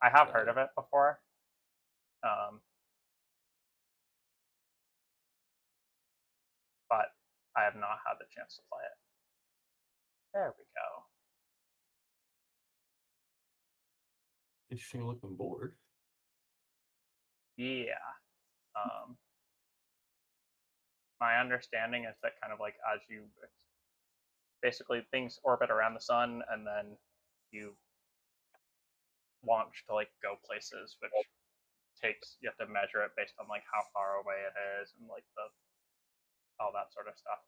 I have Got heard of it before. But I have not had the chance to play it. There we go. Interesting looking board. Yeah. Um, my understanding is that kind of like as you basically things orbit around the sun and then you launch to like go places, which takes you have to measure it based on like how far away it is and like the all that sort of stuff.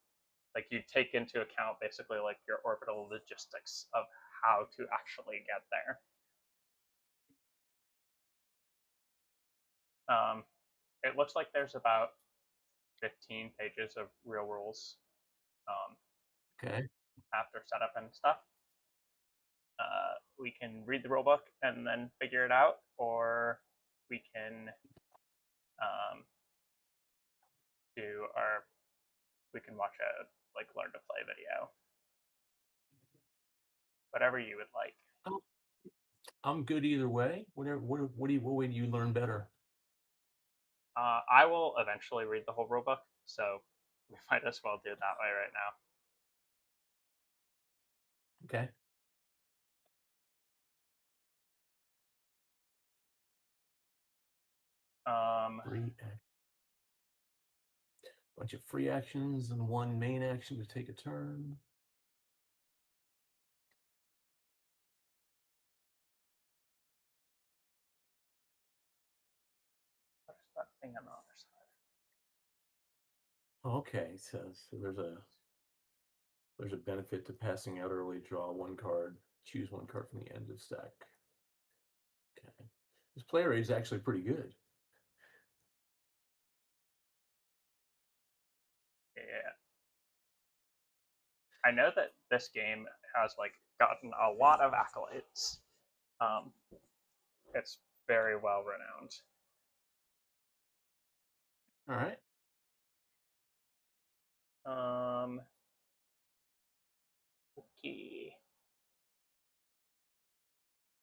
Like you take into account basically like your orbital logistics of how to actually get there. It looks like there's about 15 pages of real rules Okay. after setup and stuff. We can read the rulebook and then figure it out, or we can um, do our we can watch a like learn to play video, whatever you would like. Oh, I'm good either way. Whatever. What way do you learn better? I will eventually read the whole rulebook, so we might as well do it that way right Okay. now. Bunch of free actions and one main action to take a turn. Where's that thing on the other side? Okay, so there's a benefit to passing out early. Draw one card. Choose one card from the end of stack. Okay, this player is actually pretty good. Yeah. I know that this game has like gotten a lot of accolades. Um, it's very well renowned. All right. Okay.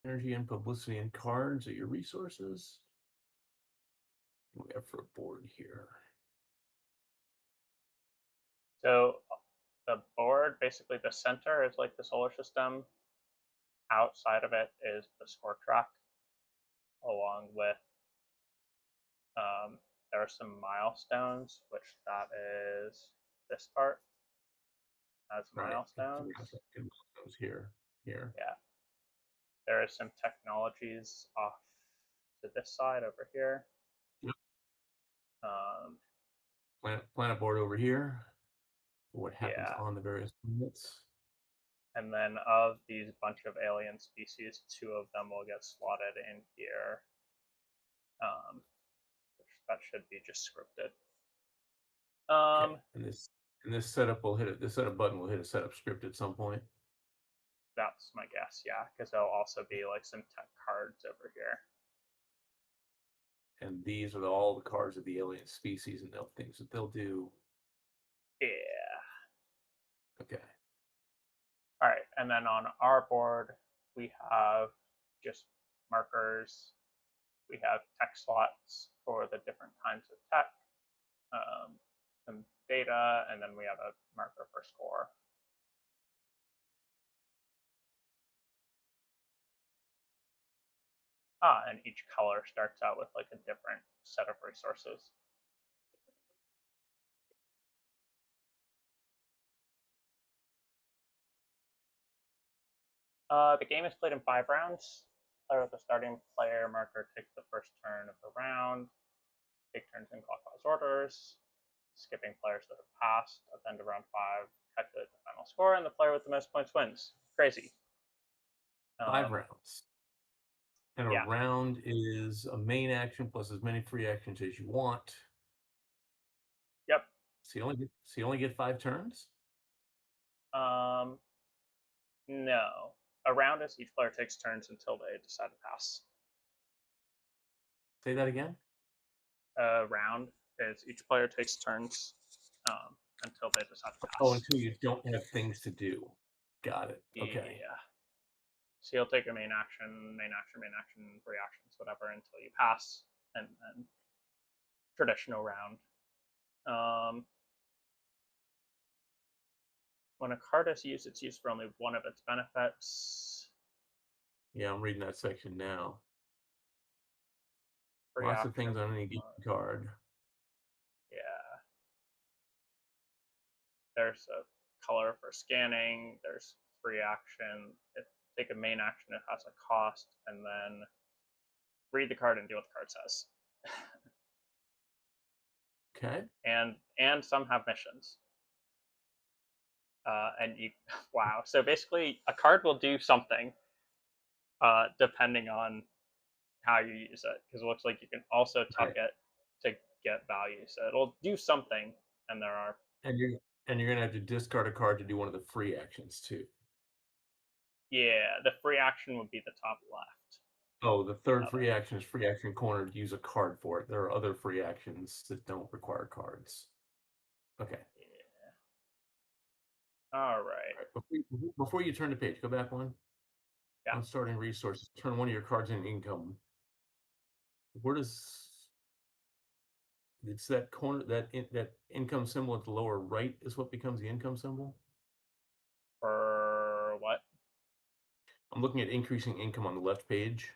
Energy and publicity and cards are your resources. What do we have for a board here? So the board, basically the center is like the solar system. Outside of it is the score track, along with there are some milestones, which that is this part as Right. milestones. Milestones here. Yeah. There is some technologies off to this side over here. Yep. Um, Planet board over here. What happens yeah. on the various planets. And then of these bunch of alien species, two of them will get slotted in here. That should be just scripted. Okay. And this setup will hit it. This setup button will hit a setup script at some point. That's my guess, yeah, because there'll also be like some tech cards over here. And these are all the cards of the alien species and things that they'll do. Yeah. Okay. All right, and then on our board, we have just markers. We have tech slots for the different kinds of tech, some data, and then we have a marker for score. And each color starts out with like a different set of resources. The game is played in 5 rounds. Player with the starting player marker takes the first turn of the round. Take turns in clockwise orders. Skipping players that have passed. At the end of round 5, calculate the final score, and the player with the most points wins. Crazy. 5 rounds. And a yeah. round is a main action plus as many free actions as you want. Yep. So you only get 5 turns? No. A round is each player takes turns until they decide to pass. Say that again? A round is each player takes turns until they decide to pass. Oh, until you don't have things to do. Got it. Okay. Yeah. So you'll take a main action, free actions, whatever, until you pass, and then traditional round. When a card is used, it's used for only one of its benefits. Yeah, I'm reading that section now. Free Lots of action. things on any given card. Yeah. There's a color for scanning. There's free action. If you take a main action, it has a cost, and then read the card and do what the card says. Okay. And some have missions. And you, wow. So basically, a card will do something depending on how you use it, because it looks like you can also tuck it to get value. So it'll do something, and there are. And you're gonna have to discard a card to do one of the free actions too. Yeah, the free action would be the top left. Oh, the third free action is free action corner to use a card for it. There are other free actions that don't require cards. Okay. Yeah. All right. Before you turn the page, go back one. Yeah. On starting resources, turn one of your cards into income. Where does it's that corner that income symbol at the lower right is what becomes the income symbol? For what? I'm looking at increasing income on the left page.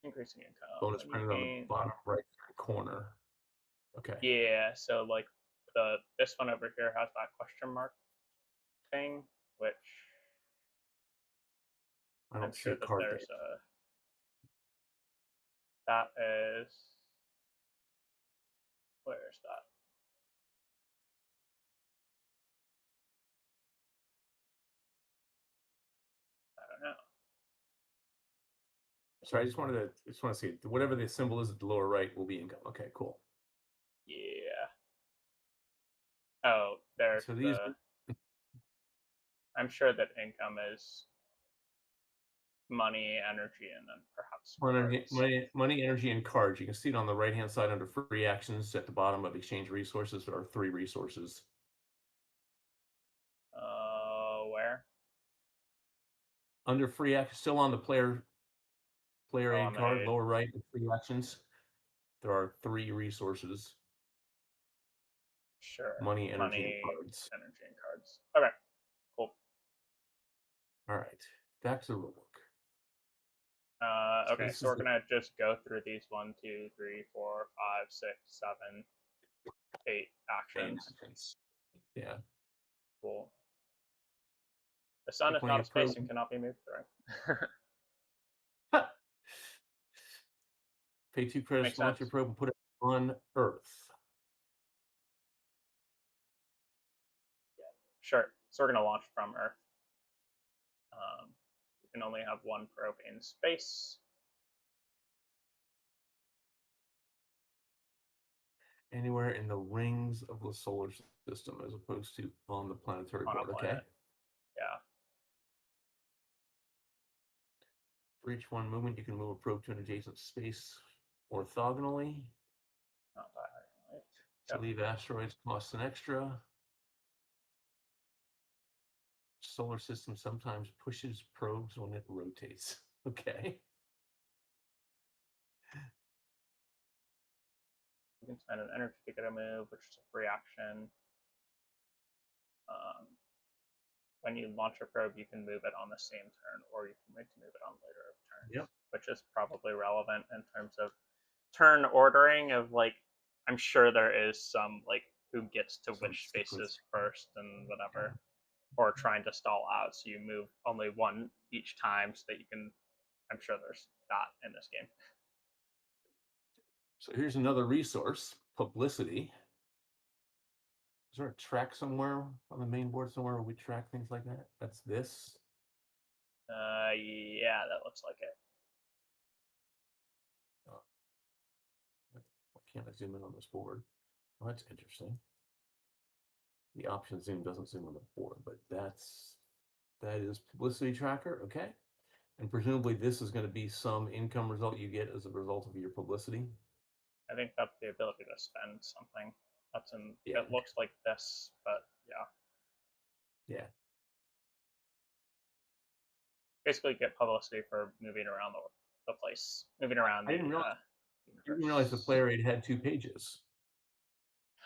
Increasing income. Bonus printed on the bottom right corner. Okay. Yeah, so like this one over here has that question mark thing, which I don't I'm see sure a that card there's there. that is, where's that? I don't know. So I just want to see whatever the symbol is at the lower right will be income. Okay, cool. Yeah. Oh, there's So these I'm sure that income is money, energy, and then perhaps money, energy, and cards. You can see it on the right hand side under free actions at the bottom of exchange resources. There are 3 resources. Where? Under free action, still on the player aid card, Aid. lower right, free actions. There are 3 resources. Sure. Money, energy, and cards. Energy, and cards. Okay. Cool. All right. Back to the rulebook. Okay, so we're gonna just go through these 1, 2, 3, 4, 5, 6, 7, 8 actions. Yeah. Cool. The sun is not a space and cannot be moved through. Pay 2 credits, launch your probe, and put it on Earth. Yeah, sure. So we're gonna launch from Earth. You can only have one probe in space. Anywhere in the rings of the solar system, as opposed to on the planetary board. Okay. Yeah. For each one movement, you can move a probe to an adjacent space orthogonally. Not diagonally. To leave asteroids costs an extra. Solar system sometimes pushes probes when it rotates. Okay. You can spend an energy to get a move, which is a free action. When you launch a probe, you can move it on the same turn, or you can wait to move it on later turns. Yep. Which is probably relevant in terms of turn ordering of like, I'm sure there is some like who gets to which spaces first and whatever, or trying to stall out so you move only one each time so that you can. I'm sure there's that in this game. So here's another resource: publicity. Is there a track somewhere on the main board somewhere where we track things like that? That's this. Yeah, that looks like it. Why can't I zoom in on this board? Well, that's interesting. The option zoom doesn't zoom on the board, but that is publicity tracker. Okay. And presumably this is going to be some income result you get as a result of your publicity. I think that's the ability to spend something. That's in. Yeah. It looks like this, but yeah. Yeah. basically get publicity for moving around the place, moving around I the didn't realize the universe. player aid had 2 pages.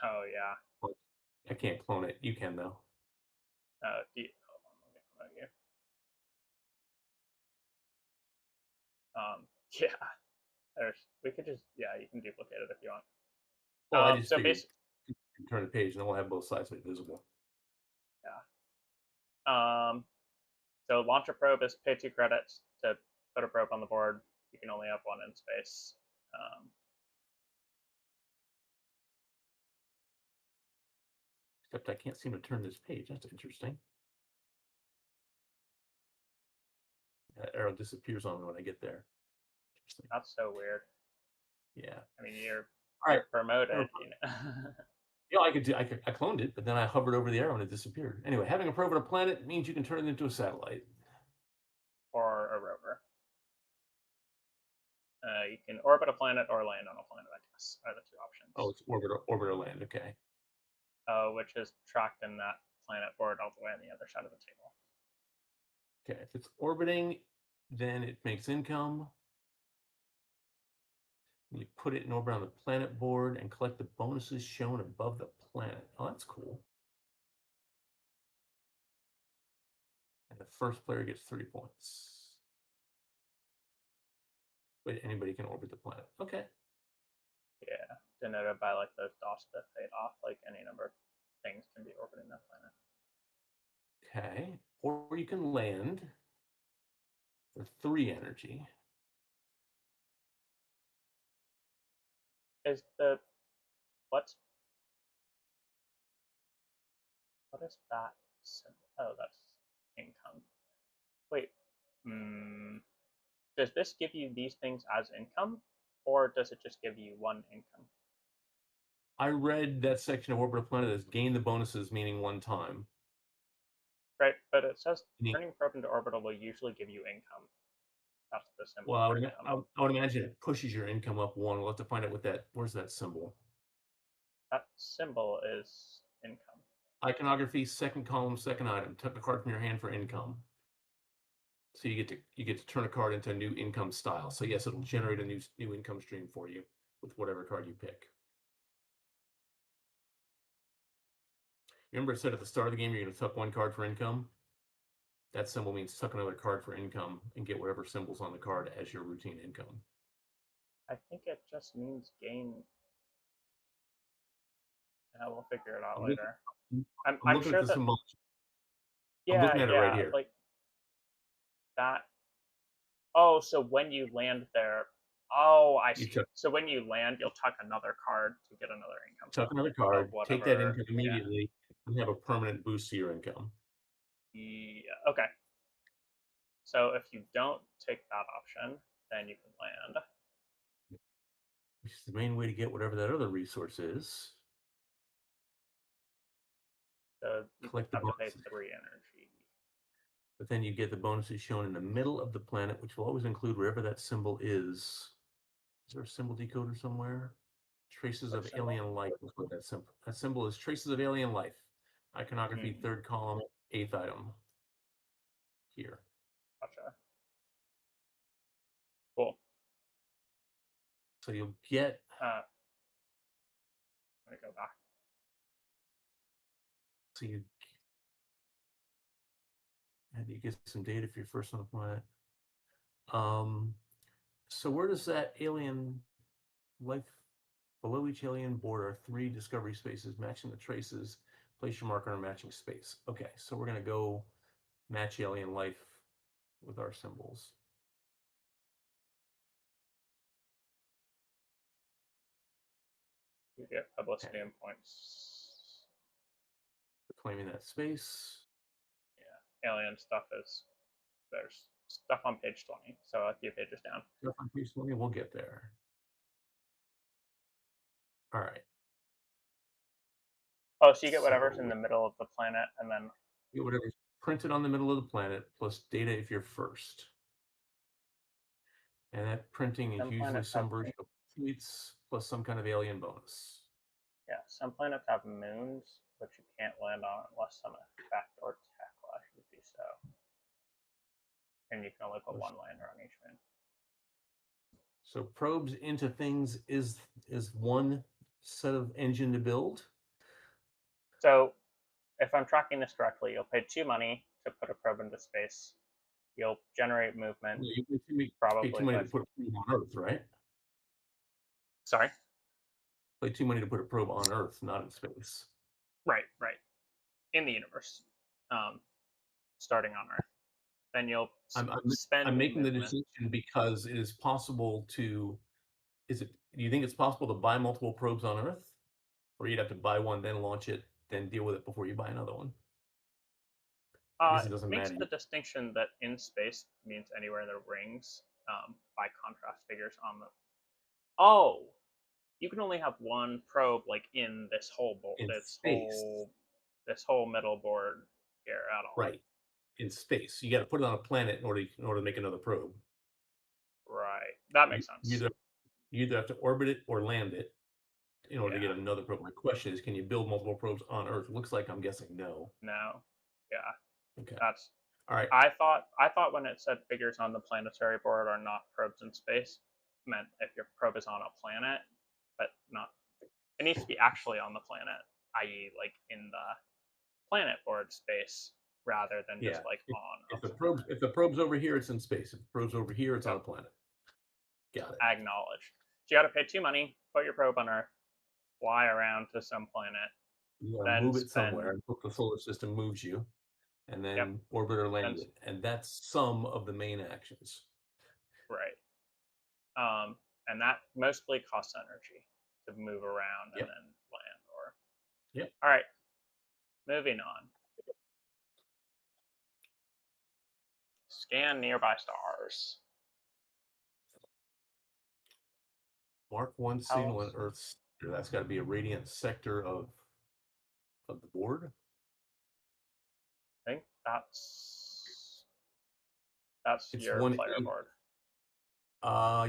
Oh yeah. Like, I can't clone it. You can though. Hold on, let me promote you. Yeah. We could just you can duplicate it if you want. Well, I just So figured basically, you can turn the page and then we'll have both sides of it visible. yeah. So launch a probe is pay 2 credits to put a probe on the board. You can only have one in space. Except I can't seem to turn this page. That's interesting. That arrow disappears on me when I get there. That's so weird. Yeah. I mean, you're All right. promoted, you know. Yeah, I cloned it, but then I hovered over the arrow and it disappeared. Anyway, having a probe on a planet means you can turn it into a satellite. Or a rover. You can orbit a planet or land on a planet, I guess, are the two options. Oh, it's orbit or land. Okay. Which is tracked in that planet board all the way on the other side of the table. Okay, if it's orbiting, then it makes income. You put it in orbit on the planet board and collect the bonuses shown above the planet. Oh, that's cool. And the first player gets 3 points. But anybody can orbit the planet. Okay. Yeah, denoted by like those dots that fade off. Like any number of things can be orbiting that planet. Okay. Or you can land for 3 energy. Is the what is that symbol? Oh, that's income. Wait, does this give you these things as income, or does it just give you one income? I read that section of Orbit of Planet as gain the bonuses, meaning 1 time. Right, but it says turning probe into orbital will usually give you income. That's the symbol. Well, I would imagine it pushes your income up 1. We'll have to find out what that. Where's that symbol? That symbol is income. Iconography, second column, second item. Tuck a card from your hand for income. So you get to turn a card into a new income style. So yes, it'll generate a new income stream for you with whatever card you pick. You remember I said at the start of the game you're going to tuck 1 card for income? That symbol means tuck another card for income and get whatever symbol's on the card as your routine income. I think it just means gain. Yeah, we'll figure it out later. I'm looking sure at the symbol. I'm looking at it right here. Like that. Oh, so when you land there, oh, I see. So when you land, you'll tuck another card to get another income. Tuck another card, take that income immediately, and have a permanent boost to your income. Yeah. Okay. So if you don't take that option, then you can land. Which is the main way to get whatever that other resource is. So you have to pay 3 energy. But then you get the bonuses shown in the middle of the planet, which will always include wherever that symbol is. Is there a symbol decoder somewhere? Traces of alien life is what that symbol. That symbol is traces of alien life. Iconography, 3rd column, 8th item. Here. Gotcha. Cool. So you'll get. Let me go back. So you get some data for your first on the planet. So where does that alien life? Below each alien board are 3 discovery spaces matching the traces. Place your marker on a matching space. Okay, so we're going to go match alien life with our symbols. You get publicity and points. Claiming that space. Yeah, alien stuff is, there's stuff on page 20, so a few pages down. Stuff on page 20, we'll get there. All right. Oh, so you get whatever's in the middle of the planet, and then you get whatever's printed on the middle of the planet, plus data if you're first. And that printing is usually some version of tweets plus some kind of alien bonus. Yeah, some planets have moons, which you can't land on unless some effect or tech allows you to do so. and you can only put one lander on each moon. So probes into things is one set of engine to build. So if I'm tracking this correctly, you'll pay 2 money to put a probe into space. You'll generate movement, Yeah, you pay probably 2 money to with. put a probe on Earth, right? Sorry. Pay 2 money to put a probe on Earth, not in space. Right. In the universe, starting on Earth. Then you'll spend I'm making the movement. distinction because it is possible to. Do you think it's possible to buy multiple probes on Earth, or you'd have to buy one, then launch it, then deal with it before you buy another one? I guess it doesn't Makes matter. the distinction that in space means anywhere in the rings. By contrast, figures on the. Oh, you can only have one probe like in this whole board, In space, this whole middle board here at all. right? In space, you got to put it on a planet in order to make another probe. Right. That You, makes you sense. either you either have to orbit it or land it in order to Yeah. get another probe. My question is, can you build multiple probes on Earth? Looks like I'm guessing no. No. Yeah. Okay. That's. All right. I thought when it said figures on the planetary board are not probes in space, meant if your probe is on a planet, but not. It needs to be actually on the planet, i.e., like in the planet board space, rather than Yeah. just like on If a the planet. probe's over here, it's in space. If the probe's over here, it's on Yep. a planet. Got it. Acknowledged. So you got to pay 2 money, put your probe on Earth, fly around to some planet, You gotta then move it spend. somewhere, and hope the solar system moves you, and Yep. then orbit or Then land it. And that's some of the main actions. right. And that mostly costs energy to move around and Yep. then land. Or Yep. all right. Moving on. Scan nearby stars. Mark 1 Tell signal in us. Earth's. That's got to be a radiant sector of the board. I think that's It's your player 1/8. board.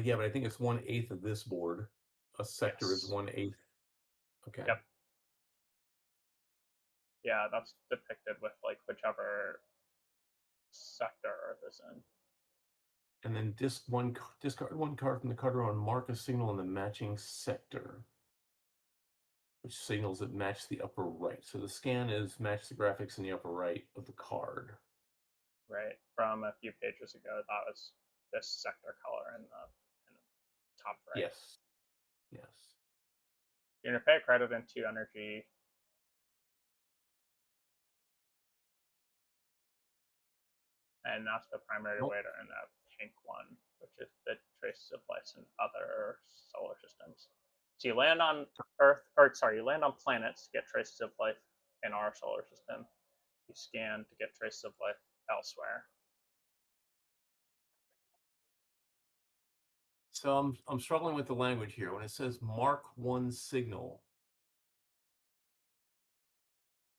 Yeah, but I think it's 1/8 of this board. A sector is Yes. 1/8. Okay. Yep. Yeah, that's depicted with like whichever sector Earth is in. And then discard one card from the card row and mark a signal in the matching sector, which signals that match the upper right. So the scan is match the graphics in the upper right of the card. Right. From a few pages ago, that was this sector color in the top right. Yes. Yes. You're gonna pay credit in 2 energy. And that's the primary Nope. way to earn that pink one, which is the traces of life in other solar systems. So you land on Earth, or sorry, you land on planets to get traces of life in our solar system. You scan to get traces of life elsewhere. So I'm struggling with the language here. When it says mark 1 signal,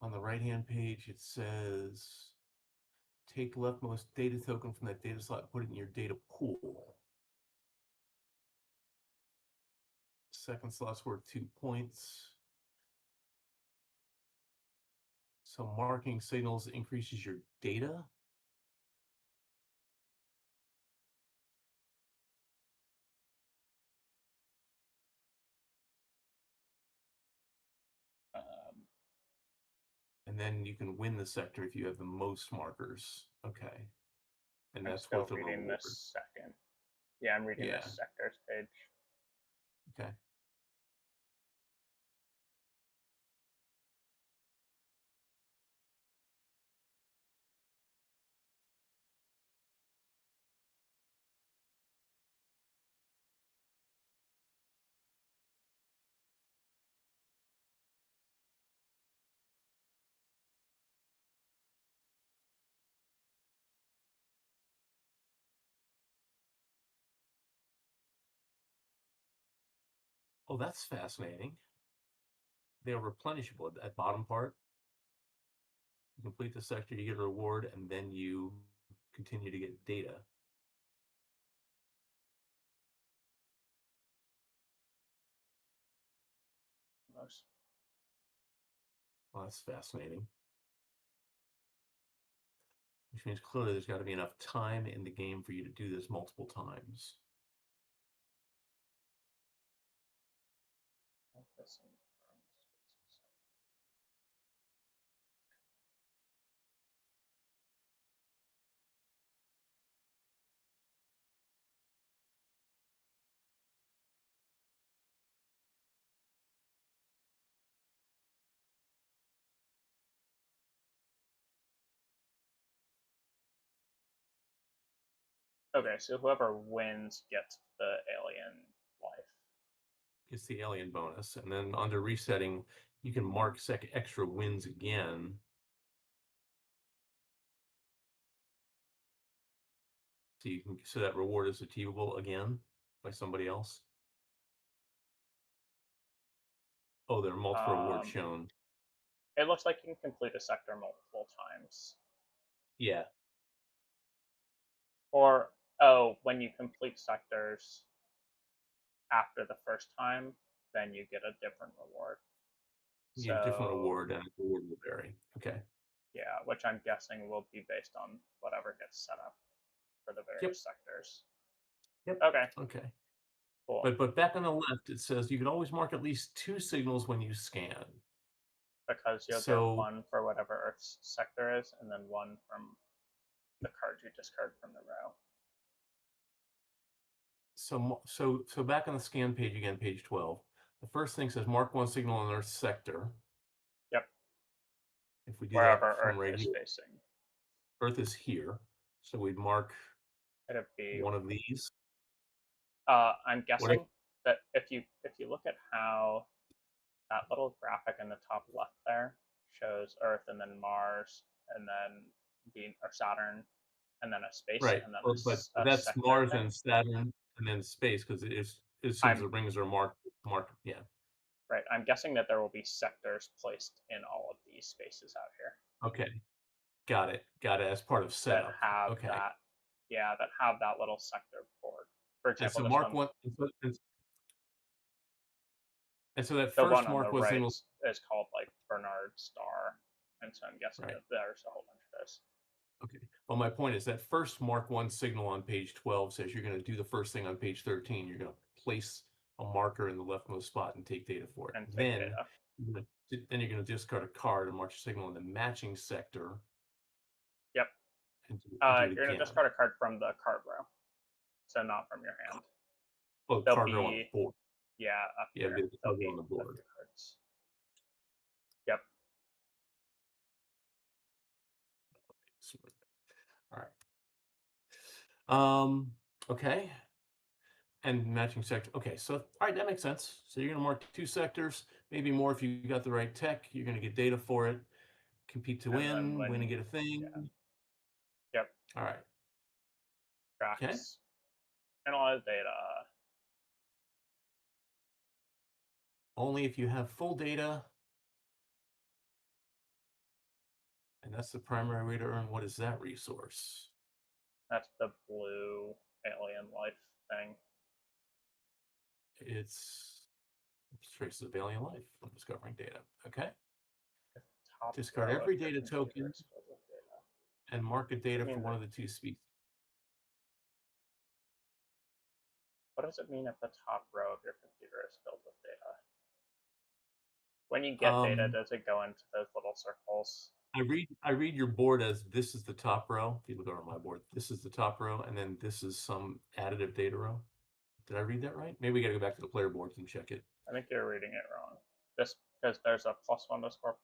on the right-hand page, it says take leftmost data token from that data slot and put it in your data pool. Second slot's worth 2 points. So marking signals increases your data. And then you can win the sector if you have the most markers. Okay. And I'm that's still worth a reading reward. this second. Yeah, I'm reading Yeah. this sectors page. Okay. Oh, that's fascinating. They're replenishable. That bottom part, you complete the sector, you get a reward, and then you continue to get data. Most. Well, that's fascinating. which means clearly there's got to be enough time in the game for you to do this multiple times. Okay, so whoever wins gets the alien life. Gets the alien bonus, and then under resetting, you can mark extra wins again. So you can that reward is achievable again by somebody else. Oh, there are multiple rewards shown. It looks like you can complete a sector multiple times. Yeah. Or, when you complete sectors after the first time, then you get a different reward. You get a different reward, and the reward will vary. Okay. Yeah, which I'm guessing will be based on whatever gets set up for the various sectors. Yep. Okay. Okay. Cool. But back on the left, it says you can always mark at least 2 signals when you scan. Because you'll get one for whatever Earth's sector is, and then one from the card you discard from the row. So back on the scan page again, page 12. The first thing says mark 1 signal on Earth's sector. Yep. If we do wherever that from Earth right is here, facing. Earth is here, so we'd mark one of these. I'm guessing that if you look at how that little graphic in the top left there shows Earth and then Mars and then or Saturn and then a space right, and then but a that's sector Mars thing. and Saturn and then space because it assumes the rings are marked. Yeah. Right. I'm guessing that there will be sectors placed in all of these spaces out here. Okay. Got it. As part of setup. That have okay. that have that little sector board. For example, and so mark one. And so that the first one on mark the was right single. is called like Bernard Star, and so I'm guessing that there's a whole bunch of those. Okay. Well, my point is that first mark 1 signal on page 12 says you're going to do the first thing on page 13. You're going to place a marker in the leftmost spot and take data for it. And then you're going to discard a card and mark a signal in the matching sector. Yep. And you're going to discard a card from the card row, so not from your hand. Oh, the card row on the board. Yeah, up here. The card row on the board. Cards. Yep. All right. Okay. And matching sector. Okay, so all right, that makes sense. So you're gonna mark 2 sectors, maybe more if you got the right tech. You're gonna get data for it. Compete to win and get a thing. Yeah. Yep. All right. Tracks. Okay. Analyze data. Only if you have full data. And that's the primary way to earn. What is that resource? That's the blue alien life thing. It's traces of alien life from discovering data. Okay. Discard every data token and market data for one of the 2 species. What does it mean if the top row of your computer is filled with data? When you get data, does it go into those little circles? I read your board as this is the top row. If you look over my board, this is the top row, and then this is some additive data row. Did I read that right? Maybe we got to go back to the player boards and check it. I think you're reading it wrong. This because there's a +1 to score.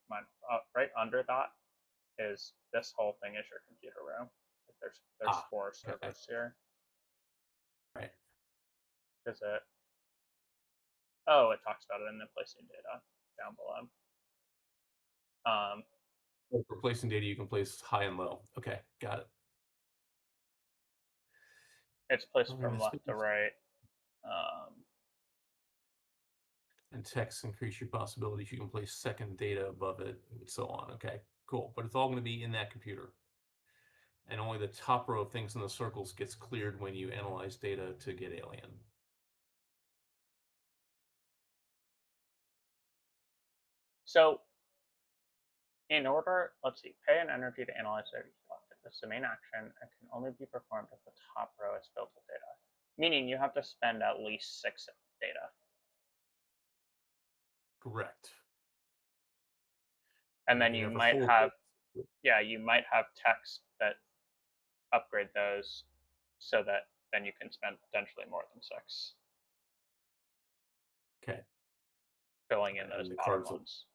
Right under that is this whole thing is your computer row. Like there's 4 servers here. Right. Is it? Oh, it talks about it in the placing data down below. For placing data, you can place high and low. Okay, got it. It's placed from left to right. And text increase your possibilities. You can place second data above it and so on. Okay, cool. But it's all going to be in that computer. And only the top row of things in the circles gets cleared when you analyze data to get alien. So in order, let's see, pay an energy to analyze data collected. This is the main action and can only be performed if the top row is filled with data. Meaning you have to spend at least 6 data. Correct. And then you might have, you might have text that upgrade those so that then you can spend potentially more than 6. Okay. Filling in those bottom ones.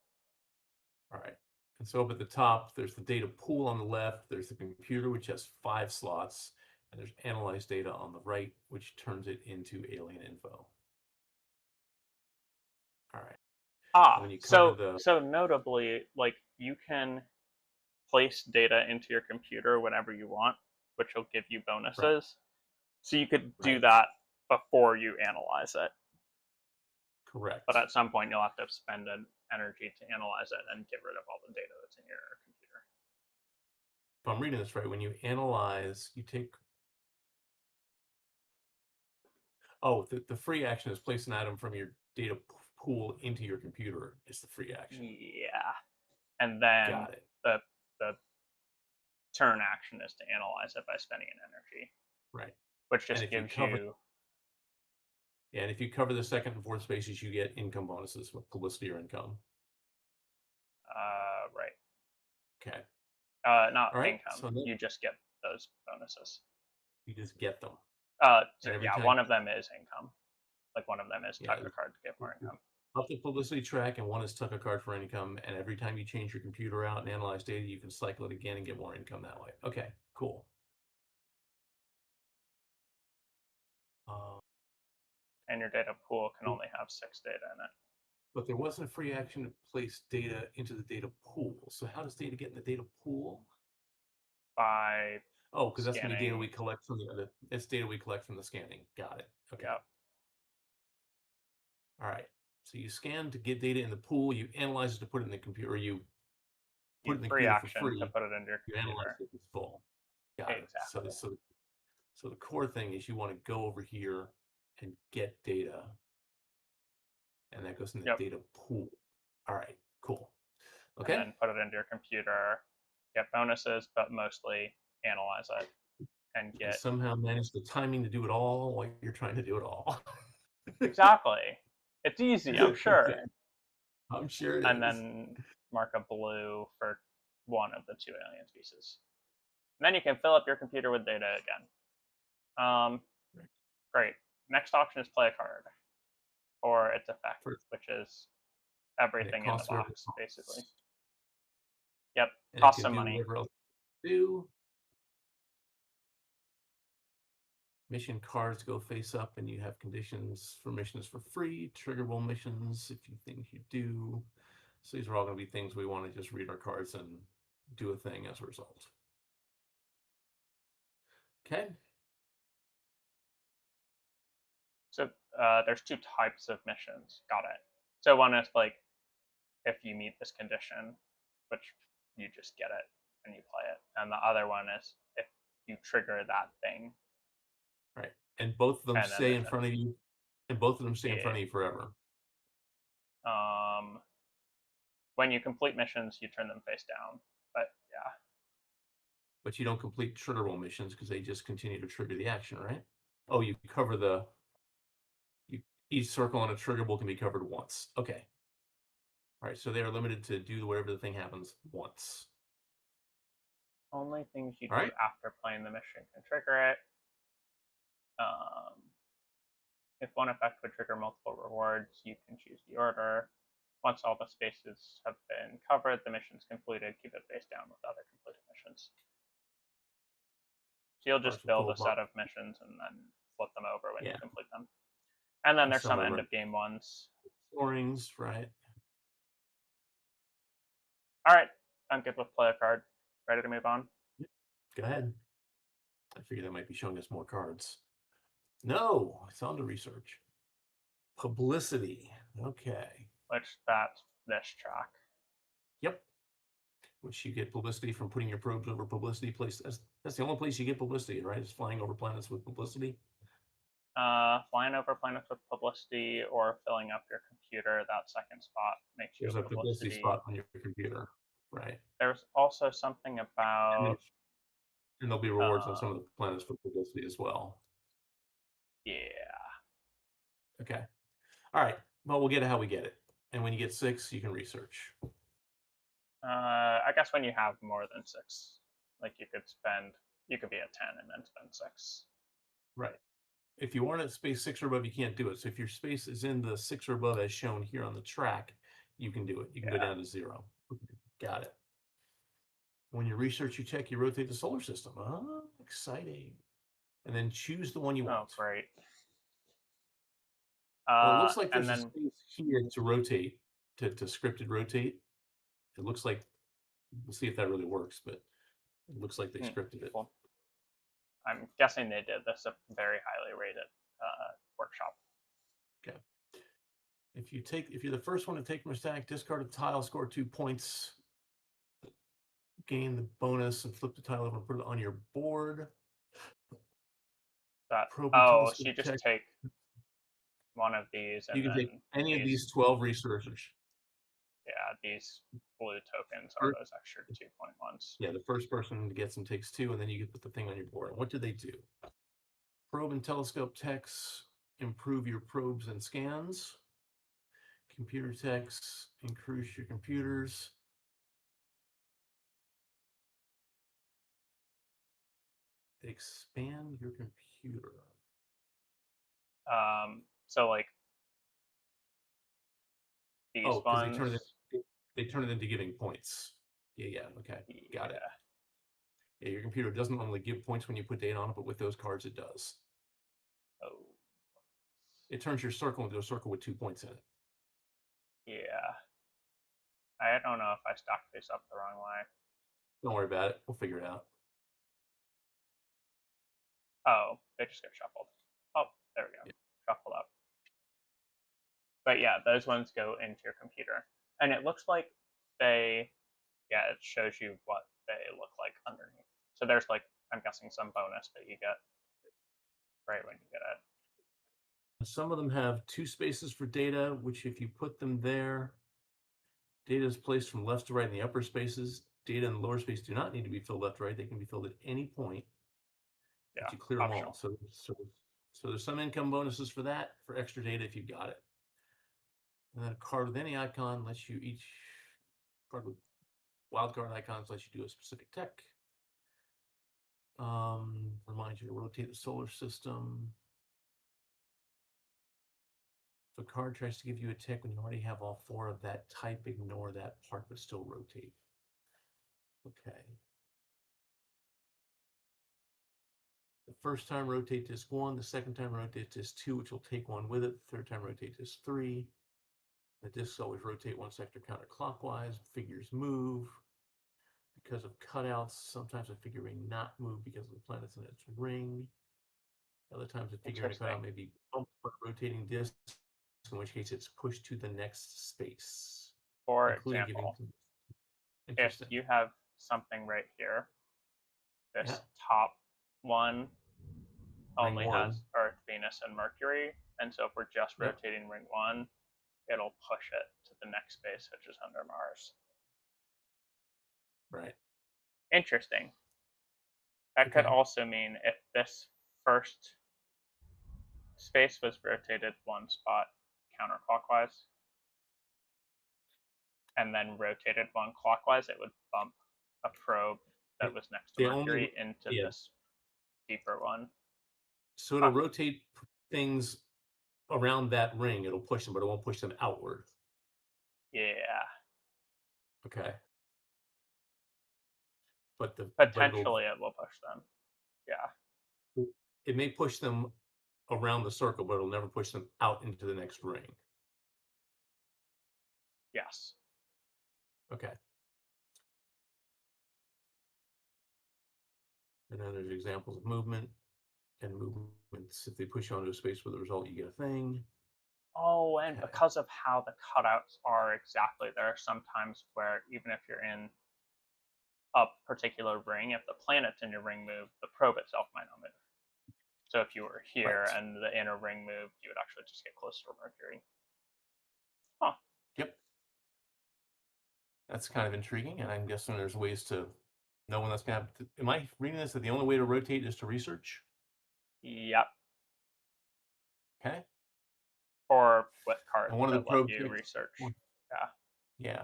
All right. And so up at the top, there's the data pool on the left. There's the computer, which has 5 slots. And there's analyze data on the right, which turns it into alien info. All right. So notably, like, you can place data into your computer whenever you want, which will give you bonuses. Right. So you could do that before you analyze it. Correct. But at some point, you'll have to spend an energy to analyze it and get rid of all the data that's in your computer. If I'm reading this right, when you analyze, you take... Oh, the free action is place an item from your data pool into your computer. Is the free action. Yeah. And then the turn action is to analyze it by spending an energy. Right. Which just gives you... Yeah, and if you cover the second and fourth spaces, you get income bonuses with publicity or income. Right. Okay. Not income. So you just get those bonuses. You just get them. One of them is income. Like, one of them is tuck a card to get more income. Up the publicity track, and one is tuck a card for income. And every time you change your computer out and analyze data, you can cycle it again and get more income that way. Okay, cool. And your data pool can only have 6 data in it. But there wasn't a free action to place data into the data pool. So how does data get in the data pool? By because that's going to be data we collect from it's data we collect from the scanning. Got it. Okay. Yep. All right. So you scan to get data in the pool. You analyze it to put it in the computer. You put it in the free computer action for free to put it into your computer. You analyze it if it's full. Got exactly. it. So the core thing is you want to go over here and get data, and that goes in the data pool. All right, cool. Okay. And then put it into your computer, get bonuses, but mostly analyze it and get... And somehow manage the timing to do it all while you're trying to do it all. Exactly. It's easy, I'm sure. Okay. I'm sure it and then mark a blue for one of the 2 alien species. And then you can fill up your computer with data again. Great. Next option is play a card, or its effect, which is everything in the box, basically. Yep, costs some money. Mission cards go face up, and you have conditions for missions for free, triggerable missions if you think you do. So these are all going to be things we want to just read our cards and do a thing as a result. Okay. So there's 2 types of missions. Got it. So one is like, if you meet this condition, which you just get it and you play it. And the other one is if you trigger that thing. Right. And both of them stay in front of you. And both of them stay in front of you forever. When you complete missions, you turn them face down. But yeah. But you don't complete triggerable missions because they just continue to trigger the action, right? Oh, you cover each circle on a triggerable can be covered once. Okay. All right, so they are limited to do whatever the thing happens once. Only things you do after playing the mission can trigger it. If one effect would trigger multiple rewards, you can choose the order. Once all the spaces have been covered, the mission's completed. Keep it face down with other completed missions. So you'll just build a set of missions and then flip them over when you complete them. And then there's some end-of-game ones. Scorings, right. All right, I'm good with play a card. Ready to move on? Go ahead. I figured that might be showing us more cards. No, it's on to research. Publicity. Okay. Which that's this track. Yep. Which you get publicity from putting your probes over publicity places. That's the only place you get publicity, right? It's flying over planets with publicity. Flying over planets with publicity or filling up your computer, that second spot makes you a publicity spot on your computer, right? There's also something about And there'll be rewards on some of the planets for publicity as well. Yeah. Okay. All right. Well, we'll get it how we get it. And when you get 6, you can research. I guess when you have more than 6, like you could be at 10 and then spend 6. Right. If you aren't at space 6 or above, you can't do it. So if your space is in the 6 or above as shown here on the track, you can do it. You can go down to 0. Got it. When you research, you check, you rotate the solar system. Oh, exciting. And then choose the one you want. Oh, great. Well, it looks like And there's a then space here to rotate, to scripted rotate. It looks like, we'll see if that really works, but it looks like they scripted it. cool. I'm guessing they did. This is a very highly rated workshop. Okay. If you're the first one to take from a stack, discard a tile, score 2 points, gain the bonus, and flip the tile over and put it on your board. So you just take one of these, and you can take any of these 12 researchers. Yeah, these blue tokens are those extra 2-point ones. Yeah, the first person to get some takes 2, and then you can put the thing on your board. And what do they do? Probe and telescope techs improve your probes and scans. Computer techs increase your computers. They expand your computer. So like these ones. They turn it into giving points. Yeah, okay. Got it. Yeah, your computer doesn't normally give points when you put data on it, but with those cards it does. Oh. It turns your circle into a circle with 2 points in it. Yeah. I don't know if I stacked these up the wrong way. Don't worry about it. We'll figure it out. Oh, they just get shuffled. Oh, there we go. Yeah. Shuffled up. But yeah, those ones go into your computer. And it looks like it shows you what they look like underneath. So there's like, I'm guessing some bonus that you get right when you get it. Some of them have 2 spaces for data, which if you put them there, data is placed from left to right in the upper spaces. Data in the lower space do not need to be filled left to right. They can be filled at any point. Yeah, but you clear them all. So there's some income bonuses for that, for extra data if you've got it. And then a card with any icon lets you each card with wildcard icons lets you do a specific tech. Reminds you to rotate the solar system. If a card tries to give you a tech when you already have all 4 of that type, ignore that part but still rotate. Okay. The first time rotate disc 1, the second time rotate disc 2, which will take 1 with it. The third time rotate disc 3. The discs always rotate 1 sector counterclockwise. Figures move. Because of cutouts, sometimes a figure may not move because of the planets in its ring. Other times a figure in a cutout may be bumped by a rotating disc, in which case it's pushed to the next space. For example, if you have something right here, this top one only has Earth, Venus, and Mercury, and so if we're just rotating ring 1, it'll push it to the next space, which is under Mars. Right. Interesting. That could also mean if this first space was rotated 1 spot counterclockwise and then rotated 1 clockwise, it would bump a probe that was next to Mercury into this deeper one. So it'll rotate things around that ring. It'll push them, but it won't push them outward. Yeah. Okay. But potentially it will push them. Yeah. It may push them around the circle, but it'll never push them out into the next ring. Yes. Okay. And then there's examples of movement and movements. If they push you onto a space with a result, you get a thing. Oh, and because of how the cutouts are exactly, there are some times where even if you're in a particular ring, if the planets in your ring move, the probe itself might not move. So if you were here and the inner ring moved, you would actually just get closer to Mercury. Huh. Yep. That's kind of intriguing, and I'm guessing there's ways to No one that's gonna have to, am I reading this that the only way to rotate is to research? Yep. Okay. Or with cards And one of the that let probe you ticks, research. Yeah. yeah.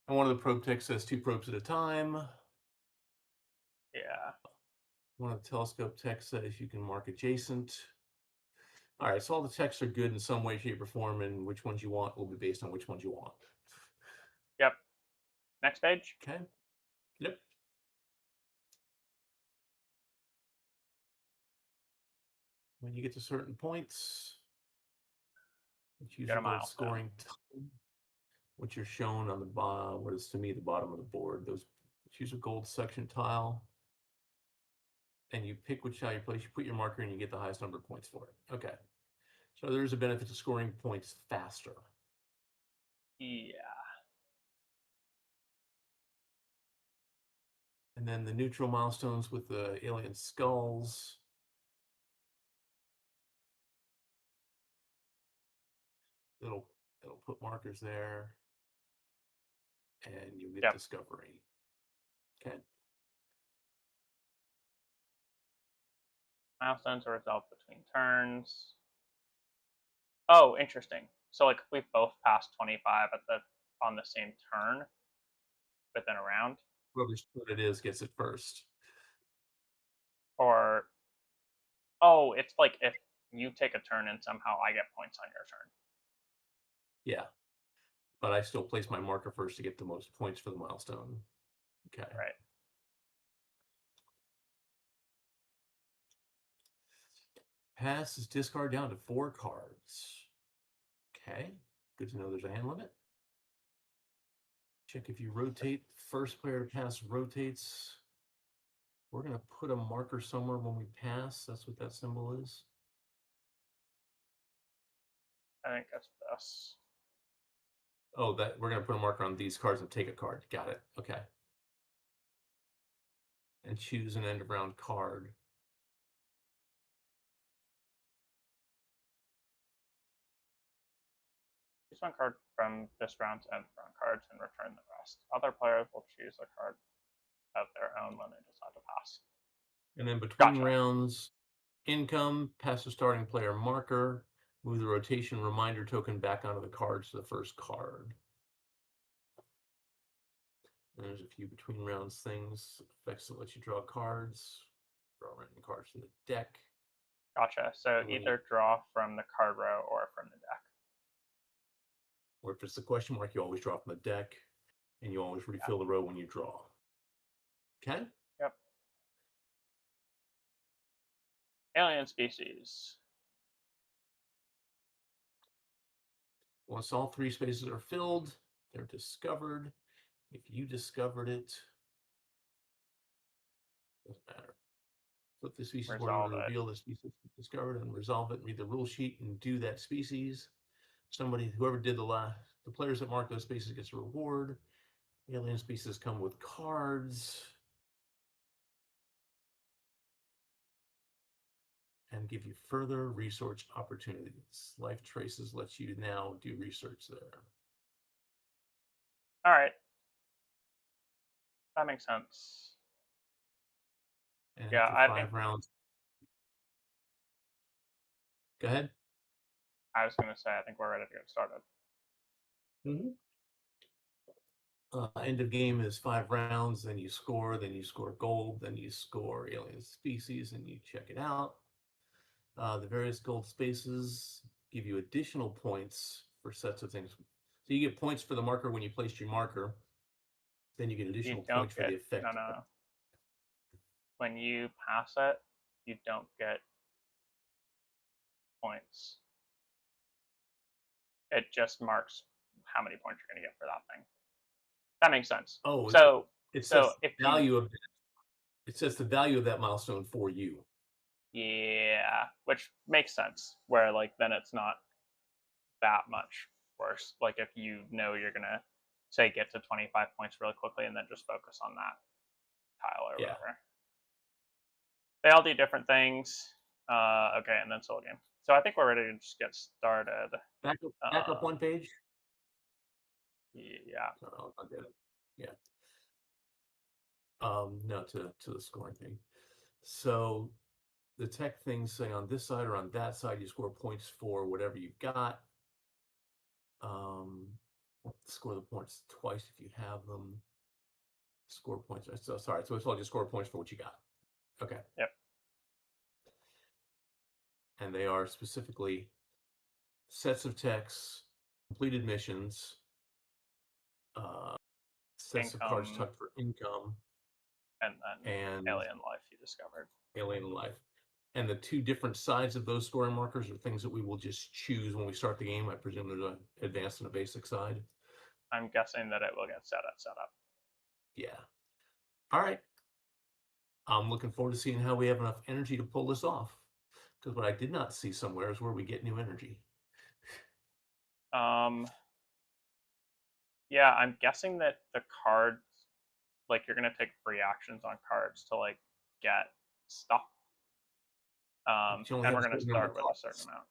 And one of the probe ticks says 2 probes at a time. Yeah. One of the telescope texts says you can mark adjacent. All right, so all the texts are good in some way, shape, or form, and which ones you want will be based on which ones you want. Yep. Next page. Okay. Yep. When you get to certain points, choose Get a a gold milestone. scoring time, which are shown on the bottom, what is to me the bottom of the board. Those choose a gold section tile, and you pick which tile you place. You put your marker, and you get the highest number of points for it. Okay. So there's a benefit to scoring points faster. Yeah. And then the neutral milestones with the alien skulls. It'll put markers there, and you get Yep. discovery. Okay. Milestones are resolved between turns. Oh, interesting. So like if we both pass 25 on the same turn within a round, Whoever's what it is gets it first. or oh, it's like if you take a turn and somehow I get points on your turn. Yeah. But I still place my marker first to get the most points for the milestone. Okay. Right. Passes discard down to 4 cards. Okay. Good to know there's a hand limit. Check if you rotate. First player to pass rotates. We're going to put a marker somewhere when we pass. That's what that symbol is. I think that's best. Oh, that we're going to put a marker on these cards and take a card. Got it. Okay. And choose an end of round card. Choose one card from this round's end round cards and return the rest. Other players will choose a card of their own when they decide to pass. And then between Gotcha. rounds, income, pass the starting player marker, move the rotation reminder token back onto the cards to the first card. And there's a few between rounds things. Effects that let you draw cards. Draw random cards from the deck. Gotcha. So And either draw from the card row or from the deck. or if it's the question mark, you always draw from the deck, and you always refill the row when you draw. Okay? Yep. Alien species. Once all 3 spaces are filled, they're discovered. If you discovered it, doesn't matter. Flip the species order Resolve to it. reveal the species discovered and resolve it and read the rule sheet and do that species. Whoever did the players that mark those spaces gets a reward. Alien species come with cards and give you further research opportunities. Life Traces lets you now do research there. All right. That makes sense. And Yeah, after I 5 think rounds, go ahead. I was going to say, I think we're ready to get started. Mm-hmm. End of game is 5 rounds, then you score gold, then you score alien species, and you check it out. The various gold spaces give you additional points for sets of things. So you get points for the marker when you placed your marker. Then you get You additional don't points for get, the effect. no. When you pass it, you don't get points. It just marks how many points you're going to get for that thing. That makes sense. Oh, So, it so says if you, value of it says the value of that milestone for you. yeah, which makes sense. Where like then it's not that much worse. Like if you know you're gonna say get to 25 points really quickly and then just focus on that tile or Yeah. whatever. They all do different things. Okay, and then solo game. So I think we're ready to just get started. Back up one page. Yeah. I'll get it. Yeah. No, to the scoring thing. So the tech things say on this side or on that side, you score points for whatever you've got. Score the points twice if you have them. Score points. So sorry. So it's all just score points for what you got. Okay. Yep. And they are specifically sets of texts, completed missions, sets of cards Income, tucked for income, and then and alien life you discovered. alien life. And the two different sides of those scoring markers are things that we will just choose when we start the game. I presume there's an advanced and a basic side. I'm guessing that it will get set at setup. Yeah. All right. I'm looking forward to seeing how we have enough energy to pull this off. Because what I did not see somewhere is where we get new energy. Yeah, I'm guessing that the cards, like you're gonna take free actions on cards to like get stuff. And we're gonna start with a certain amount.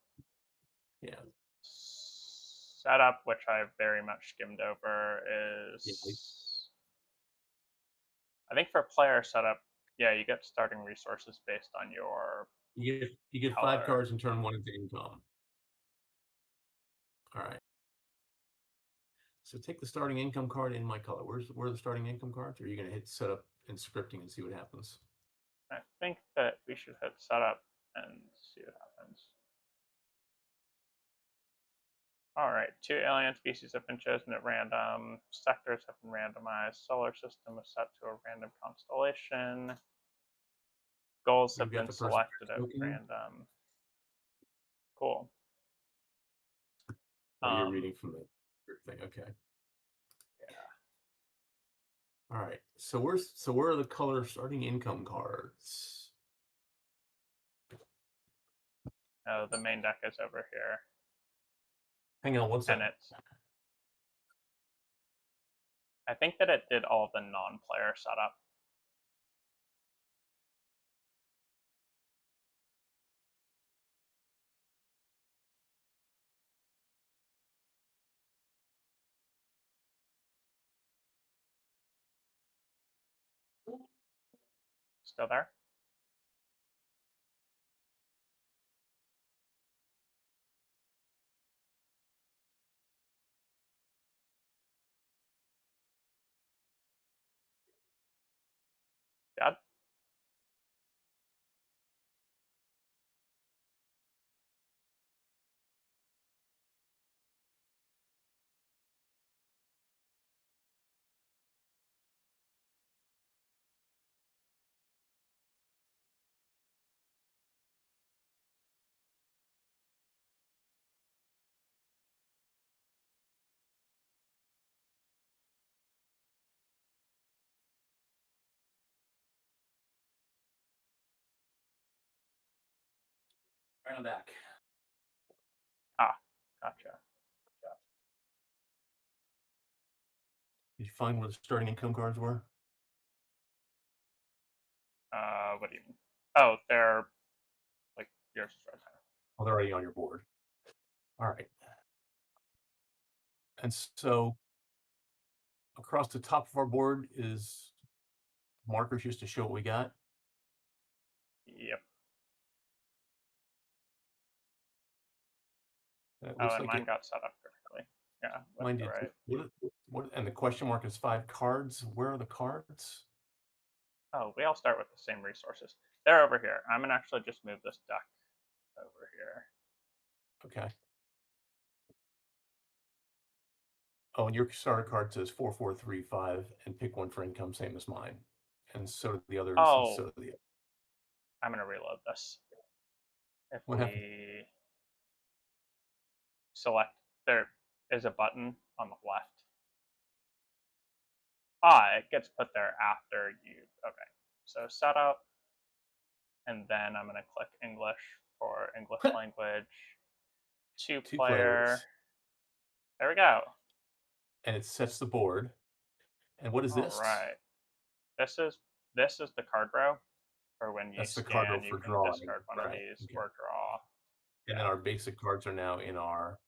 Yeah. Setup, which I've very much skimmed over, Yeah. is I think for player setup, yeah, you get starting resources based on your You get color. 5 cards and turn 1 into income. All right. So take the starting income card in my color. Where are the starting income cards? Or are you going to hit setup and scripting and see what happens? I think that we should hit setup and see what happens. All right, 2 alien species have been chosen at random. Sectors have been randomized. Solar system is set to a random constellation. Goals have been selected at random. Cool. Oh, you're reading from the thing. Okay. Yeah. All right. So where are the color starting income cards? Oh, the main deck is over here. Hang on one second. And I think that it did all of the non-player setup. Still there? Dad? Right on back. Ah, gotcha. Did you find where the starting income cards were? What do you mean? Oh, they're like yours is right there. Oh, they're already on your board. All right. And so across the top of our board is markers just to show what we got. Yep. It Oh, looks and like mine got set up correctly. Yeah, mine that's did. right. What? And the question mark is 5 cards. Where are the cards? Oh, we all start with the same resources. They're over here. I'm gonna actually just move this deck over here. Okay. Oh, and your starter card says 4435 and pick one for income, same as mine. And so do the others. Oh, So do the I'm gonna reload this. If what happened? we select, there is a button on the left. Ah, it gets put there after you. Okay, so setup, and then I'm gonna click English for English language. 2 2 player. players. There we go. And it sets the board. And what is All this? right. This is the card row for when you That's the scan. card row You for can drawing. discard one of these or draw. And then our basic cards are now in our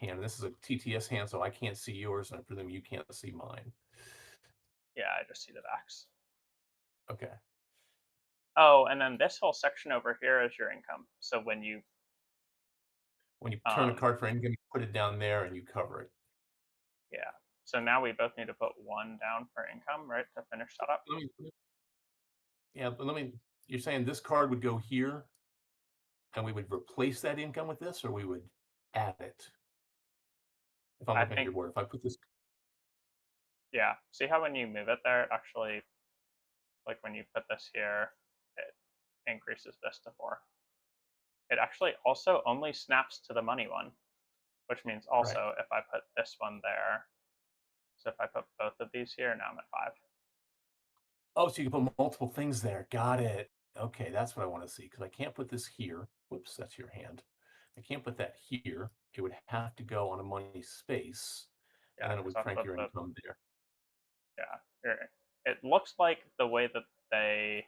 hand. This is a TTS hand, so I can't see yours, and I presume you can't see mine. Yeah, I just see the backs. Okay. Oh, and then this whole section over here is your income. So when you When you turn a card for income, you put it down there and you cover it. yeah. So now we both need to put 1 down for income, right, to finish that up. Yeah, but you're saying this card would go here and we would replace that income with this, or we would add it? If I'm I looking at think your board, if I put this, yeah. See how when you move it there, it actually, like when you put this here, it increases this to 4. It actually also only snaps to the money one, which means right. also if I put this one there, so if I put both of these here, now I'm at 5. Oh, so you can put multiple things there. Got it. Okay, that's what I want to see, because I can't put this here. Whoops, that's your hand. I can't put that here. It would have to go on a money space, and Yeah, then it because would that's crank what your the income there. yeah. It looks like the way that they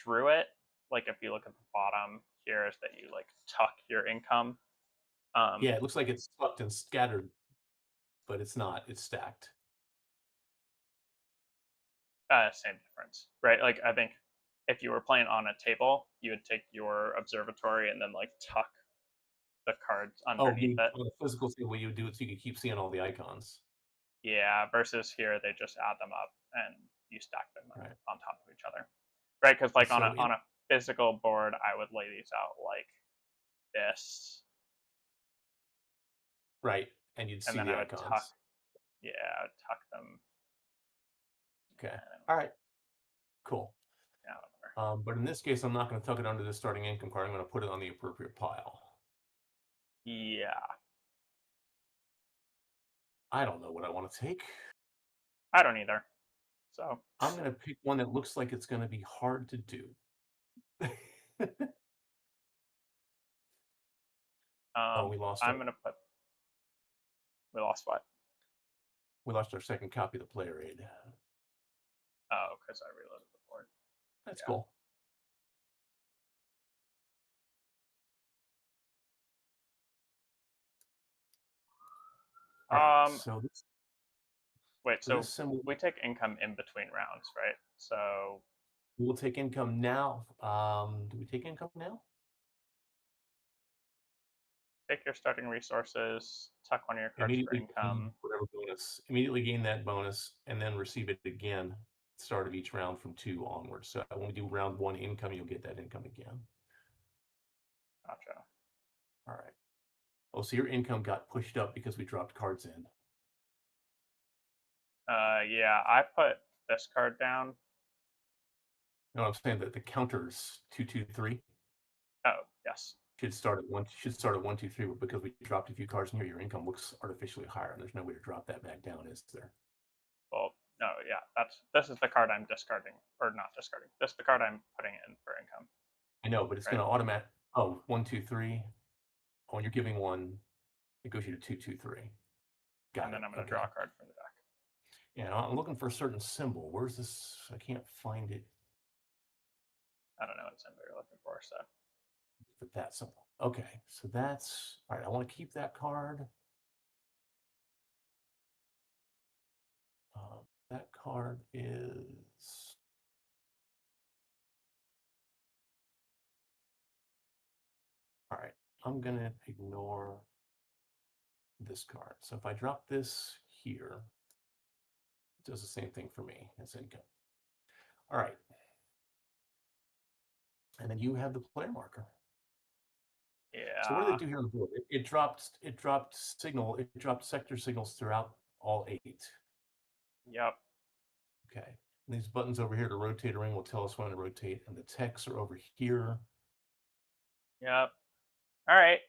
drew it, like if you look at the bottom here, is that you like tuck your income. Yeah, it looks like it's tucked and scattered, but it's not. It's stacked. Same difference, right? Like I think if you were playing on a table, you would take your observatory and then like tuck the cards Oh, underneath you it. on a physical scale, you would do it so you could keep seeing all the icons. Yeah, versus here they just add them up and you stack them Right. on top of each other, right? Because like on So a physical board, I would lay these out like this, right, and you'd and see then the I would tuck, icons. yeah, I would tuck them. Okay. And All right. Cool. yeah, whatever. But in this case, I'm not going to tuck it under the starting income card. I'm going to put it on the appropriate pile. Yeah, I don't know what I want to take. I don't either. So I'm going to pick one that looks like it's going to be hard to do. Oh, we lost I'm gonna put. We lost what? our second copy of the player aid. Oh, because I reloaded the board. That's Yeah. cool. All right. So this, Wait, so this so symbol, we take income in between rounds, right? So we will take income now. Do we take income now? take your starting resources, tuck one of your cards for Immediately gain income. whatever bonus. Immediately gain that bonus, and then receive it again. At the start of each round from 2 onwards. So when we do round 1 income, you'll get that income again. Gotcha. All right. Oh, so your income got pushed up because we dropped cards in. Yeah, I put this card down. No, I'm saying that the counters 2, 2, 3 Oh, yes. should start at 1. Should start at 1, 2, 3. But because we dropped a few cards in here, your income looks artificially higher, and there's no way to drop that back down, is there? Well, no, yeah, this is the card I'm discarding, or not discarding. This is the card I'm putting in for income. I know, but it's Right? going to automatic. Oh, 1, 2, 3. Oh, when you're giving 1, it goes you to 2, 2, 3. Got And then it. I'm gonna Okay. draw a card from the deck. Yeah, I'm looking for a certain symbol. Where's this? I can't find it. I don't know what symbol you're looking for, so For that symbol. Okay, so that's all right. I want to keep that card. That card is all right. I'm gonna ignore this card. So if I drop this here, it does the same thing for me as income. All right. And then you have the player marker. So what do they yeah. do here on the board? It dropped sector signals throughout all 8. Yep. Okay. And these buttons over here to rotate a ring will tell us when to rotate, and the texts are over here. Yep. All right.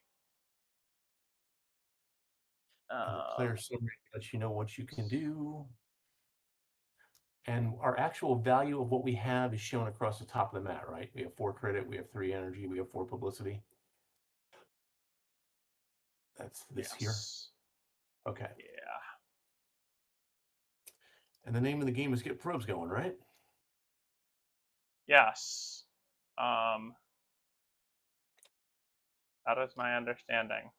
And the player summary lets you know what you can do. And our actual value of what we have is shown across the top of the mat, right? We have 4 credit, we have 3 energy, we have 4 publicity. That's this here. Yes. Okay. Yeah. And the name of the game is Get Probes Going, right? Yes. That is my understanding.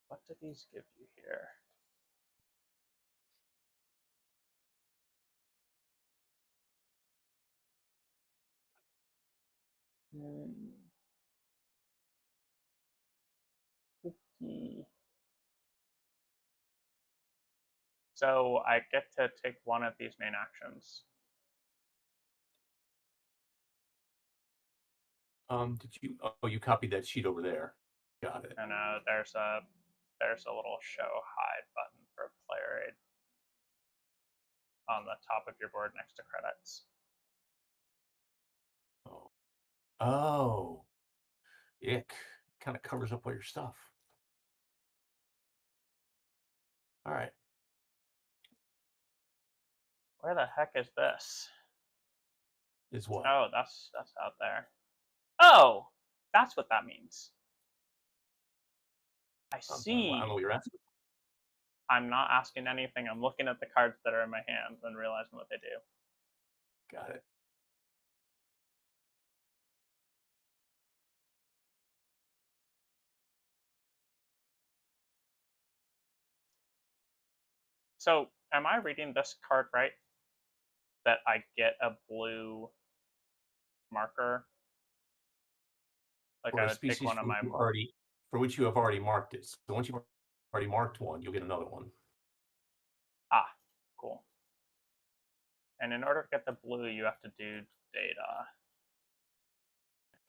What do these give you here? 50. So I get to take one of these main actions. Did you? Oh, you copied that sheet over there. Got it. And there's a little show hide button for player aid on the top of your board next to credits. Oh, oh, ick. Kind of covers up all your stuff. All right. Where the heck is this? Is what? Oh, that's out there. Oh, that's what that means. I I see. don't know what you're asking. I'm not asking anything. I'm looking at the cards that are in my hand and realizing what they do. Got it. So, am I reading this card right? That I get a blue marker? Like For I a would pick species one of my. for which you have already marked it. So once you've already marked one, you'll get another one. Ah, cool. And in order to get the blue, you have to do data.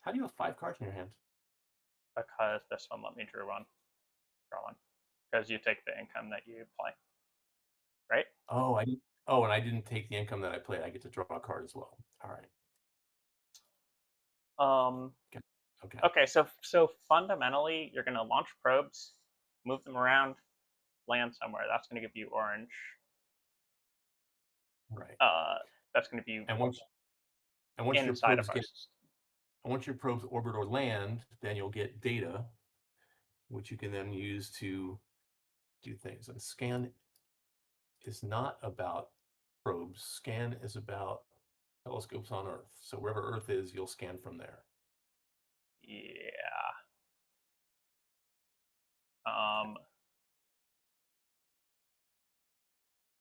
How do you have 5 cards in your hand? Because this one let me draw one. Because you take the income that you play. Right? Oh, and I didn't take the income that I played. I get to draw a card as well. All right. Okay, so fundamentally you're gonna launch probes, move them around, land somewhere. That's gonna give you orange. Right. That's gonna be And once your inside of probes our get once your probes orbit or land, then you'll get data, which you can then use to do things. And scan is not about probes. Scan is about telescopes on Earth. So wherever Earth is, you'll scan from there. Yeah.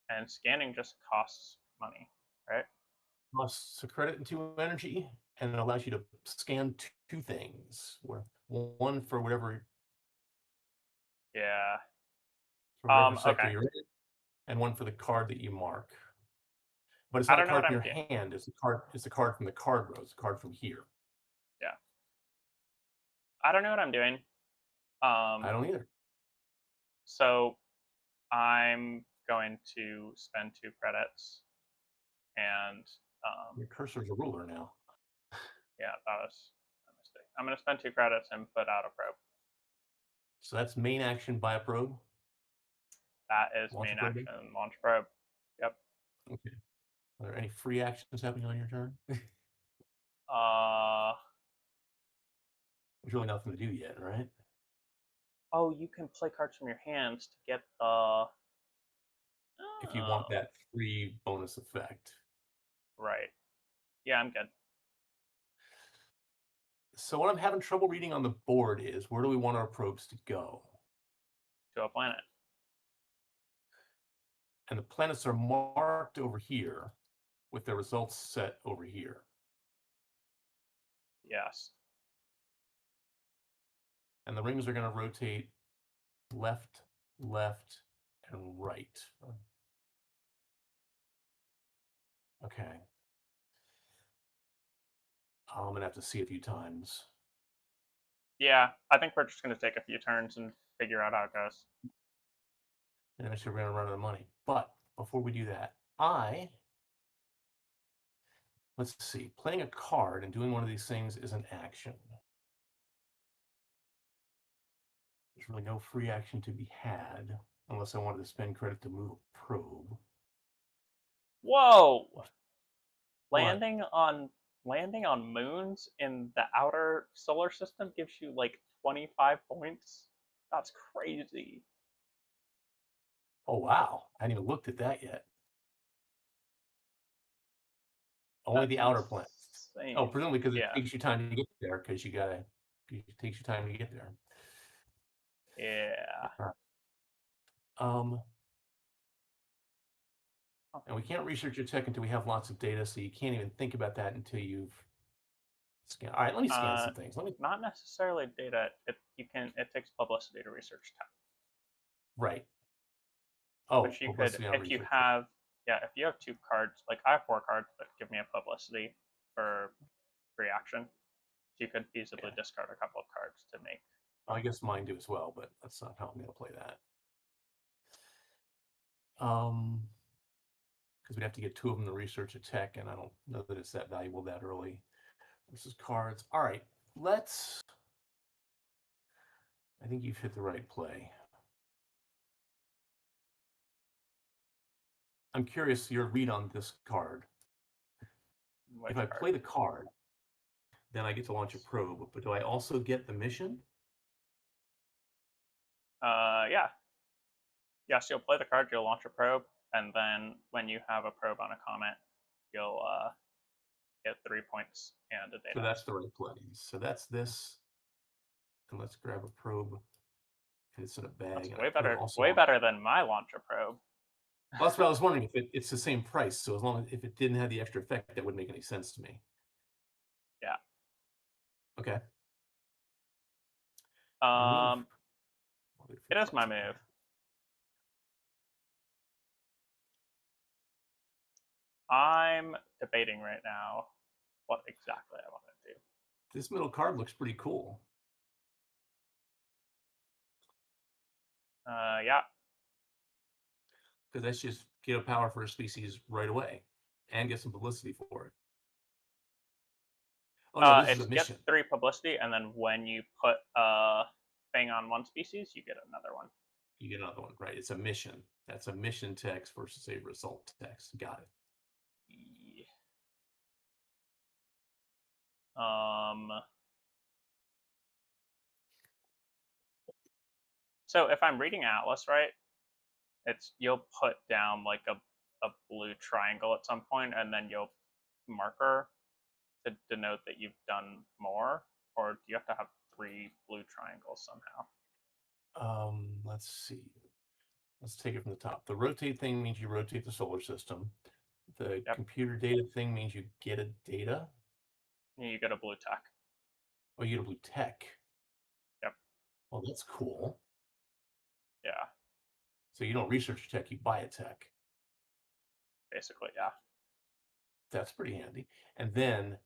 And scanning just costs money, right? Costs a credit and 2 energy, and it allows you to scan 2 things. One for whatever Yeah. sector Okay. you're in, and one for the card that you mark. But it's I not a don't know what card from I'm your doing. hand. It's a card. It's a card from the card row. It's a card from here. Yeah. I don't know what I'm doing. I don't either. So I'm going to spend 2 credits, and Your cursor's a ruler now. yeah, that was a mistake. I'm going to spend 2 credits and put out a probe. So that's main action by a probe. That is Launch a main probe. action, launch probe. Yep. Okay. Are there any free actions happening on your turn? There's really nothing to do yet, right? Oh, you can play cards from your hands to get the. If you want that free bonus effect. Right. Yeah, I'm good. So what I'm having trouble reading on the board is, where do we want our probes to go? To a planet. And the planets are marked over here with their results set over here. Yes. And the rings are going to rotate left, left, and right. Okay. I'm going to have to see a few times. Yeah, I think we're just going to take a few turns and figure out how it goes. And eventually we're going to run out of money. But before we do that, let's see, playing a card and doing one of these things is an action. There's really no free action to be had unless I wanted to spend credit to move a probe. Whoa! What? Landing on moons in the outer solar system gives you like 25 points. That's crazy. Oh, wow. I hadn't even looked at that yet. Only the outer planets. Oh, presumably because it takes you time to get there, because it takes you time to get there. Yeah. And we can't research your tech until we have lots of data, so you can't even think about that until you've Scan. All right, let me scan some things. Let me. Not necessarily data. It takes publicity to research tech. Right. Oh, Which you could, publicity on if you research. have, yeah, if you have 2 cards, like I have 4 cards that give me a publicity for reaction, you could feasibly Okay. discard a couple of cards to make. I guess mine do as well, but that's not how I'm going to play that. Because we'd have to get 2 of them to research a tech, and I don't know that it's that valuable that early. This is cards. All right, let's. I think you've hit the right play. I'm curious your read on this card. Which If I card? play the card, then I get to launch a probe, but do I also get the mission? Yeah. Yes, you'll play the card, you'll launch a probe, and then when you have a probe on a comet, you'll get 3 points and a data. So that's the right play. So that's this. And let's grab a probe. And it's in a bag. That's And way I put it better, also way on. better than my launcher probe. Well, that's what I was wondering, if it's the same price. So as long as if it didn't have the extra effect, that wouldn't make any sense to me. Yeah. Okay. It is my move. I'm debating right now what exactly I want to do. This middle card looks pretty cool. Yeah. Because that's just get a power for a species right away and get some publicity for it. Oh no, this is a mission. Get 3 publicity, and then when you put a thing on one species, you get another one. You get another one, right? It's a mission. That's a mission text versus a result text. Got it. Yeah. So if I'm reading Atlas right, you'll put down like a blue triangle at some point, and then you'll marker to denote that you've done more, or do you have to have 3 blue triangles somehow? Let's see. Let's take it from the top. The rotate thing means you rotate the solar system. The computer data thing means you get a data. You get a blue tech. Oh, you get a blue tech. Yep. Well, that's cool. Yeah. So you don't research tech, you buy a tech. Basically, yeah. That's pretty handy. And then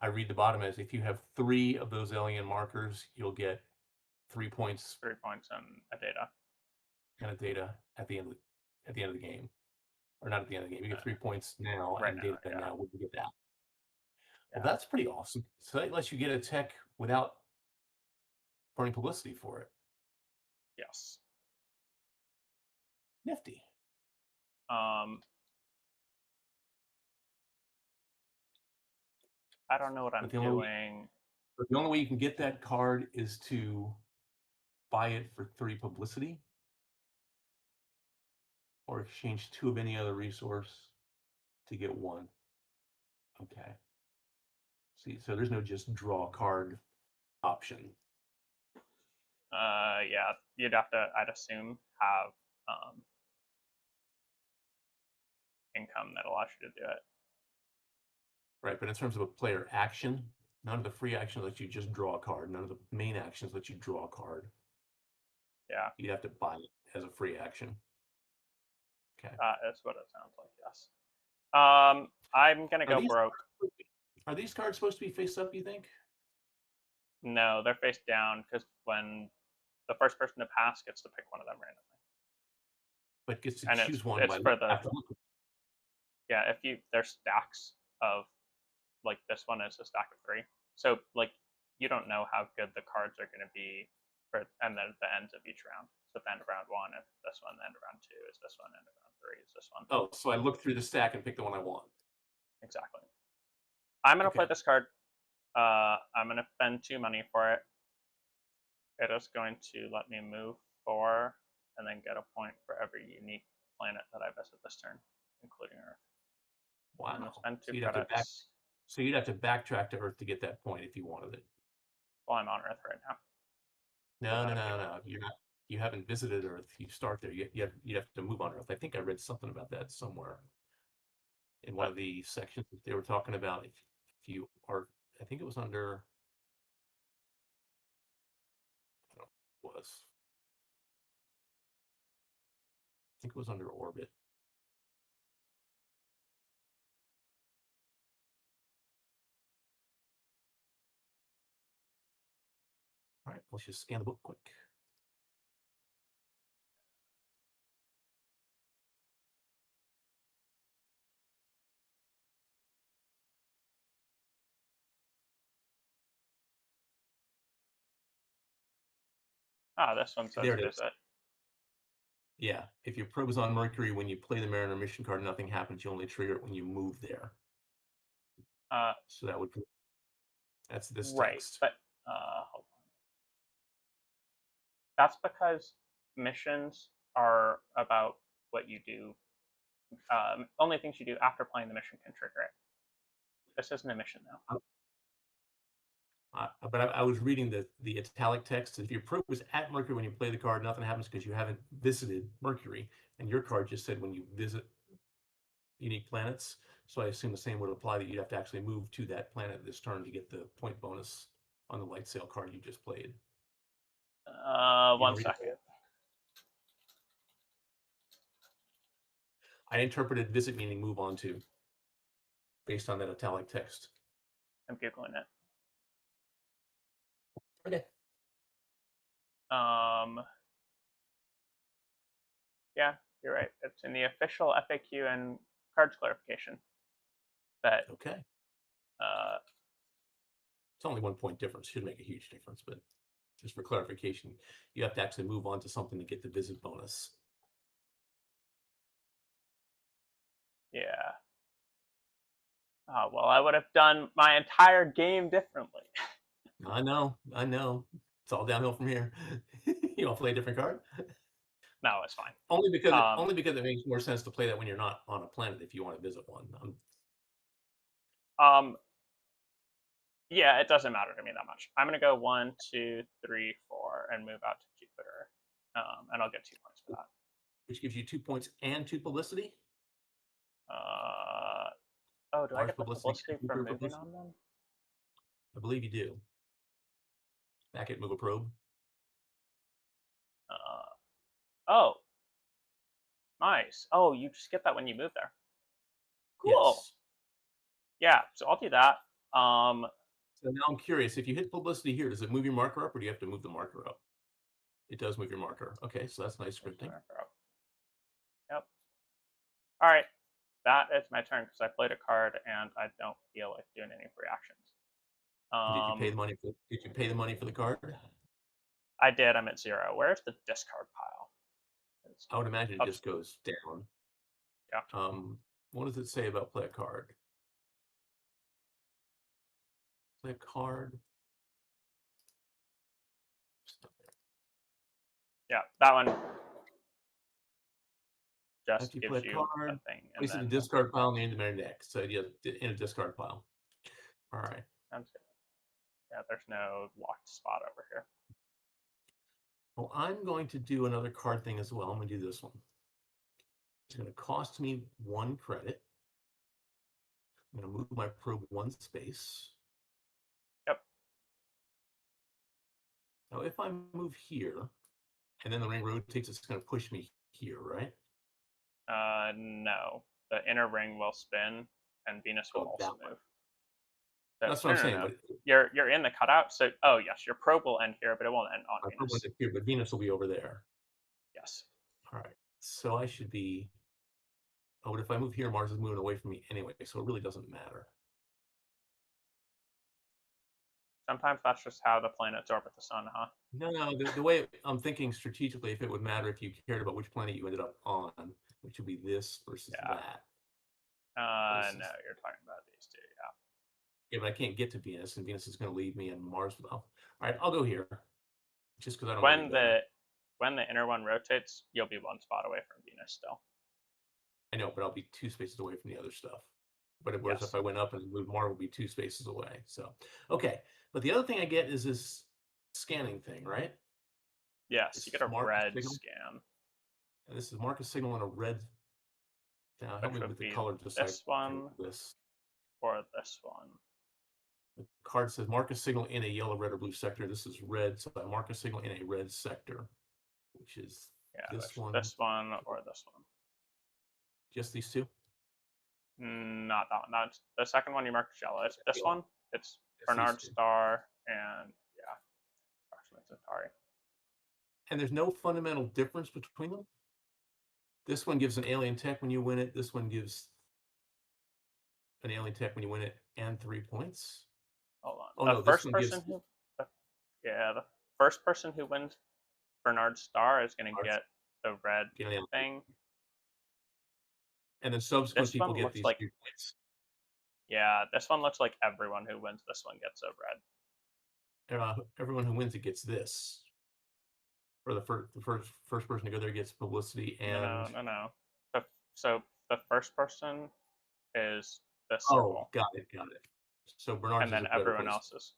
I read the bottom as if you have 3 of those alien markers, you'll get 3 points. 3 points and a data. And a data at the end of the game. Or not at the end of the game. You get 3 points now right and now, data yeah. now when you get that. Yeah. Well, that's pretty awesome. So that lets you get a tech without burning publicity for it. Yes. Nifty. I don't know what I'm doing. But the only way you can get that card is to buy it for 3 publicity, or exchange 2 of any other resource to get 1. Okay. See, so there's no just draw card option. Yeah, you'd have to, I'd assume, have income that allows you to do it. Right, but in terms of a player action, none of the free actions let you just draw a card. None of the main actions let you draw a card. Yeah. You'd have to buy it as a free action. Okay. That is what it sounds like, yes. I'm going to go broke. Are these cards supposed to be face up, you think? No, they're face down, because when the first person to pass gets to pick one of them randomly. But gets to choose one it's by for the, yeah, there's stacks of, like, this one is a stack of 3. So, like, you don't know how good the cards are going to be and then at the ends of each round. So at the end of round 1, if this one, the end of round 2 is this one, end of round 3 is this one. Oh, so I look through the stack and pick the one I want. Exactly. I'm going to play this card. I'm going to spend 2 money for it. It is going to let me move 4 and then get a point for every unique planet that I visit this turn, including Earth. Wow. I'm going to spend 2 credits. So you'd have to backtrack to Earth to get that point if you wanted it. Well, I'm on Earth right now. No. You're not. You haven't visited Earth. You start there. You have to move on Earth. I think I read something about that somewhere in one of the sections that they were talking about. If you are I think it was under. I don't know what it was. I think it was under orbit. All right, let's just scan the book quick. Ah, this one says There it is. visit. Yeah, if your probe is on Mercury, when you play the Mariner mission card, nothing happens. You only trigger it when you move there. So that would. That's this Right, text. but hold on. That's because missions are about what you do. Only things you do after playing the mission can trigger it. This isn't a mission now. But I was reading the italic text. If your probe was at Mercury when you play the card, nothing happens because you haven't visited Mercury, and your card just said when you visit unique planets. So I assume the same would apply, that you'd have to actually move to that planet this turn to get the point bonus on the light sail card you just played. One second. I interpreted visit meaning move on to, based on that italic text. I'm Googling it. Okay. Yeah, you're right. It's in the official FAQ and cards clarification. That okay. It's only 1 point difference. Should make a huge difference, but just for clarification, you have to actually move on to something to get the visit bonus. Yeah. Oh, well, I would have done my entire game differently. I know. It's all downhill from here. You want to play a different card? No, it's fine. Only because it makes more sense to play that when you're not on a planet if you want to visit one. Yeah, it doesn't matter to me that much. I'm gonna go 1, 2, 3, 4, and move out to Jupiter, and I'll get 2 points for that. Which gives you 2 points and 2 publicity. Oh, do I get the publicity for moving on them? I believe you do. Back at move a probe. Oh, nice. Oh, you just get that when you move there. Cool. Yes. Yeah, so I'll do that. So now I'm curious, if you hit publicity here, does it move your marker up, or do you have to move the marker up? It does move your marker. Okay, so that's nice scripting. Yep. All right, that is my turn because I played a card and I don't feel like doing any free actions. Did you pay the money? Did you pay the money for the card? I did. I'm at 0. Where's the discard pile? I would imagine it just goes down. Yeah. What does it say about play a card? Play a card. Yeah, that one just you gives play you card, a thing. Place in the discard pile in the end of my deck. So yeah, in a discard pile. All right. Sounds good. Yeah, there's no locked spot over here. Well, I'm going to do another card thing as well. I'm going to do this one. It's going to cost me 1 credit. I'm going to move my probe 1 space. Yep. Now, if I move here, and then the ring rotates, it's going to push me here, right? No. The inner ring will spin, and Venus will also move. So, that's what I'm saying. But you're in the cutout, so yes, your probe will end here, but it won't end on Venus. Probe will end here, but Venus will be over there. Yes. All right. So I should be. Oh, but if I move here, Mars is moving away from me anyway, so it really doesn't matter. Sometimes that's just how the planets orbit the sun, huh? No. The way I'm thinking strategically, if it would matter if you cared about which planet you ended up on, which would be this versus that. No, you're talking about these two, yeah. Yeah, but I can't get to Venus, and Venus is going to leave me, and Mars will. All right, I'll go here, just because I don't. When the inner one rotates, you'll be 1 spot away from Venus still. I know, but I'll be 2 spaces away from the other stuff. But whereas if I went up and moved Mars, would be 2 spaces away. So okay, but the other thing I get is this scanning thing, right? Yes, you get a red scan. And this is Marcus signal in a red. Now help me with the color. This one or this one. The card says mark a signal in a yellow, red, or blue sector. This is red, so I mark a signal in a red sector, which is this one. This one or this one. Just these two? Not that one. That's the second one you marked as yellow. It's this one. It's Bernard Star and Atari. And there's no fundamental difference between them? This one gives an alien tech when you win it. This one gives an alien tech when you win it and 3 points. Hold on. Oh, the no, first person who, the first person who wins Bernard Star is going to get the red thing. And then subsequent people get these 3 points. Yeah, this one looks like everyone who wins this one gets a red. Everyone who wins it gets this. Or the first person to go there gets publicity and no. So the first person is the circle. Oh, got it. So Bernard's and then everyone else is.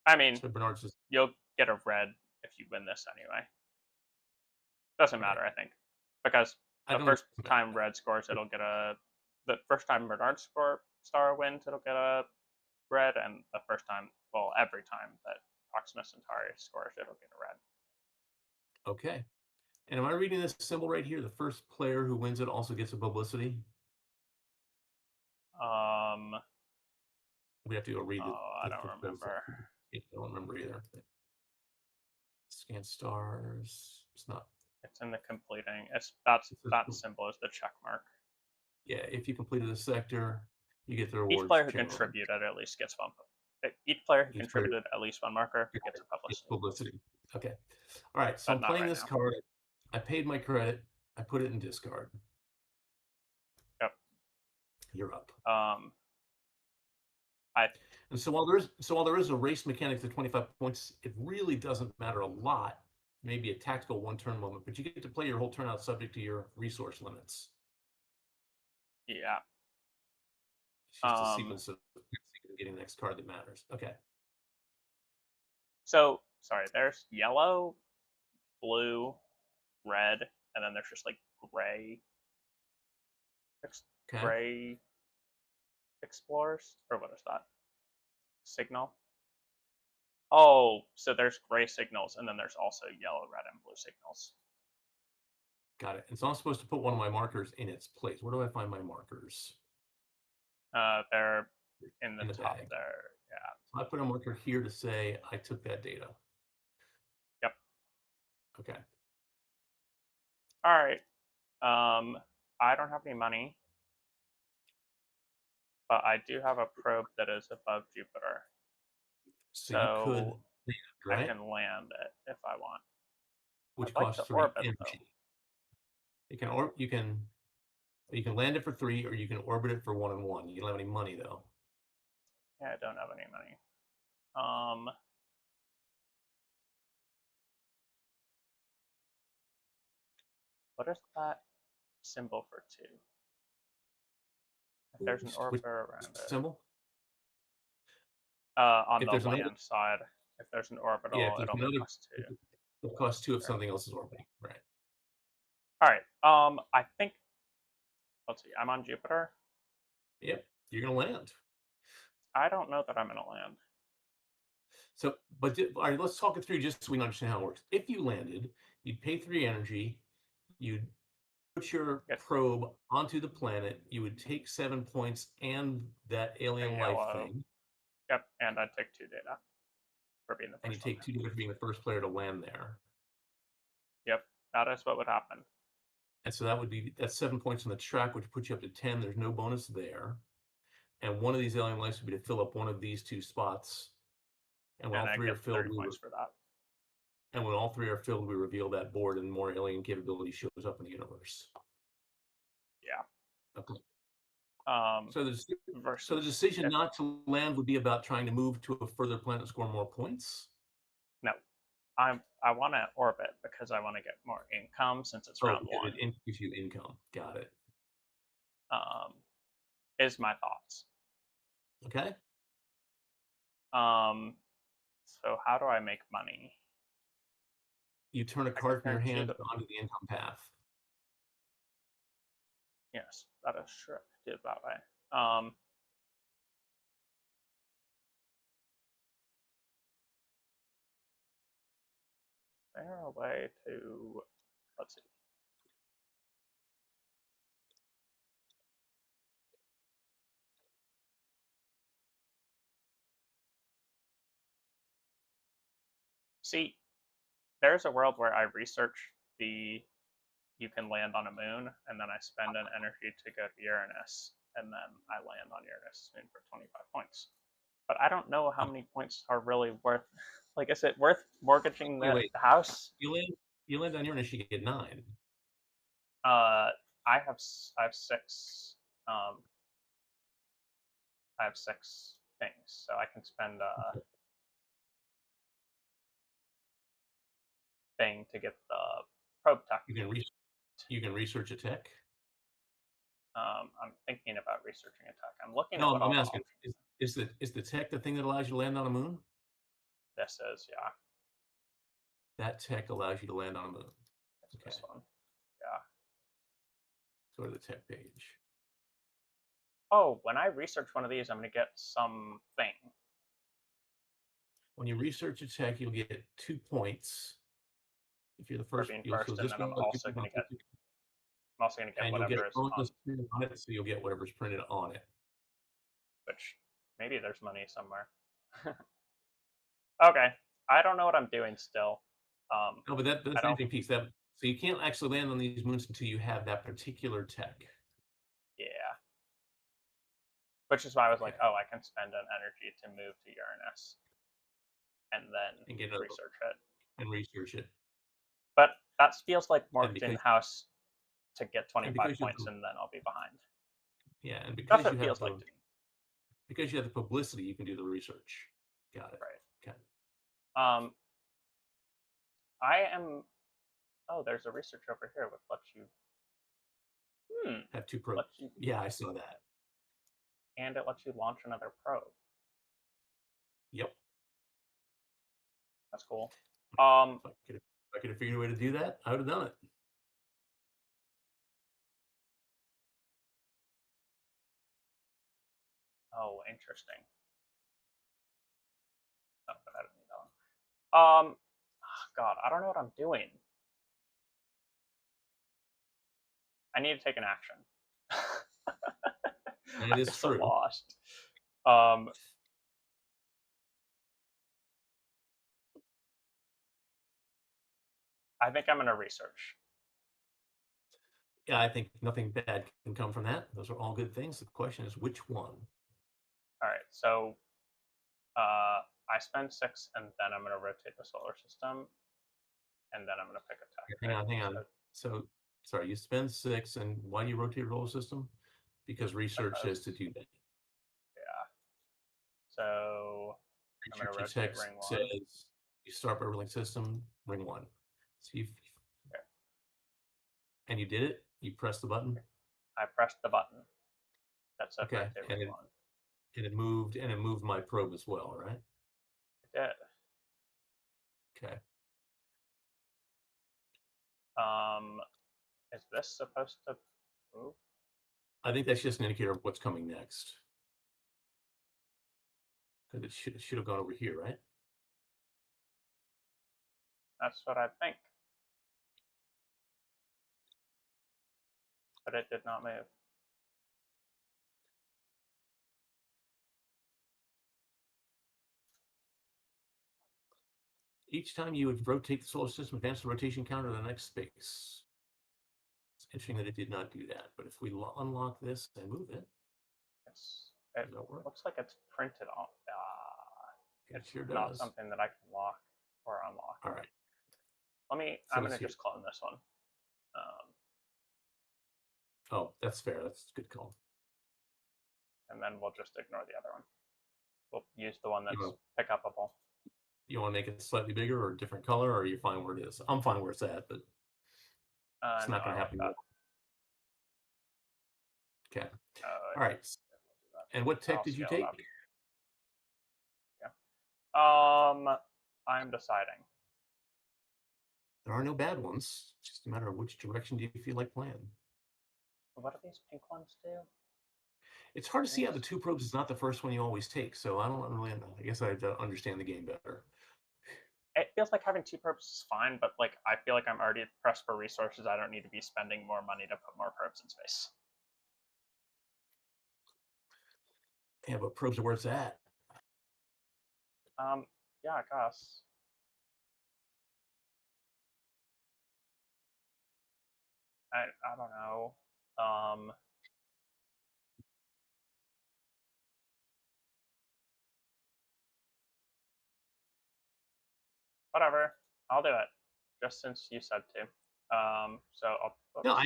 I mean, so Bernard's you'll get a red if you win this anyway. Doesn't matter, I think, because the first time red scores, it'll get a. The first time Bernard Star wins, it'll get a red, and the first time, well, every time that Proximus Centauri scores, it'll get a red. Okay. And am I reading this symbol right here? The first player who wins it also gets a publicity? We have to go read it. I don't remember. I don't remember either. Scan stars. It's not. It's in the completing. That symbol is the check mark. Yeah, if you completed a sector, you get the reward. Each player who contributed at least gets one. Each player who contributed at least one marker gets a publicity. Okay. All right. So I'm playing this card. I paid my credit. I put it in discard. Yep. You're up. And so while there is a race mechanic to 25 points, it really doesn't matter a lot. Maybe a tactical one-turn moment, but you get to play your whole turn out subject to your resource limits. Yeah. It's just a sequence of getting the next card that matters. Okay. So, sorry, there's yellow, blue, red, and then there's just like gray. Gray explorers? Or what is that? Signal? Oh, so there's gray signals, and then there's also yellow, red, and blue signals. Got it. And so I'm supposed to put one of my markers in its place. Where do I find my markers? They're in the top bag. There. Yeah. So I put a marker here to say I took that data. Yep. Okay. All right. I don't have any money, but I do have a probe that is above Jupiter. So you could land, right? I can land it if I want. Which costs 3 energy. You can land it for 3, or you can orbit it for 1 and 1. You don't have any money though. Yeah, I don't have any money. What is that symbol for 2? If there's an orbiter around it. Symbol? On the land side. If there's an orbital, it'll cost 2. It'll cost 2 if something else is orbiting. Right. All right. I think. Let's see. I'm on Jupiter. Yep. You're gonna land. I don't know that I'm gonna land. So, but all right, let's talk it through just so we understand how it works. If you landed, you'd pay 3 energy. You'd put your probe onto the planet. You would take 7 points and that alien life thing. Yep, and I'd take 2 data for being the first. And you take 2 data for being the first player to land there. Yep, that is what would happen. And so that's 7 points on the track, which puts you up to 10. There's no bonus there. And one of these alien lives would be to fill up one of these 2 spots. And when all 3 are filled, for that. And when all 3 are filled, we reveal that board, and more alien capability shows up in the universe. Yeah. Okay. So the decision not to land would be about trying to move to a further planet and score more points? No. I want to orbit because I want to get more income since it's round 1. It gives you income. Got it. Is my thoughts. Okay. So how do I make money? You turn a card from your hand onto the income path. Yes, that is true. Do it that way. there a way to, let's see. See, there's a world where I research the you can land on a moon, and then I spend an energy to go to Uranus, and then I land on Uranus moon for 25 points. But I don't know how many points are really worth. Like, is it worth mortgaging the house? You land on Uranus, you get 9. I have 6. I have 6 things, so I can spend a thing to get the probe tech. You can research a tech. I'm thinking about researching a tech. I'm looking No, at what I'm all asking, is the tech the thing that allows you to land on a moon? this is. Yeah. That tech allows you to land on a moon. It's okay. This one. Yeah. Go to the tech page. Oh, when I research one of these, I'm going to get something. When you research a tech, you'll get 2 points. If you're the first, for being first, and then I'm also going to get. I'm also going to get whatever is on it, so you'll get whatever's printed on it. Which maybe there's money somewhere. Okay, I don't know what I'm doing still. No, but that's the interesting piece. So you can't actually land on these moons until you have that particular tech. Yeah. Which is why I was like, oh, I can spend an energy to move to Uranus, and then research it. And research it. But that feels like mortgaging house to get 25 points, and then I'll be behind. Yeah, and because you have because you have the publicity, you can do the research. Got it. Right. Okay. I am. Oh, there's a research over here which lets you. Have 2 probes. Yeah, I saw that. And it lets you launch another probe. Yep. That's cool. If I could have figured a way to do that, I would have done it. Oh, interesting. Oh, but I don't need that one. God, I don't know what I'm doing. I need to take an action. That is true. Lost. I think I'm going to research. Yeah, I think nothing bad can come from that. Those are all good things. The question is, which one? All right, so I spend 6, and then I'm going to rotate the solar system, and then I'm going to pick a tech. Hang on. So, sorry, you spend 6, and why do you rotate your solar system? Because research says to do that. Yeah. So I'm going to rotate ring 1. Says you start by rolling system, ring 1. So and you did it? You pressed the button? I pressed the button. That said okay. rotate ring 1. And it moved my probe as well, right? It did. Okay. Is this supposed to move? I think that's just an indicator of what's coming next. Because it should have gone over here, right? That's what I think. But it did not move. Each time you would rotate the solar system, advance the rotation counter to the next space. It's interesting that it did not do that. But if we unlock this and move it, it looks like it's printed on. It sure does. Not something that I can lock or unlock. All right. I'm going to just clone this one. Oh, that's fair. That's a good call. And then we'll just ignore the other one. We'll use the one that's pick upable. You want to make it slightly bigger or a different color, or are you fine where it is? I'm fine where it's at, but it's not going to happen. Okay. All right. And what tech did you take? I'm deciding. There are no bad ones. It's just a matter of which direction do you feel like playing. What do these pink ones do? It's hard to see how the 2 probes is not the first one you always take, so I don't really know. I guess I understand the game better. it feels like having two probes is fine, but like I feel like I'm already pressed for resources. I don't need to be spending more money to put more probes in space. Yeah, but probes are where it's at. Yeah, I guess. I don't know. Whatever. I'll do it. Just since you said to. So I'll. No,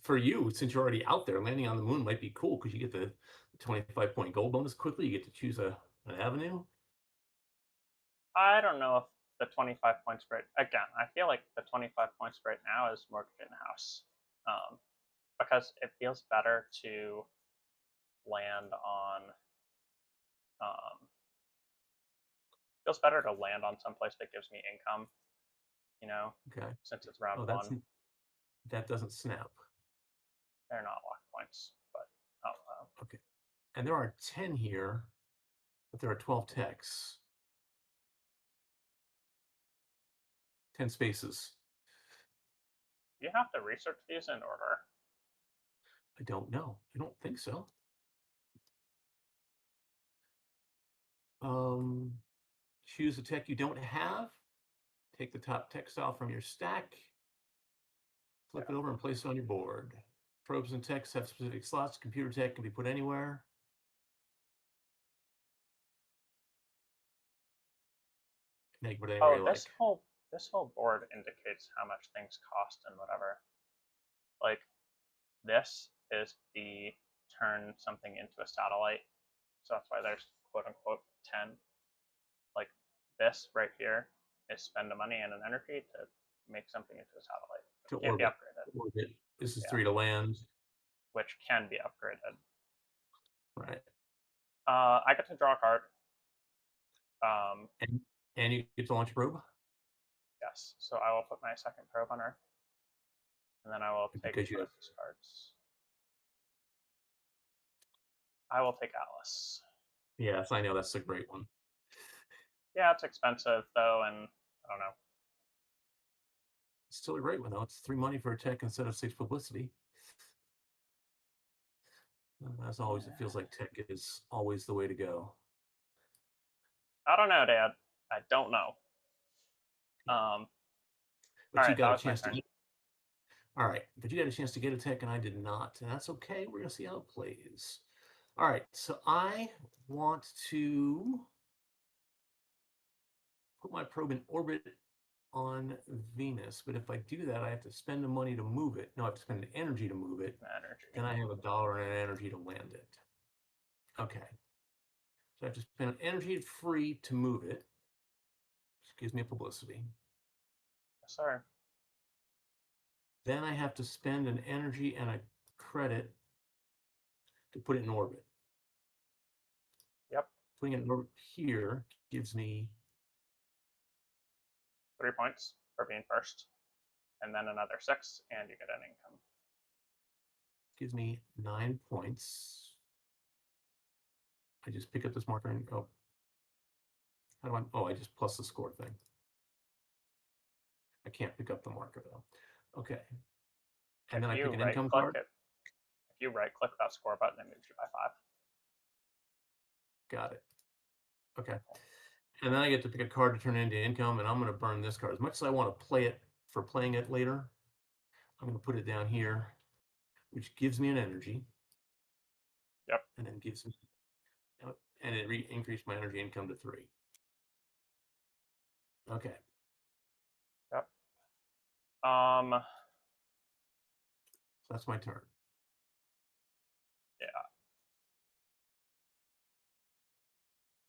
for you, since you're already out there, landing on the moon might be cool because you get the 25-point gold bonus quickly. You get to choose an avenue. I don't know if the 25 points right again. I feel like the 25 points right now is mortgage in house, because it feels better to land on. Feels better to land on someplace that gives me income. You know, Okay. since it's round Oh, one. that doesn't snap. They're not lock points, but Okay. And there are 10 here, but there are 12 techs. 10 spaces. you have to research these in order. I don't know. I don't think so. Choose a tech you don't have. Take the top textile from your stack. Flip it over and place it on your board. Probes and techs have specific slots. Computer tech can be put anywhere. Make whatever you Oh, like. this whole board indicates how much things cost and whatever. Like this is the turn something into a satellite, so that's why there's quote unquote 10. Like this right here is spend a money and an energy to make something into a satellite. To Can't be orbit. upgraded. Orbit. This is Yeah. 3 to land. Which can be upgraded. Right. I get to draw a card. And you get to launch a probe? Yes. So I will put my second probe on Earth. And then I will take Because you one of these cards. I will take Alice. Yes, I know. That's a great one. Yeah, it's expensive though, and I don't know. It's still a great one, though. It's 3 money for a tech instead of 6 publicity. As always, it feels like tech is always the way to go. I don't know, Dad. I don't know. Yeah. All But you right, that got a was my chance to turn. get. All right, but you got a chance to get a tech, and I did not, and that's okay. We're gonna see how it plays. All right, so I want to put my probe in orbit on Venus, but if I do that, I have to spend the money to move it. No, I have to spend the energy to move it. Energy. Then I have $1 and an energy to land it. Okay. So I have to spend energy free to move it. Which gives me a publicity. Yes, sir. Then I have to spend an energy and a credit to put it in orbit. Yep. Putting it in orbit here gives me 3 points for being first. And then another 6, and you get an income. Gives me 9 points. I just pick up this marker and go. How do I? Oh, I just plus the score thing. I can't pick up the marker though. Okay. And then I pick an income card. If you right click that score button, it moves you by 5. Got it. Okay. And then I get to pick a card to turn into income, and I'm going to burn this card. As much as I want to play it for playing it later, I'm going to put it down here, which gives me an energy. Yep. And then gives me, and it increased my energy income to 3. Okay. Yep. So that's my turn. Yeah.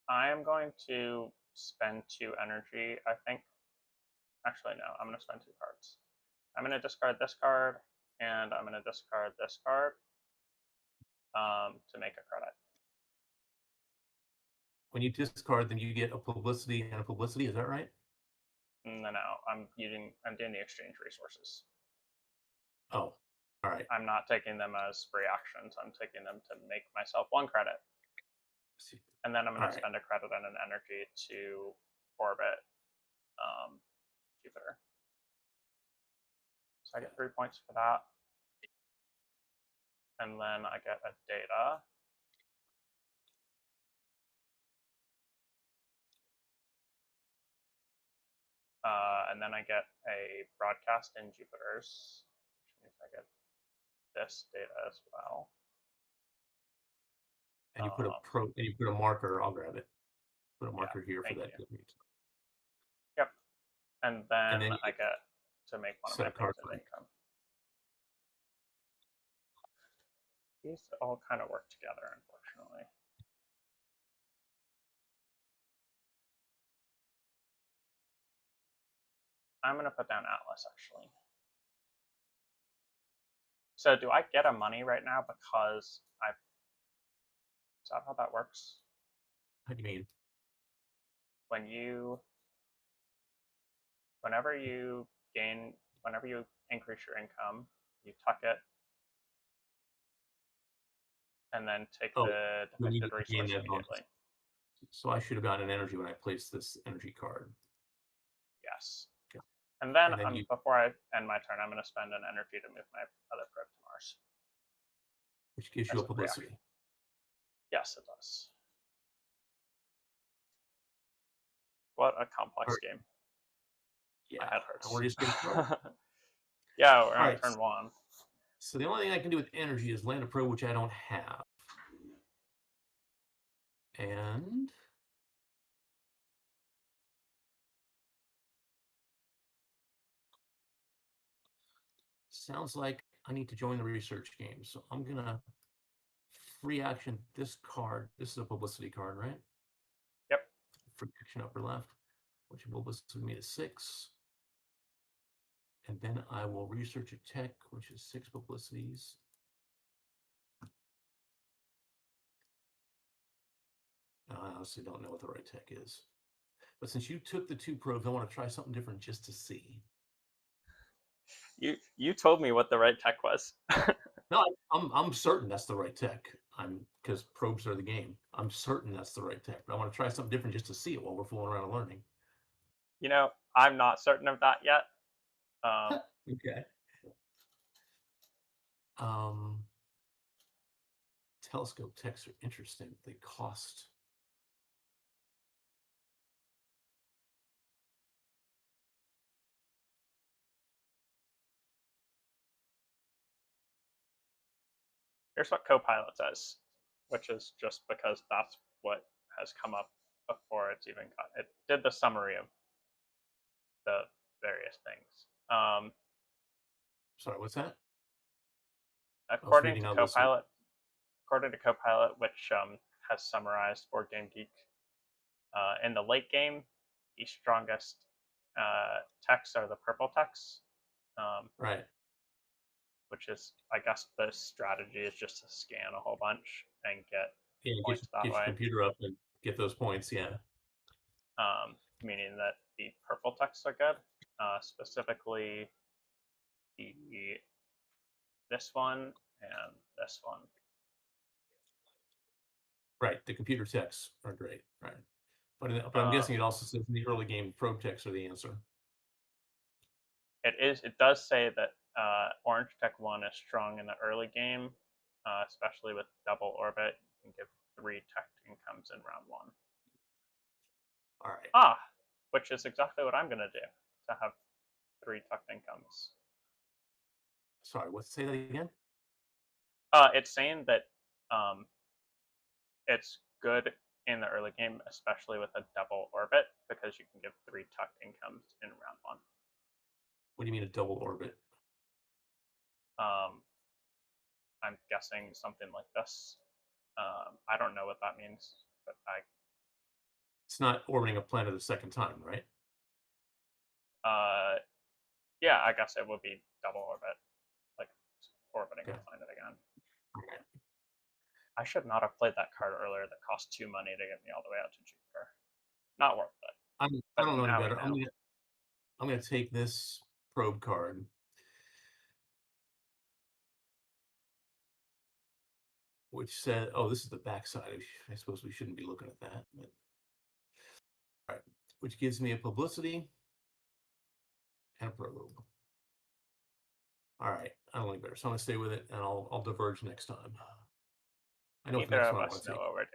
I am going to spend 2 energy, I think. Actually, no, I'm going to spend 2 cards. I'm going to discard this card, and I'm going to discard this card to make a credit. When you discard, then you get a publicity and a publicity. Is that right? No, I'm doing the exchange resources. Oh, all right. I'm not taking them as free actions. I'm taking them to make myself 1 credit. And then I'm going to spend a credit and an energy to orbit Jupiter. So I get 3 points for that. And then I get a data. And then I get a broadcast in Jupiter's, which means I get this data as well. And you put a marker. I'll grab it. Put a marker here for that. Yep. And then I get to make one of my things of income. These all kind of work together, unfortunately. I'm going to put down Atlas, actually. So do I get a money right now because I've... Is that how that works? How do you mean? Whenever you increase your income, you tuck it, and then take the depicted resource immediately. So I should have gotten an energy when I placed this energy card. Yes. Okay. And then, before I end my turn, I'm going to spend an energy to move my other probe to Mars. Which gives you a publicity. Reaction. Yes, it does. What a complex game. Yeah. My head hurts. We're just getting yeah, we're on turn 1. So the only thing I can do with energy is land a probe, which I don't have. And sounds like I need to join the research game. So I'm going to free action this card. This is a publicity card, right? Yep. Free action upper left, which will publicity me to 6. And then I will research a tech, which is 6 publicities. I honestly don't know what the right tech is. But since you took the 2 probes, I want to try something different just to see. You told me what the right tech was. No, I'm certain that's the right tech. Because probes are the game. I'm certain that's the right tech. But I want to try something different just to see it while we're fooling around and learning. You know, I'm not certain of that yet. Okay. Telescope techs are interesting. They cost. Here's what Copilot says, which is just because that's what has come up before it's even got. It did the summary of the various things. Sorry, what's that? According to Copilot, which has summarized Board Game Geek, in the late game, the strongest techs are the purple techs. Right. Which is, I guess, the strategy is just to scan a whole bunch and get points that way. Get your computer up and get those points, yeah. Meaning that the purple techs are good, specifically this one and this one. Right, the computer techs are great, right? But I'm guessing it also says in the early game, probe techs are the answer. It does say that Orange Tech 1 is strong in the early game, especially with double orbit. You can give 3 tech incomes in round 1. All right. Which is exactly what I'm going to do, to have 3 tucked incomes. Sorry, say that again? It's saying that it's good in the early game, especially with a double orbit, because you can give 3 tucked incomes in round 1. What do you mean a double orbit? I'm guessing something like this. I don't know what that means, but It's not orbiting a planet a second time, right? Yeah, I guess it would be double orbit, like orbiting a planet again. Okay. I should not have played that card earlier that cost 2 money to get me all the way out to Jupiter. Not worth it. I don't know any better. I'm going to take this probe card. Which said, oh, this is the backside. I suppose we shouldn't be looking at that. But... All right. Which gives me a publicity. and a probe. All right, I don't like better, so I'm gonna stay with it, and I'll diverge next time. I know what the Neither next of one I us want to know take. what we're doing.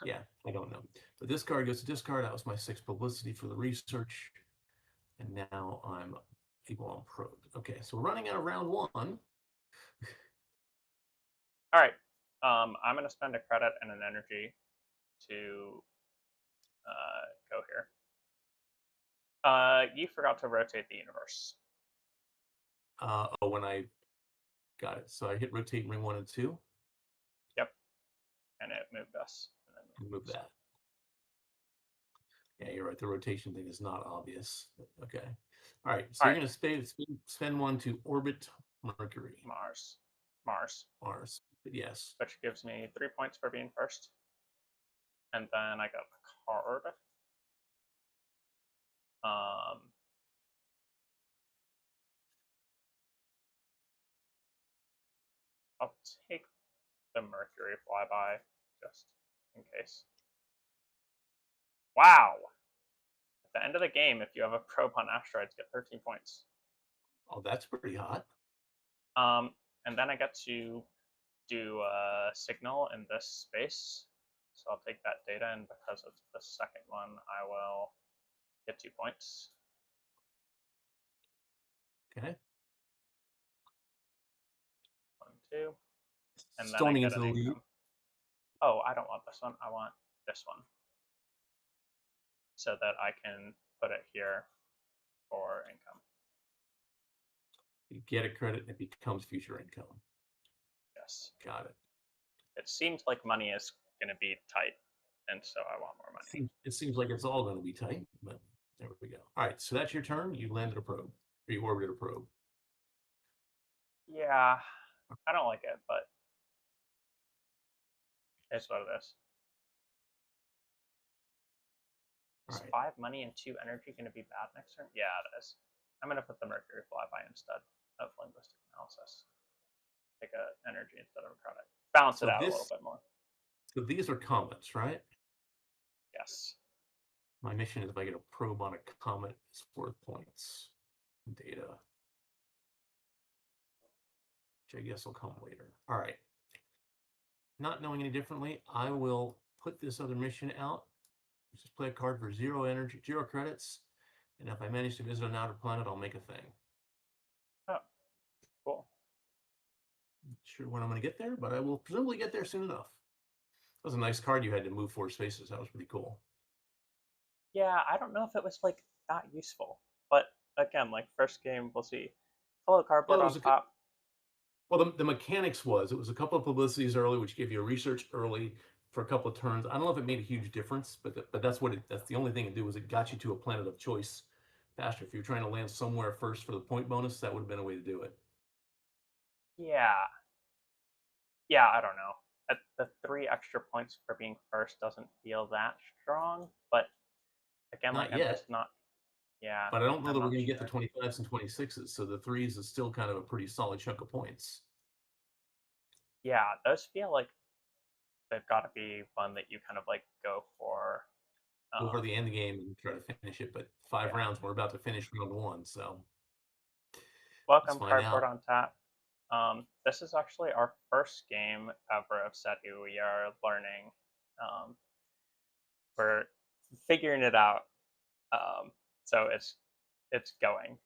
Yeah, I don't know. But this card goes to discard. That was my 6 publicity for the research. And now I'm able on probed. Okay, so we're running out of round 1. All right. I'm going to spend a credit and an energy to go here. You forgot to rotate the universe. Oh, when I got it. So I hit rotate ring 1 and 2. Yep. And it moved us. And then Move that. Yeah, you're right. The rotation thing is not obvious. Okay. All right. So you're going to spend 1 to orbit Mercury. Mars. Mars. But yes. Which gives me 3 points for being first. And then I got a card. I'll take the Mercury flyby just in case. Wow! At the end of the game, if you have a probe on asteroids, get 13 points. Oh, that's pretty hot. And then I get to do a signal in this space. So I'll take that data, and because it's the second one, I will get 2 points. Okay. 1, 2. And then Storming I get into an the lead. income. Oh, I don't want this one. I want this one. So that I can put it here for income. You get a credit and it becomes future income. Yes. Got it. It seems like money is going to be tight, and so I want more money. It seems like it's all going to be tight, but there we go. All right, so that's your turn. You landed a probe, or you orbited a probe. Yeah, I don't like it, but it's what it is. Is 5 money and 2 energy going to be bad next turn? Yeah, it is. I'm going to put the Mercury flyby instead of linguistic analysis. Take an energy instead of a credit. Balance it out a little bit more. So these are comets, right? Yes. My mission is if I get a probe on a comet, it's worth points. Data. Which I guess will come later. All right. Not knowing any differently, I will put this other mission out. Just play a card for 0 energy, 0 credits. And if I manage to visit an outer planet, I'll make a thing. Oh, cool. Not sure when I'm going to get there, but I will presumably get there soon enough. That was a nice card you had to move 4 spaces. That was pretty cool. Yeah, I don't know if it was like that useful, but again, like first game, we'll see. Hello, cardboard on top. Well, the mechanics was it was a couple of publicities early, which gave you a research early for a couple of turns. I don't know if it made a huge difference, but that's the only thing it did was it got you to a planet of choice faster. If you're trying to land somewhere first for the point bonus, that would have been a way to do it. Yeah. Yeah, I don't know. The 3 extra points for being first doesn't feel that strong, but again, Not like yet. I'm just not. Yeah. But I don't know that we're going to get the 25s and 26s, so the 3s is still kind of a pretty solid chunk of points. Yeah, those feel like they've got to be one that you kind of like go for. Over the end game and try to finish it, but 5 rounds, we're about to finish round 1, so. Welcome, cardboard on tap. This is actually our first game ever of SETI. We are learning. We're figuring it out. So it's going.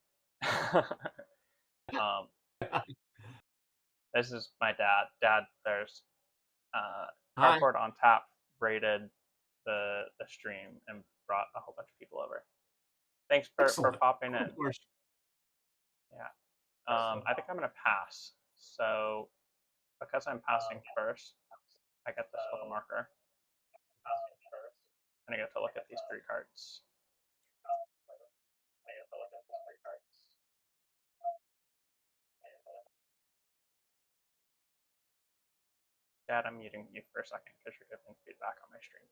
This is my dad. Dad, there's cardboard on tap rated the stream and brought a whole bunch of people over. Thanks for popping in. Yeah. I think I'm gonna pass. So because I'm passing first, I get this little marker. And I get to look at these 3 cards. Dad, I'm muting you for a second because you're giving feedback on my stream.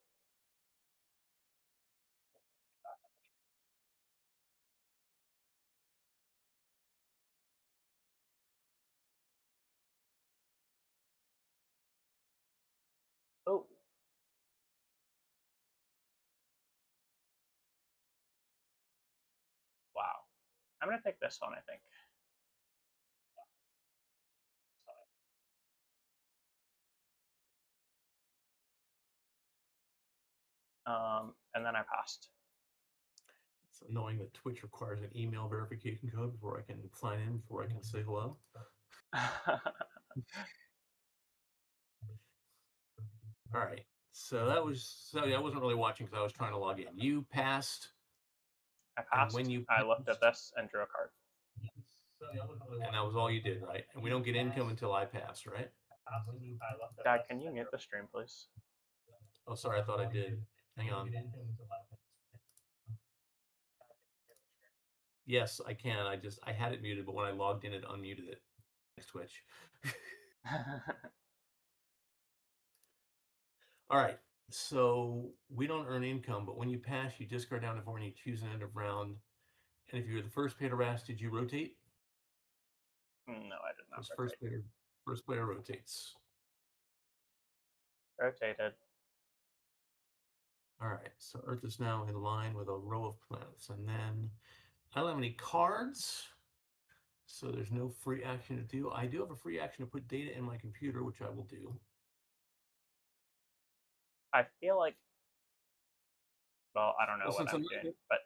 Oh. Wow. I'm gonna take this one, I think. And then I passed. It's annoying that Twitch requires an email verification code before I can sign in, before I can say hello. All right. So that I wasn't really watching because I was trying to log in. You passed. I And passed. when you I looked at this and drew a card. And that was all you did, right? And we don't get income until I pass, right? Dad, can you mute the stream, please? Oh, sorry, I thought I did. Hang on. Yes, I can. I had it muted, but when I logged in, it unmuted it. Thanks, Twitch. All right. So we don't earn income, but when you pass, you discard down to 4 and you choose an end of round. And if you're the first player to pass, did you rotate? No, I did not rotate. First player rotates. Rotated. All right. So Earth is now in line with a row of planets. And then I don't have any cards. So there's no free action to do. I do have a free action to put data in my computer, which I will do. I feel like, well, I don't know what I'm doing, but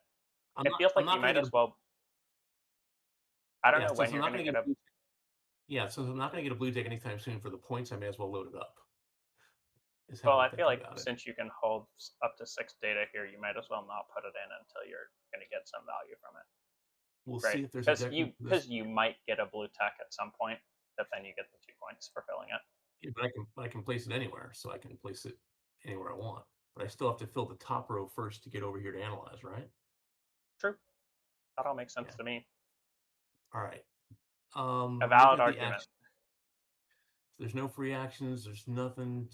it feels like you might as well. I don't know when you're going to get a. Yeah, since I'm not going to get a blue tick anytime soon for the points, I may as well load it up. Well, I feel like since you can hold up to 6 data here, you might as well not put it in until you're going to get some value from it. We'll see if there's a deck because you might get a blue tech at some point, but then you get the 2 points for filling it. Yeah, but I can place it anywhere, so I can place it anywhere I want. But I still have to fill the top row first to get over here to analyze, right? True. That all makes sense to me. All right. A valid argument. There's no free actions. There's nothing.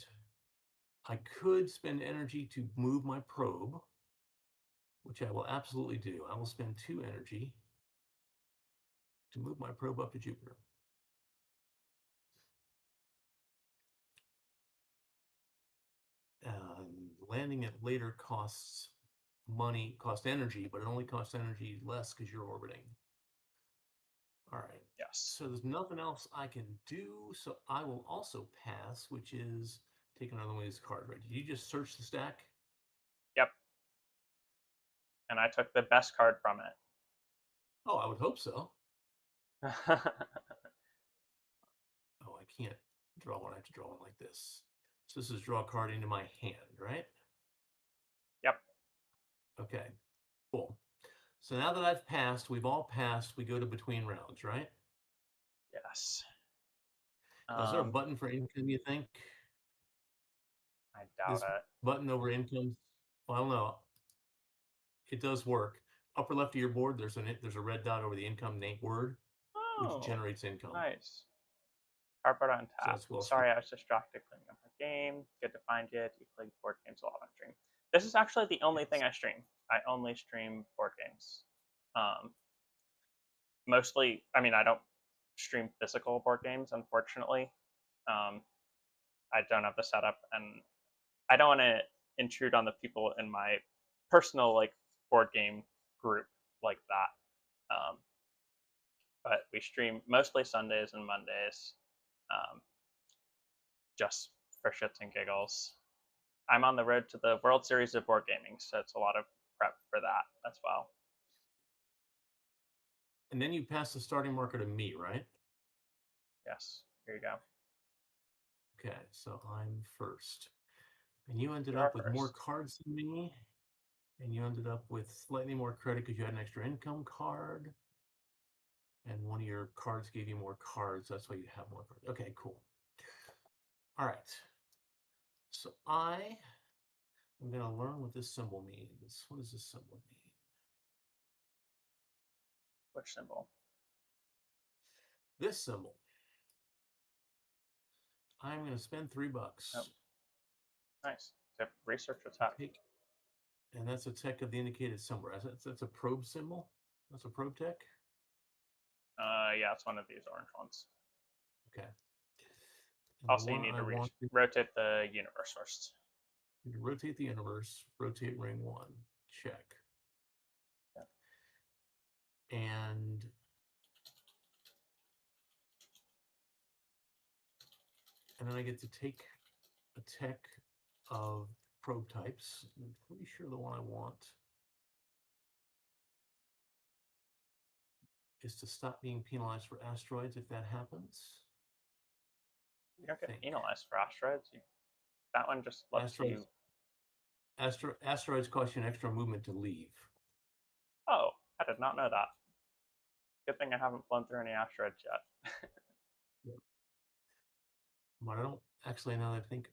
I could spend energy to move my probe, which I will absolutely do. I will spend 2 energy to move my probe up to Jupiter. Landing it later costs energy, but it only costs energy less because you're orbiting. All right. Yes. So there's nothing else I can do. So I will also pass, which is take another one of these cards. Right? Did you just search the stack? Yep. And I took the best card from it. Oh, I would hope so. Oh, I can't draw one. I have to draw one like this. So this is draw a card into my hand, right? Yep. Okay, cool. So now that I've passed, we've all passed, we go to between rounds, right? Yes. Is there a button for income, you think? I doubt it. Button over income? Well, I don't know. It does work. Upper left of your board, there's a red dot over the income name word, which generates income. Nice. Cardboard on tap. So sorry, I was distracted cleaning up my game. Good to find you. Do you play board games a lot on stream? This is actually the only thing I stream. I only stream board games. Mostly, I mean, I don't stream physical board games, unfortunately. I don't have the setup, and I don't want to intrude on the people in my personal like board game group like that. But we stream mostly Sundays and Mondays, just for shits and giggles. I'm on the road to the World Series of Board Gaming, so it's a lot of prep for that as well. And then you pass the starting marker to me, right? Yes, here you go. Okay, so I'm first. And you ended up with more cards than me. And you ended up with slightly more credit because you had an extra income card. And one of your cards gave you more cards. That's why you have more cards. Okay, cool. All right. So I am going to learn what this symbol means. What does this symbol mean? Which symbol? This symbol. I'm going to spend $3. Oh. Nice. To research what's happening. And that's a tech of the indicated symbol. That's a probe symbol. That's a probe tech. Yeah, it's one of these orange ones. Okay. And also, you need to rotate the universe first. Rotate the universe. Rotate ring 1. Check. And then I get to take a tech of probe types. I'm pretty sure the one I want is to stop being penalized for asteroids if that happens. You don't get penalized for asteroids. That one just lets you. Asteroids cost you an extra movement to leave. Oh, I did not know that. Good thing I haven't flown through any asteroids yet. But I don't actually, now that I think,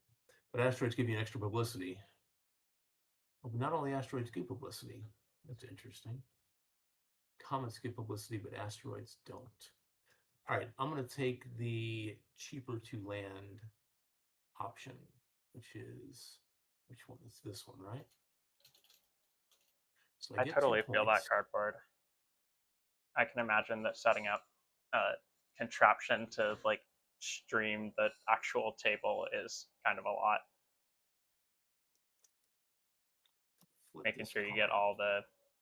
but asteroids give you an extra publicity. Oh, but not only asteroids give publicity. That's interesting. Comets give publicity, but asteroids don't. All right, I'm going to take the cheaper to land option, which one is this one, right? So I get 2 totally feel that points. cardboard. I can imagine that setting up a contraption to like stream the actual table is kind of a lot. Flip Making this sure you card. get all the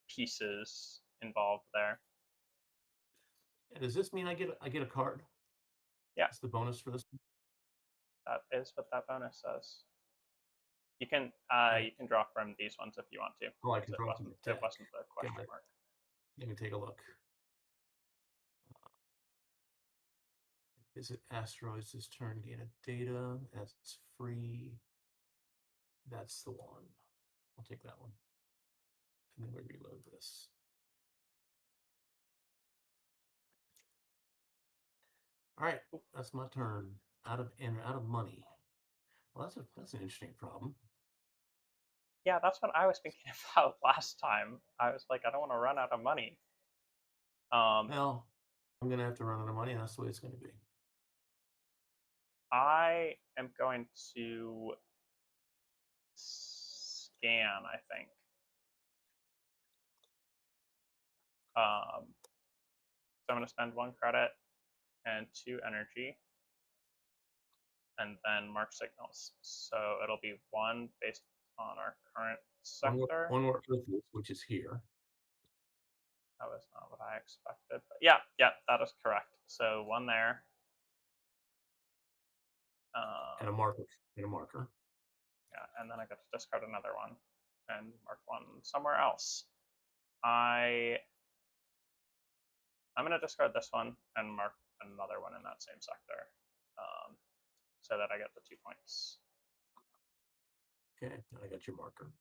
pieces involved there. And does this mean I get a card? Yeah, That's the bonus for this one? that is what that bonus says. You can Okay. you can draw from these ones if you want to. Oh, I can draw It from wasn't the deck. the question mark. Let me take a look. Visit asteroids this turn, gain a data. That's free. That's the one. I'll take that one. And then we reload this. All right, that's my turn. Out of money. Well, that's an interesting problem. Yeah, that's what I was thinking about last time. I was like, I don't want to run out of money. Well, I'm gonna have to run out of money, and that's the way it's gonna be. I am going to scan, I think. So I'm going to spend 1 credit and 2 energy, and then mark signals. So it'll be 1 based on our current sector. One more Earth, which is here. That was not what I expected. But yeah, that is correct. So 1 there. And a marker. And a marker. Yeah, and then I get to discard another one and mark 1 somewhere else. I'm going to discard this one and mark another one in that same sector, so that I get the 2 points. Okay, I got your marker.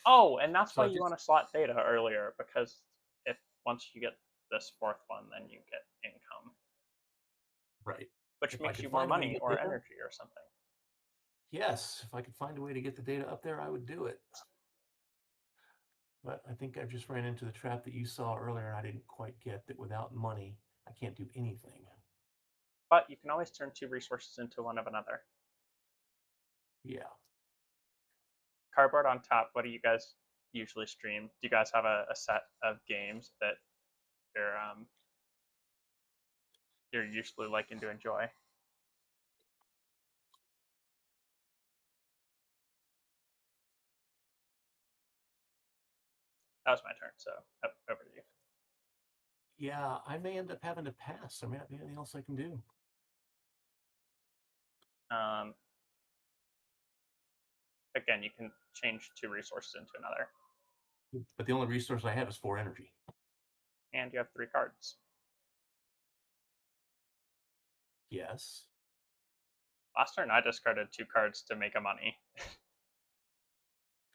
Oh, and that's why you want to slot data earlier, because if once you get this 4th one, then you get income. Right. Which makes you more money or energy or something. Yes, if I could find a way to get the data up there, I would do it. But I think I just ran into the trap that you saw earlier, and I didn't quite get that without money, I can't do anything. But you can always turn 2 resources into one of another. Yeah. Cardboard on top, what do you guys usually stream? Do you guys have a set of games that you're usually liking to enjoy? That was my turn, so over to you. Yeah, I may end up having to pass. There may not be anything else I can do. Again, you can change 2 resources into another. But the only resource I have is 4 energy. And you have 3 cards. Yes. Last turn, I discarded 2 cards to make a money.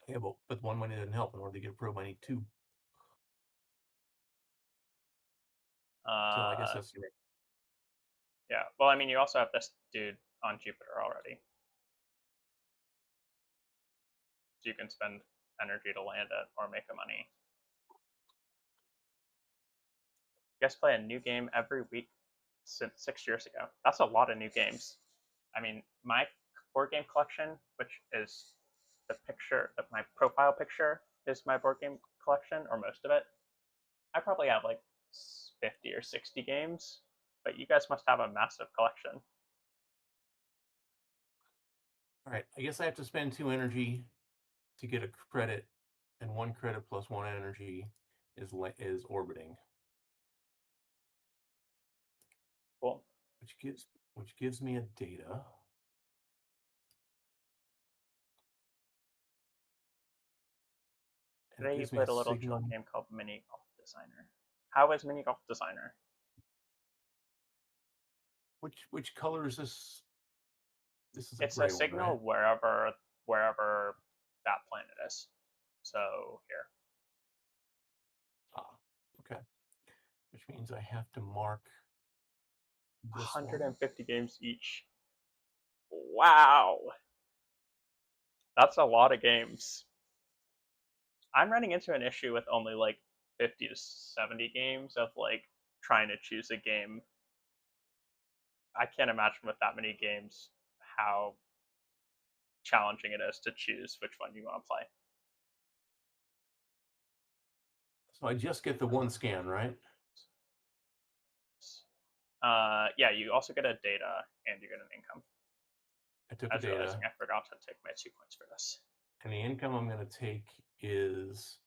Yeah, but 1 money didn't help. In order to get a probe, I need 2. So I guess that's right. Yeah, well, I mean, you also have this dude on Jupiter already. So you can spend energy to land it or make a money. You guys play a new game every week since 6 years ago. That's a lot of new games. I mean, my board game collection, which is the picture, my profile picture is my board game collection, or most of it. I probably have like 50 or 60 games, but you guys must have a massive collection. All right, I guess I have to spend 2 energy to get a credit, and 1 credit plus 1 energy is orbiting. Cool. which gives me a data. And Today it you gives me played a little signal. chill game called Mini Golf Designer. How is Mini Golf Designer? Which color is this? This is It's a gray one, signal right? wherever that planet is. So here. Ah, okay. Which means I have to mark this 150 games each. Wow. That's a lot of games. I'm running into an issue with only like 50 to 70 games of like trying to choose a game. I can't imagine with that many games how challenging it is to choose which one you want to play. So I just get the one scan, right? Yeah, you also get a data and you get an income. I took I a was data. realizing I forgot to take my 2 points for this. And the income I'm going to take is...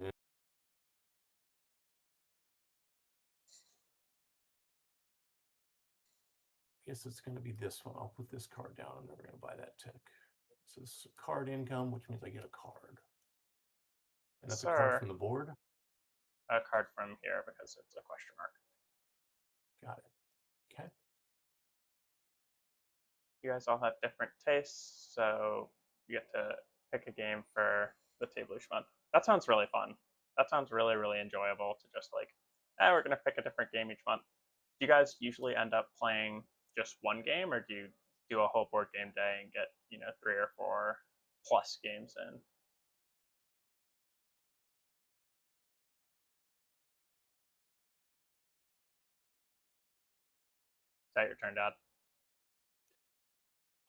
I guess it's going to be this one. I'll put this card down. I'm never going to buy that tick. This is card income, which means I get a card. And that's a card from the board? A card from here because it's a question mark. Got it. Okay. You guys all have different tastes, so you get to pick a game for the table each month. That sounds really fun. That sounds really, really enjoyable to just like, we're going to pick a different game each month. Do you guys usually end up playing just one game, or do you do a whole board game day and get, 3 or 4 plus games in? Is that your turn, Dad?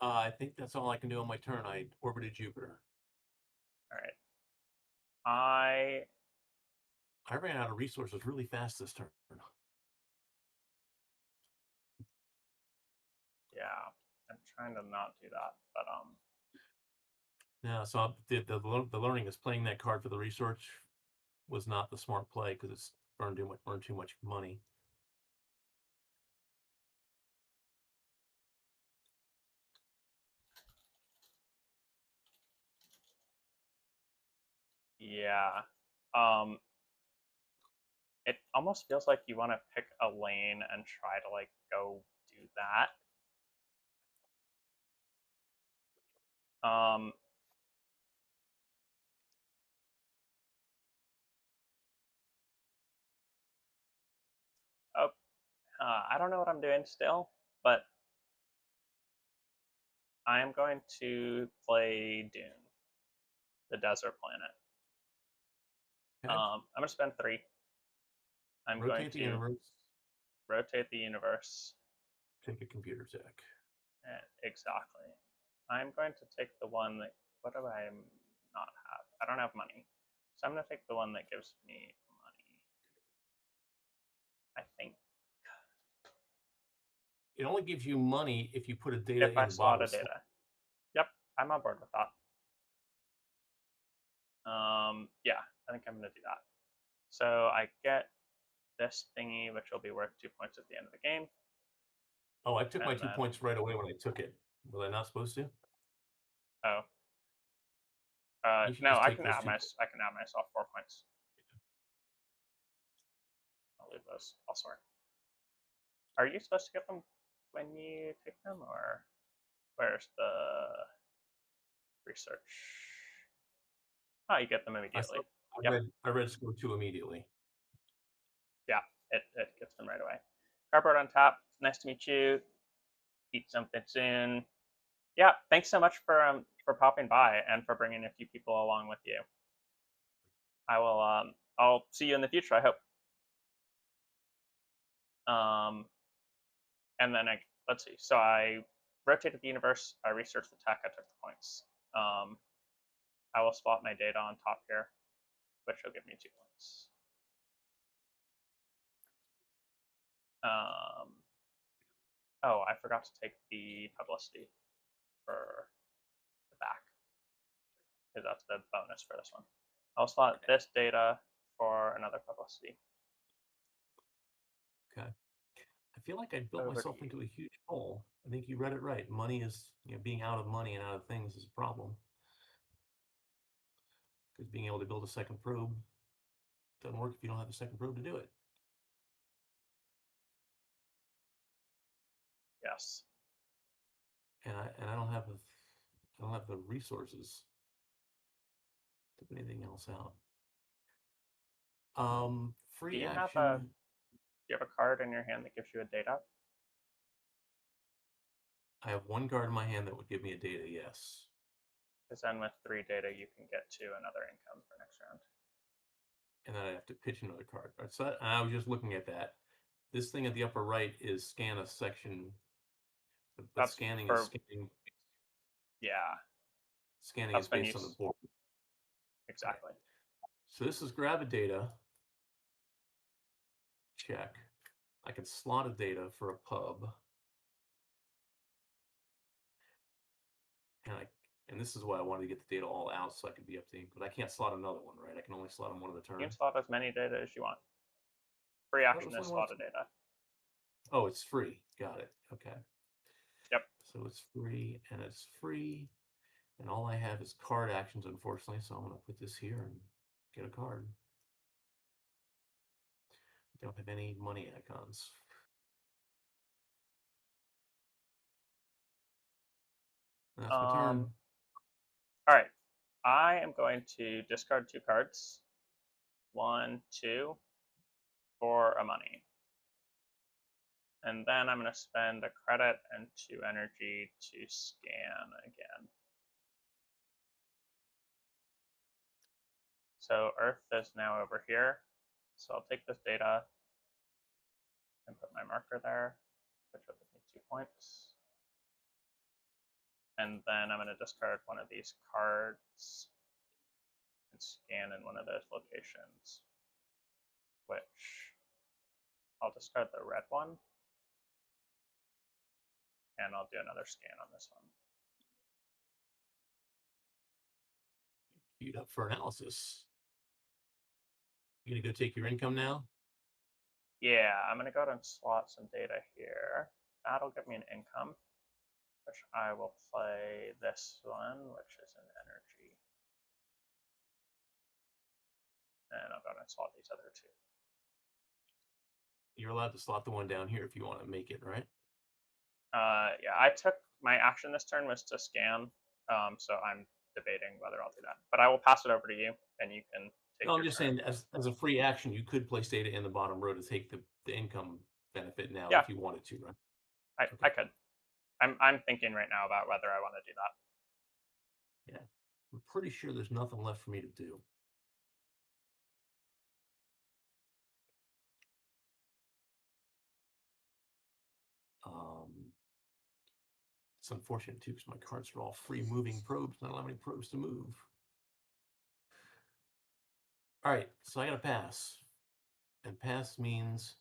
I think that's all I can do on my turn. I orbited Jupiter. All right. I ran out of resources really fast this turn. Yeah, I'm trying to not do that, but Yeah, so the learning is playing that card for the research was not the smart play because it's burned too much money. yeah. It almost feels like you want to pick a lane and try to like go do that. Oh, I don't know what I'm doing still, but I am going to play Dune, the desert planet. Okay. I'm going to spend 3. I'm going Rotate the to universe. rotate the universe. Take a computer tech. Exactly. I'm going to take the one that, what do I not have? I don't have money. So I'm going to take the one that gives me money. I think. It only gives you money if you put a data If I in the slot bottom a data. Yep, I'm on board with that. Yeah, I think I'm going to do that. So I get this thingy, which will be worth 2 points at the end of the game. Oh, I took and my 2 points right away when I took it. Was I not supposed to? Oh. You should No, just I take can those add 2 points. I can add myself 4 points. I'll leave those elsewhere. Are you supposed to get them when you take them, or where's the research? Oh, you get them immediately. I read score 2 immediately. Yeah, it gets them right away. Cardboard on top. Nice to meet you. Eat something soon. Yeah, thanks so much for popping by and for bringing a few people along with you. I will I'll see you in the future, I hope. And then let's see. So I rotated the universe. I researched the tech. I took the points. I will spot my data on top here, which will give me 2 points. Oh, I forgot to take the publicity for the back because that's the bonus for this one. I'll slot this data for another publicity. feel like I built Over to myself you. into a huge hole. I think you read it right. Money is, being out of money and out of things is a problem. Because being able to build a second probe doesn't work if you don't have a second probe to do it. Yes. And I don't have the resources to put anything else out. Do Free you have action. a card in your hand that gives you a data? I have one card in my hand that would give me a data, yes. Because then with 3 data, you can get to another income for next round. And then I have to pitch another card. So I was just looking at that. This thing at the upper right is scan a section, but That's scanning for, is scanning. yeah, Scanning is that's when you, based on the board. exactly. Right. So this is grab a data, check. I can slot a data for a pub. And this is why I wanted to get the data all out so I could be updating, but I can't slot another one, right? I can only slot them one at a turn. You can slot as many data as you want. Free action is slot a data. Oh, it's free. Got it. Okay. Yep. So it's free, and it's free. And all I have is card actions, unfortunately, so I'm going to put this here and get a card. I don't have any money icons. That's my turn. All right. I am going to discard 2 cards. 1, 2 for a money. And then I'm going to spend a credit and 2 energy to scan again. So Earth is now over here. So I'll take this data and put my marker there, which will give me 2 points. And then I'm going to discard one of these cards and scan in one of those locations, which I'll discard the red one. And I'll do another scan on this one. Queued up for analysis. You gonna go take your income now? Yeah, I'm going to go ahead and slot some data here. That'll give me an income, which I will play this one, which is an energy. And I'll go ahead and slot these other 2. You're allowed to slot the one down here if you want to make it, right? Yeah, I took my action this turn was to scan, so I'm debating whether I'll do that. But I will pass it over to you, and you can take. No, I'm just saying, as a free action, you could place data in the bottom row to take the income benefit now if you wanted to, right? I could. I'm thinking right now about whether I want to do that. Yeah, I'm pretty sure there's nothing left for me to do. It's unfortunate too because my cards are all free moving probes. Not allowing any probes to move. All right, so I got to pass, and pass means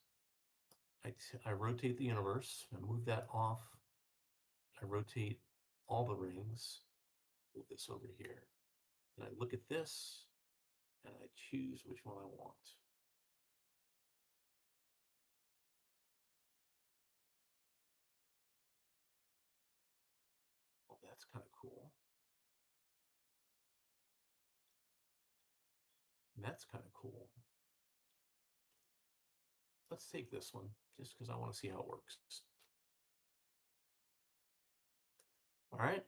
I rotate the universe. I move that off. I rotate all the rings. Move this over here. Then I look at this, and I choose which one I want. Oh, that's kind of cool. That's kind of cool. Let's take this one, just because I want to see how it works. All right.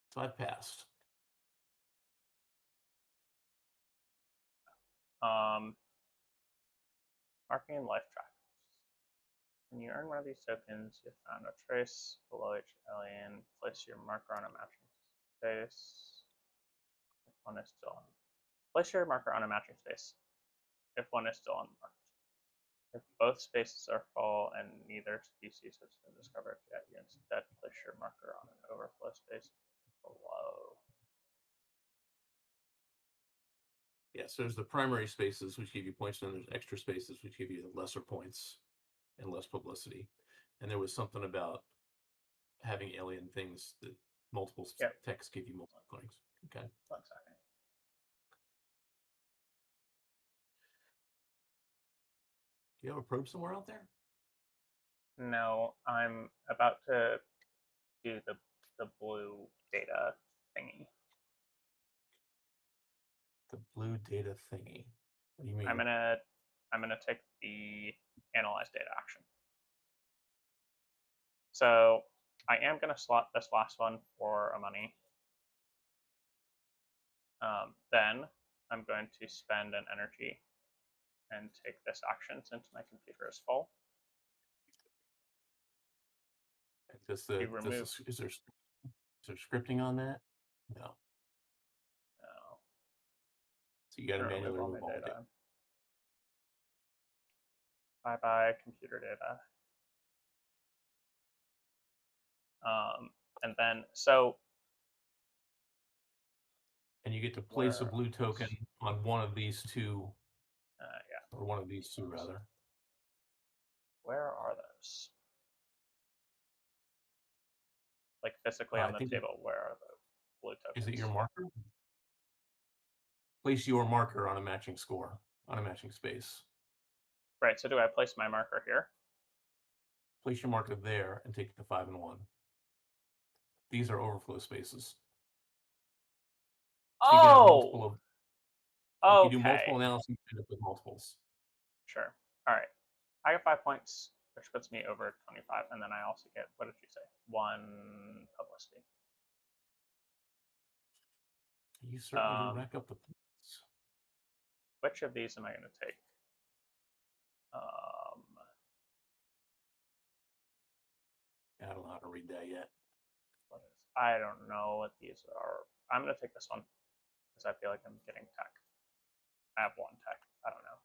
So I've passed. Marking life track. When you earn one of these tokens, you found a trace below each alien. Place your marker on a matching space. If one is still on. Place your marker on a matching space. If one is still unmarked. If both spaces are full and neither species has been discovered yet, you instead place your marker on an overflow space below. Yes, there's the primary spaces, which give you points, and there's extra spaces, which give you lesser points and less publicity. And there was something about having alien things that multiple texts give you multiple points. Okay. 1 second. Do you have a probe somewhere out there? No, I'm about to do the blue data thingy. The blue data thingy. What do you mean? I'm gonna take the analyze data action. So I am gonna slot this last one for a money. Then I'm going to spend an energy and take this action since my computer is full. Is remove. there scripting on that? No. No, So you got to remove manually all remove my all the data. data. Bye bye computer data. And then so. And you get to place a blue token on one of these two. Yeah. Or one of these two, rather. Where are those? Like physically on the table, where are the blue tokens? Is it your marker? Place your marker on a matching score, on a matching space. Right, so do I place my marker here? Place your marker there and take the 5 and 1. These are overflow spaces. So you can have multiple of. Okay. If you do multiple analyses, you end up with multiples. Sure. All right. I get 5 points, which puts me over 25, and then I also get, what did you say? 1 publicity. You certainly do rack up the points. Which of these am I going to take? I don't know how to read that yet. I don't know what these are. I'm going to take this one because I feel like I'm getting tech. I have 1 tech. I don't know.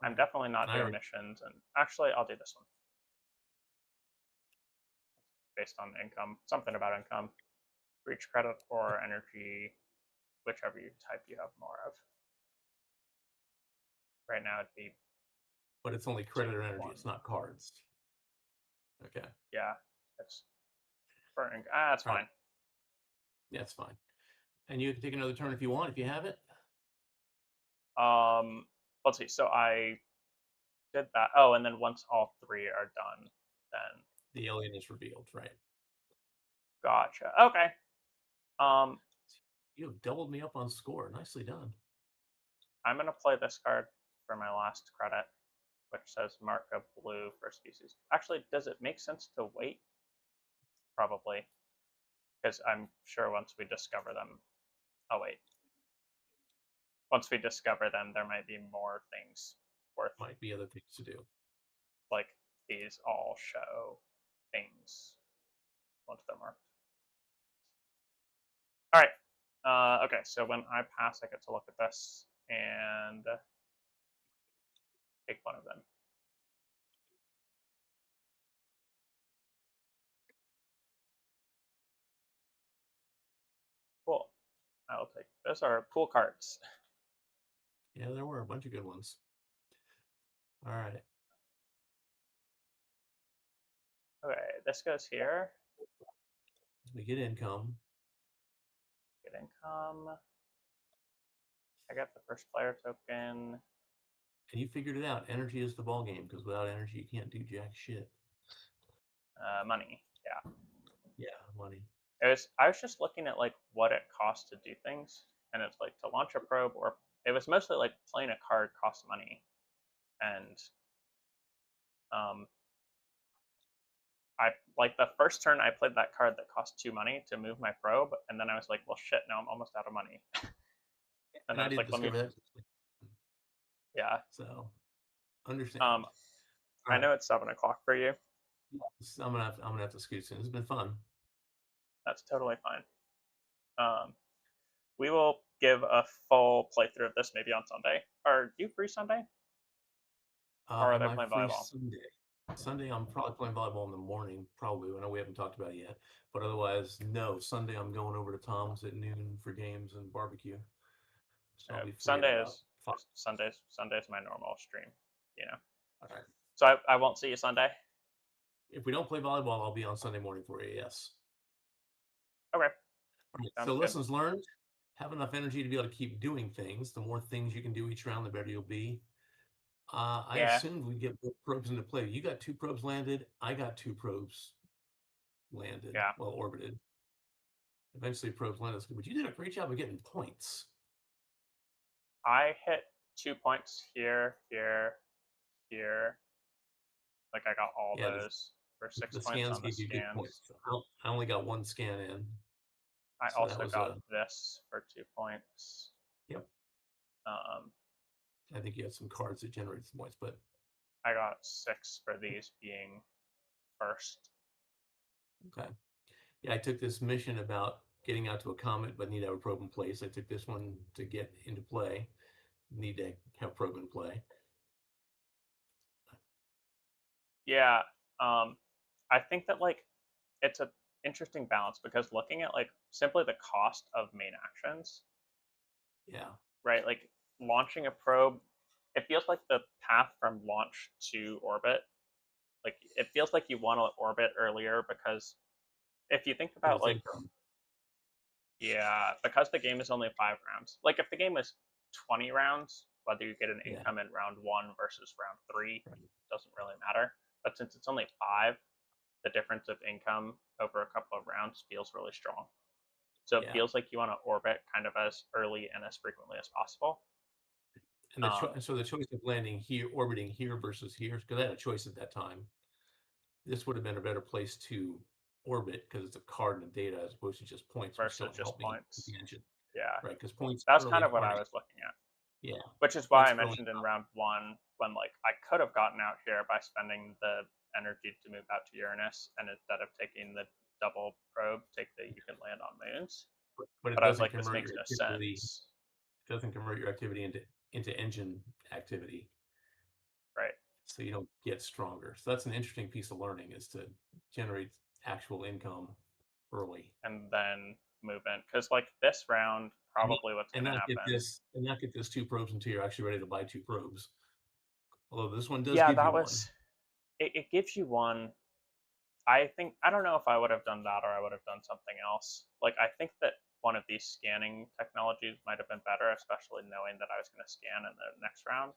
I'm definitely not doing missions, and actually, I'll do this one. Based on income, something about income. Reach credit or energy, whichever type you have more of. Right now, it'd be. But it's only credit or energy. It's not cards. Okay. Yeah, it's for that's fine. Right. Yeah, it's fine. And you can take another turn if you want, if you have it. Let's see. So I did that. Oh, and then once all 3 are done, then the alien is revealed, right? Gotcha. Okay. You have doubled me up on score. Nicely done. I'm gonna play this card for my last credit, which says mark a blue for species. Actually, does it make sense to wait? Probably, because I'm sure once we discover them. Oh wait. Once we discover them, there might be more things worth. Might be other things to do. Like these all show things once they're marked. All right. Okay, so when I pass, I get to look at this and take one of them. Cool. I will take. Those are cool cards. Yeah, there were a bunch of good ones. All right. Okay, this goes here. We get income. Get income. I got the first player token. And you figured it out. Energy is the ball game because without energy, you can't do jack shit. Money. Yeah. Yeah, money. I was just looking at like what it costs to do things, and it's like to launch a probe, or it was mostly like playing a card costs money, and I like the first turn I played that card that cost 2 money to move my probe, and then I was like, well, shit, now I'm almost out of money. And I didn't discover that. Yeah. So, understand. I know it's 7 o'clock for you. I'm gonna have to scoot soon. It's been fun. That's totally fine. We will give a full playthrough of this maybe on Sunday. Are you free Sunday? Or are they playing volleyball? Sunday, I'm probably playing volleyball in the morning, probably. I know we haven't talked about it yet. But otherwise, no. Sunday, I'm going over to Tom's at noon for games and barbecue. So I'll be free Sunday's my normal stream, you know. All right. So I won't see you Sunday? If we don't play volleyball, I'll be on Sunday morning for you, yes. Okay. Right, so lessons learned. Have enough energy to be able to keep doing things. The more things you can do each round, the better you'll be. I Yeah, assumed we get both probes into play. You got 2 probes landed. I got 2 probes landed, yeah. well, orbited. Eventually, probes landed. But you did a great job of getting points. I hit 2 points here, here, here. Like I got all Yeah, those for six the points scans on the gave you good scans. points. I only got 1 scan in, I so that also was got a this for 2 points. yep. Um, I think you had some cards that generated some points, but I got 6 for these being first. okay. Yeah, I took this mission about getting out to a comet, but need to have a probe in place. I took this one to get into play, need to have probe in play. Yeah, I think that like it's a interesting balance because looking at like simply the cost of main actions, Yeah, right? Like launching a probe, it feels like the path from launch to orbit, like it feels like you want to orbit earlier because if you think because about it's like, income. yeah, because the game is only 5 rounds. Like if the game is 20 rounds, whether you get an Yeah, income in round 1 versus round 3 right. doesn't really matter. But since it's only 5, the difference of income over a couple of rounds feels really strong. So it Yeah, feels like you want to orbit kind of as early and as frequently as possible. and Um, so the choice of landing here, orbiting here versus here, because I had a choice at that time. This would have been a better place to orbit because it's a card and a data as opposed to just points, which versus don't just help me with points. the engine, Yeah, right? Because points that's kind early of what I aren't, was looking at. yeah, Which is why I points early. mentioned in round 1 when like I could have gotten out here by spending the energy to move out to Uranus, and instead of taking the double probe, take the you can land on moons. But it But I was doesn't like, this convert makes your no activity. sense, It doesn't convert your activity into engine activity, right? so you don't get stronger. So that's an interesting piece of learning is to generate actual income early. And then move in because like this round, And not, probably what's going to happen. and not get this 2 probes until you're actually ready to buy 2 probes. Although this one does Yeah, give you that one. was it gives you one. I think I don't know if I would have done that or I would have done something else. Like I think that one of these scanning technologies might have been better, especially knowing that I was going to scan in the next round.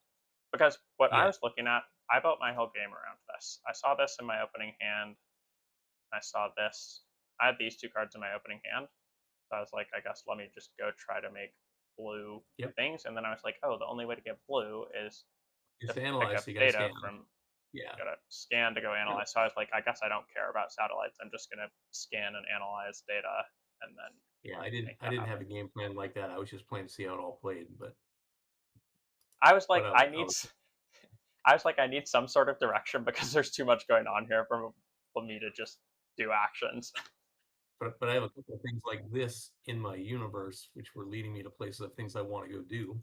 Because what I Yeah, was looking at, I built my whole game around this. I saw this in my opening hand. I saw this. I had these 2 cards in my opening hand. So I was like, I guess let me just go try to make blue yep. things. And then I was like, oh, the only way to get blue is It's to to pick analyze, up so you got to data scan. from Yeah. got to scan to go Yeah. analyze. So I was like, I guess I don't care about satellites. I'm just gonna scan and analyze data and then Yeah, make I that didn't have happen. a game plan like that. I was just playing to see how it all played, I was but like, I I like need, I was like, I need some sort of direction because there's too much going on here for me to just do actions. but I have a couple of things like this in my universe, which were leading me to places of things I want to go do.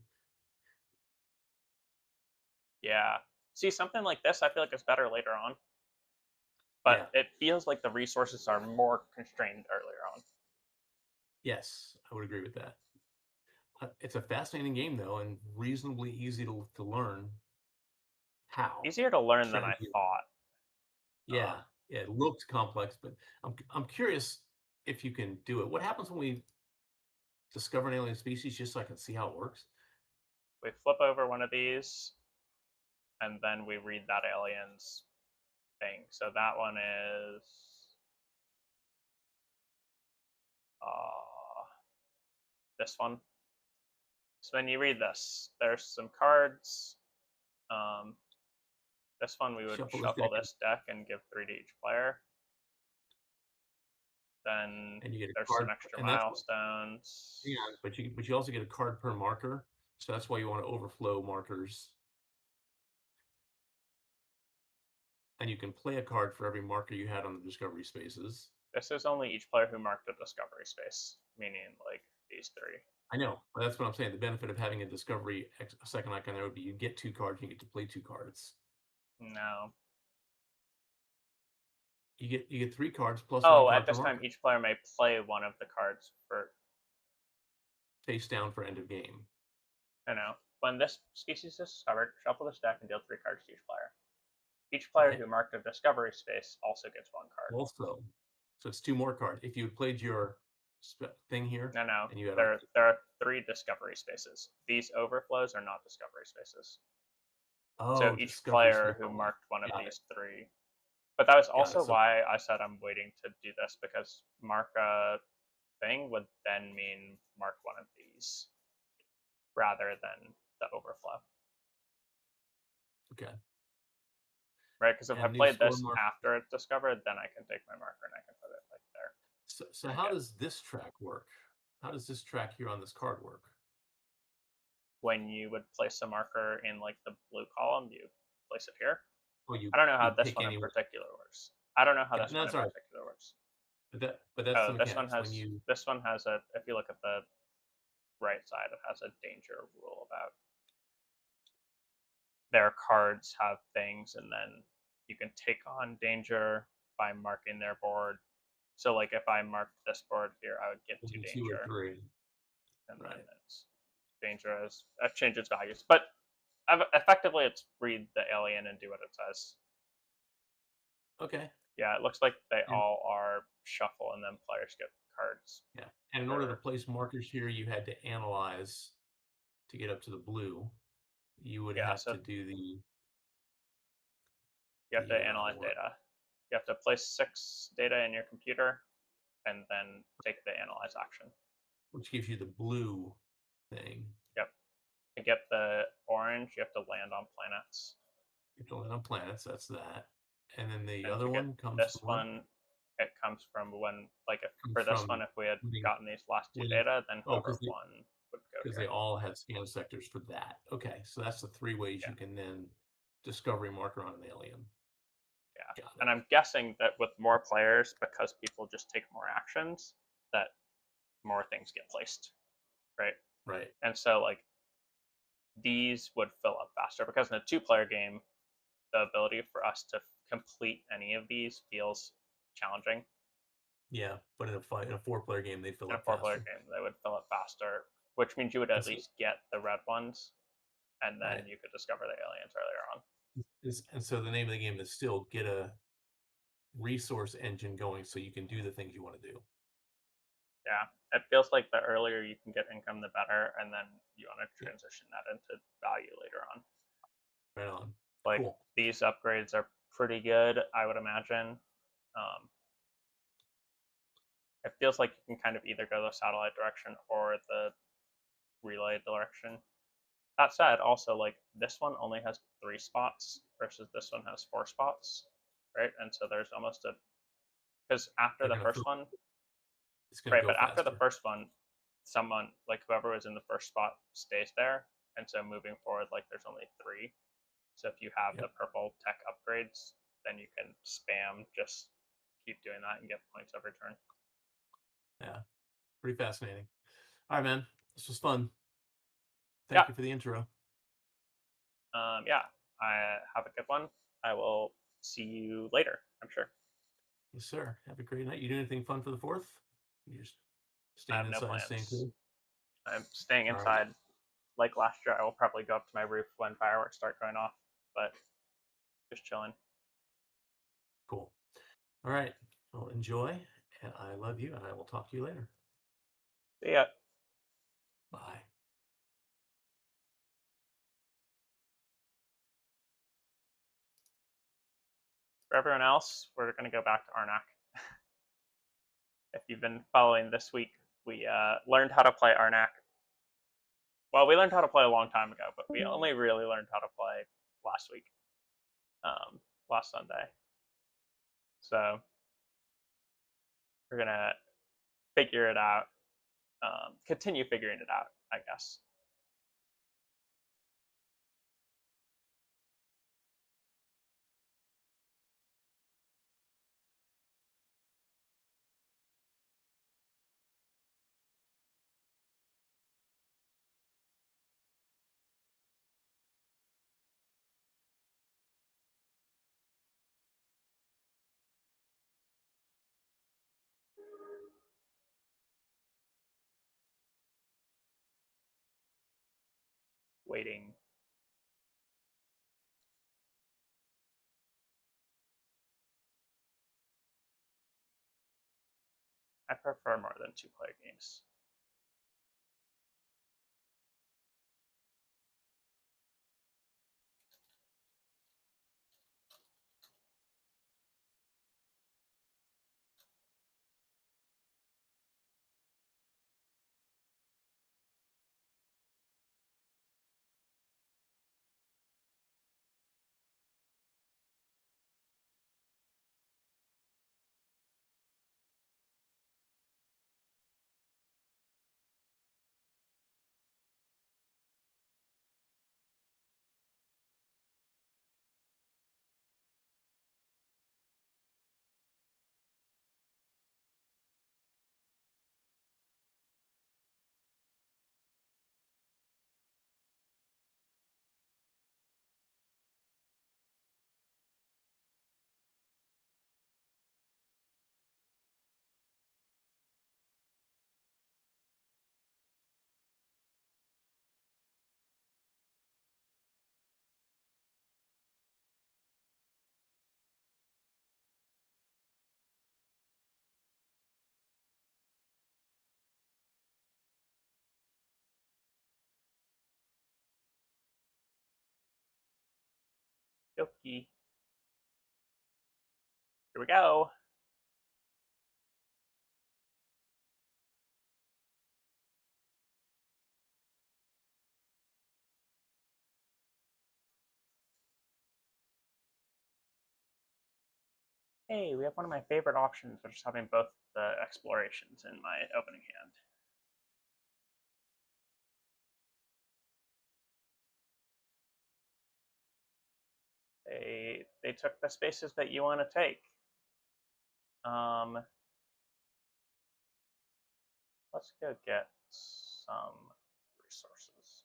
Yeah. See, something like this, I feel like is better later on, but Yeah. it feels like the resources are more constrained earlier on. Yes, I would agree with that. It's a fascinating game though, and reasonably easy to learn how Easier to learn than I strategy. thought. Yeah, yeah, it looked complex, but I'm curious if you can do it. What happens when we discover an alien species, just so I can see how it works? We flip over one of these, and then we read that alien's thing. So that one is this one. So when you read this, there's some cards. Um, this one we would Shuffle this shuffle deck, this deck and give 3 to each player. Then and you get a there's some card, extra and that's milestones. yeah, but you also get a card per marker, so that's why you want to overflow markers, and you can play a card for every marker you had on the discovery spaces. This is only each player who marked a discovery space, meaning like these 3. I know, but that's what I'm saying. The benefit of having a discovery a second icon there would be you get 2 cards, you get to play 2 cards. No. You get 3 cards plus 1 Oh, at card per this time, marker. each player may play one of the cards for. Face down for end of game. I know. When this species is discovered, shuffle this deck and deal 3 cards to each player. Each player Right. who marked a discovery space also gets 1 card. Also, so it's 2 more cards. If you had played your thing here, No, no. and you had There are 3 discovery spaces. These overflows are not discovery spaces. So Oh, each discovery player who score. marked one of Got it. these three. But that was Got it. also So why I said I'm waiting to do this, because mark a thing would then mean mark one of these rather than the overflow. okay. Right? Because if I And new played score this mark. after it's discovered, then I can take my marker and I can put it like there. So And how get does this track work? How does this track here on this card work? when you would place a marker in like the blue column, you place it here. Oh, you I don't know how you this pick one in any one. particular works. I don't know how Got this No, one in that's all right. particular works. But that's Oh, the mechanics. When you this one has a, if you look at the right side, it has a danger rule about their cards have things, and then you can take on danger by marking their board. So like if I marked this board here, I would get to 2 or danger, 3, and then right? it's danger as changes values. But effectively, it's read the alien and do what it says. Okay. Yeah, it looks like they And all are shuffle, and then players get cards. yeah, and in order to For place markers here, you had to analyze to get up to the blue. You would yeah, have so to do you have to analyze what, data. You have to place 6 data in your computer, and then take the analyze action. which gives you the blue thing. Yep. To get the orange, you have to land on planets. You have to land on planets. That's that. And then the And other to get one comes this from what? one, it comes from when, like, if Comes for this one, from if we had winning, gotten these last 2 winning. data, then Oh, whoever won would go because here. they all had scan sectors for that. Okay, so that's the 3 ways Yeah. you can then discovery marker on an alien. Yeah. Got And it. I'm guessing that with more players, because people just take more actions, that more things get placed, right? Right. And so, like, these would fill up faster, because in a 2-player game, the ability for us to complete any of these feels challenging. Yeah, but in a 4-player game, they fill In a up 4-player faster. game, they would fill up faster, which means you would at It's, least get the red ones, and right. then you could discover the aliens earlier on. And so the name of the game is still get a resource engine going so you can do the things you want to do. Yeah, it feels like the earlier you can get income, the better, and then you want to transition that into value later on. Right on. Like, Cool. these upgrades are pretty good, I would imagine. It feels like you can kind of either go the satellite direction or the relay direction. That said, also, like, this one only has 3 spots versus this one has 4 spots, right? And so there's almost a, because after They're the gonna first one, it's gonna right? go But after the faster. first one, someone, like whoever was in the first spot, stays there, and so moving forward, like, there's only 3. So if you have the Yep. purple tech upgrades, then you can spam, just keep doing that and get points every turn. Yeah. Pretty fascinating. All right, man. This was fun. Yeah. Thank you for the intro. Yeah. I have a good one. I will see you later, I'm sure. Yes, sir. Have a great night. You do anything fun for the 4th? You just I staying have no inside, staying plans. cool? I'm staying All right. inside. Like last year, I will probably go up to my roof when fireworks start going off, but just chilling. Cool. All right. Well, enjoy, and I love you, and I will talk to you later. See ya. Bye. For everyone else, we're going to go back to Arnak. If you've been following this week, we learned how to play Arnak. Well, we learned how to play a long time ago, but we only really learned how to play last week, last Sunday. So we're going to figure it out, continue figuring it out, I guess. Waiting. I prefer more than 2-player games. Dokie. Here we go. Hey, we have one of my favorite options, which is having both the explorations in my opening hand. They took the spaces that you want to take. Let's go get some resources.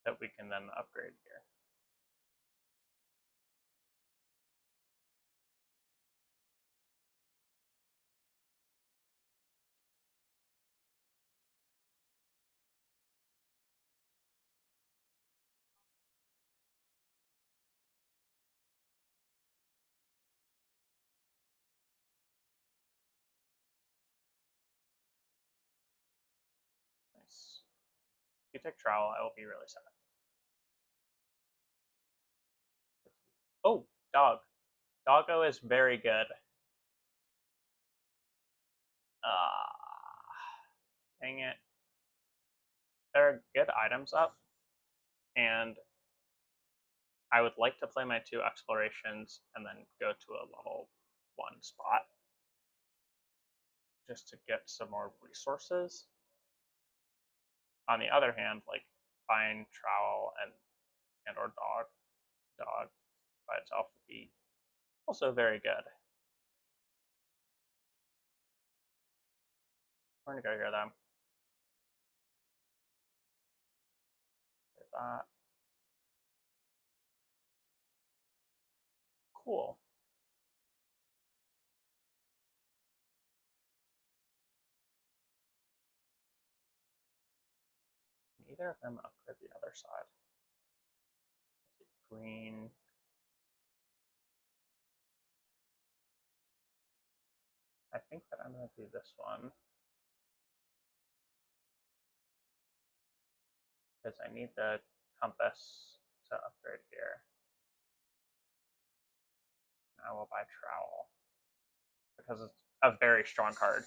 That we can then upgrade here. Nice. If you take travel, I will be really sad. Oh, dog. Doggo is very good. Dang it. There are good items up, and I would like to play my 2 explorations and then go to a level 1 spot just to get some more resources. On the other hand, like buying trowel and or dog by itself would be also very good. We're gonna go here then. Get that. Cool. Neither of them upgrade the other side. Green. I think that I'm gonna do this one because I need the compass to upgrade here. I will buy trowel because it's a very strong card.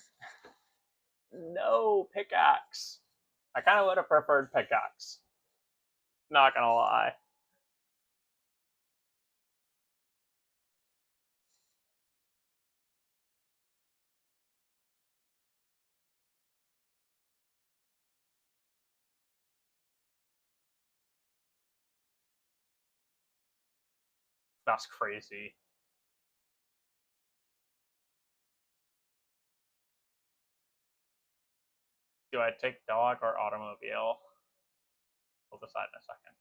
No pickaxe. I kind of would have preferred pickaxe. Not gonna lie. That's crazy. Do I take dog or automobile? We'll decide in a second.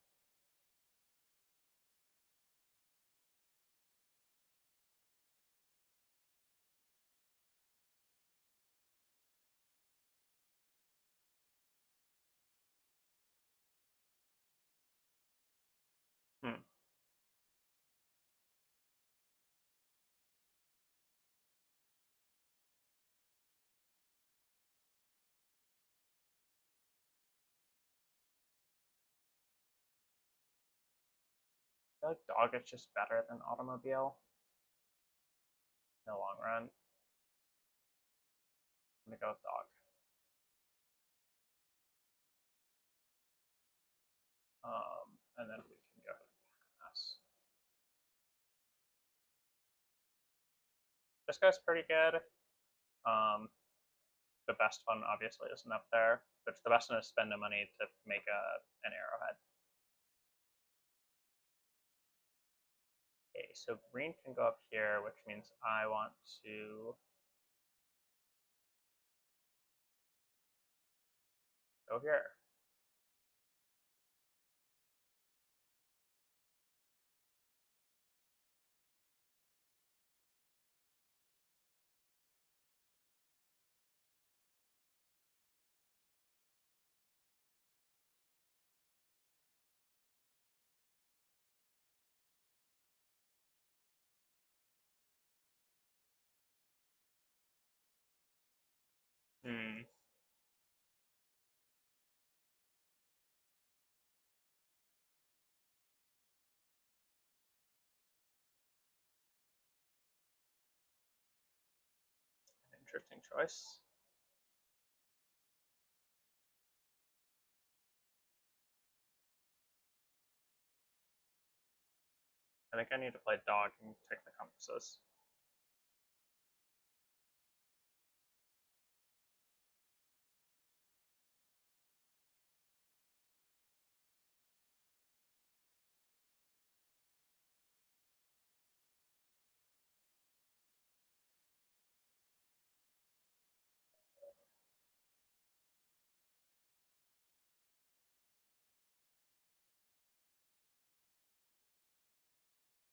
Hmm. I feel like dog is just better than automobile in the long run. I'm gonna go with dog. And then we can go ahead and pass. This guy's pretty good. The best one obviously isn't up there, but the best one is spend the money to make an arrowhead. Okay, so green can go up here, which means I want to go here. Hmm. interesting choice. I think I need to play dog and take the compasses.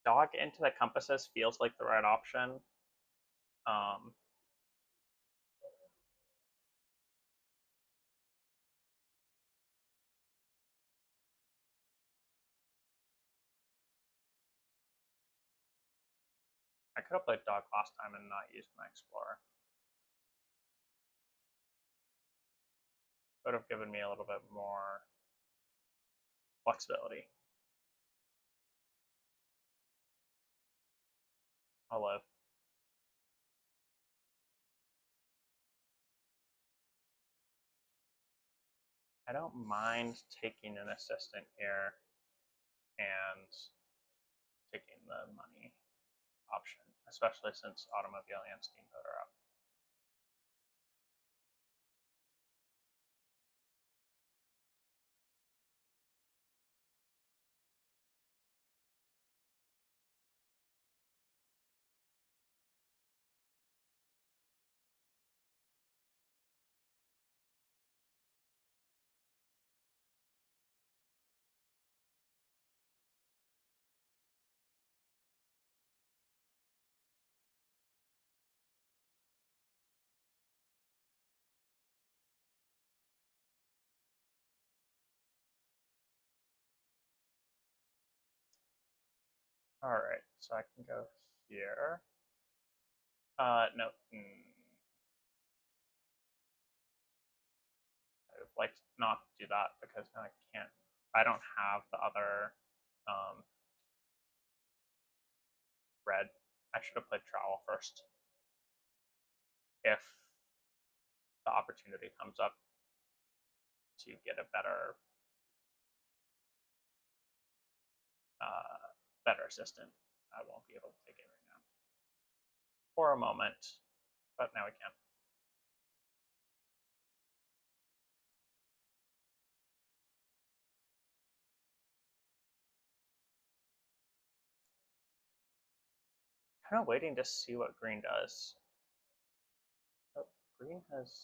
Dog into the compasses feels like the right option. I could have played dog last time and not used my explorer. Would have given me a little bit more flexibility. I'll live. I don't mind taking an assistant here and taking the money option, especially since automobile and steamboat are up. All right, so I can go here. No. I would like to not do that because now I can't. I don't have the other red. I should have played travel first. If the opportunity comes up to get a better better assistant, I won't be able to take it right now. For a moment, but now we can. Kind of waiting to see what green does. Oh, green has,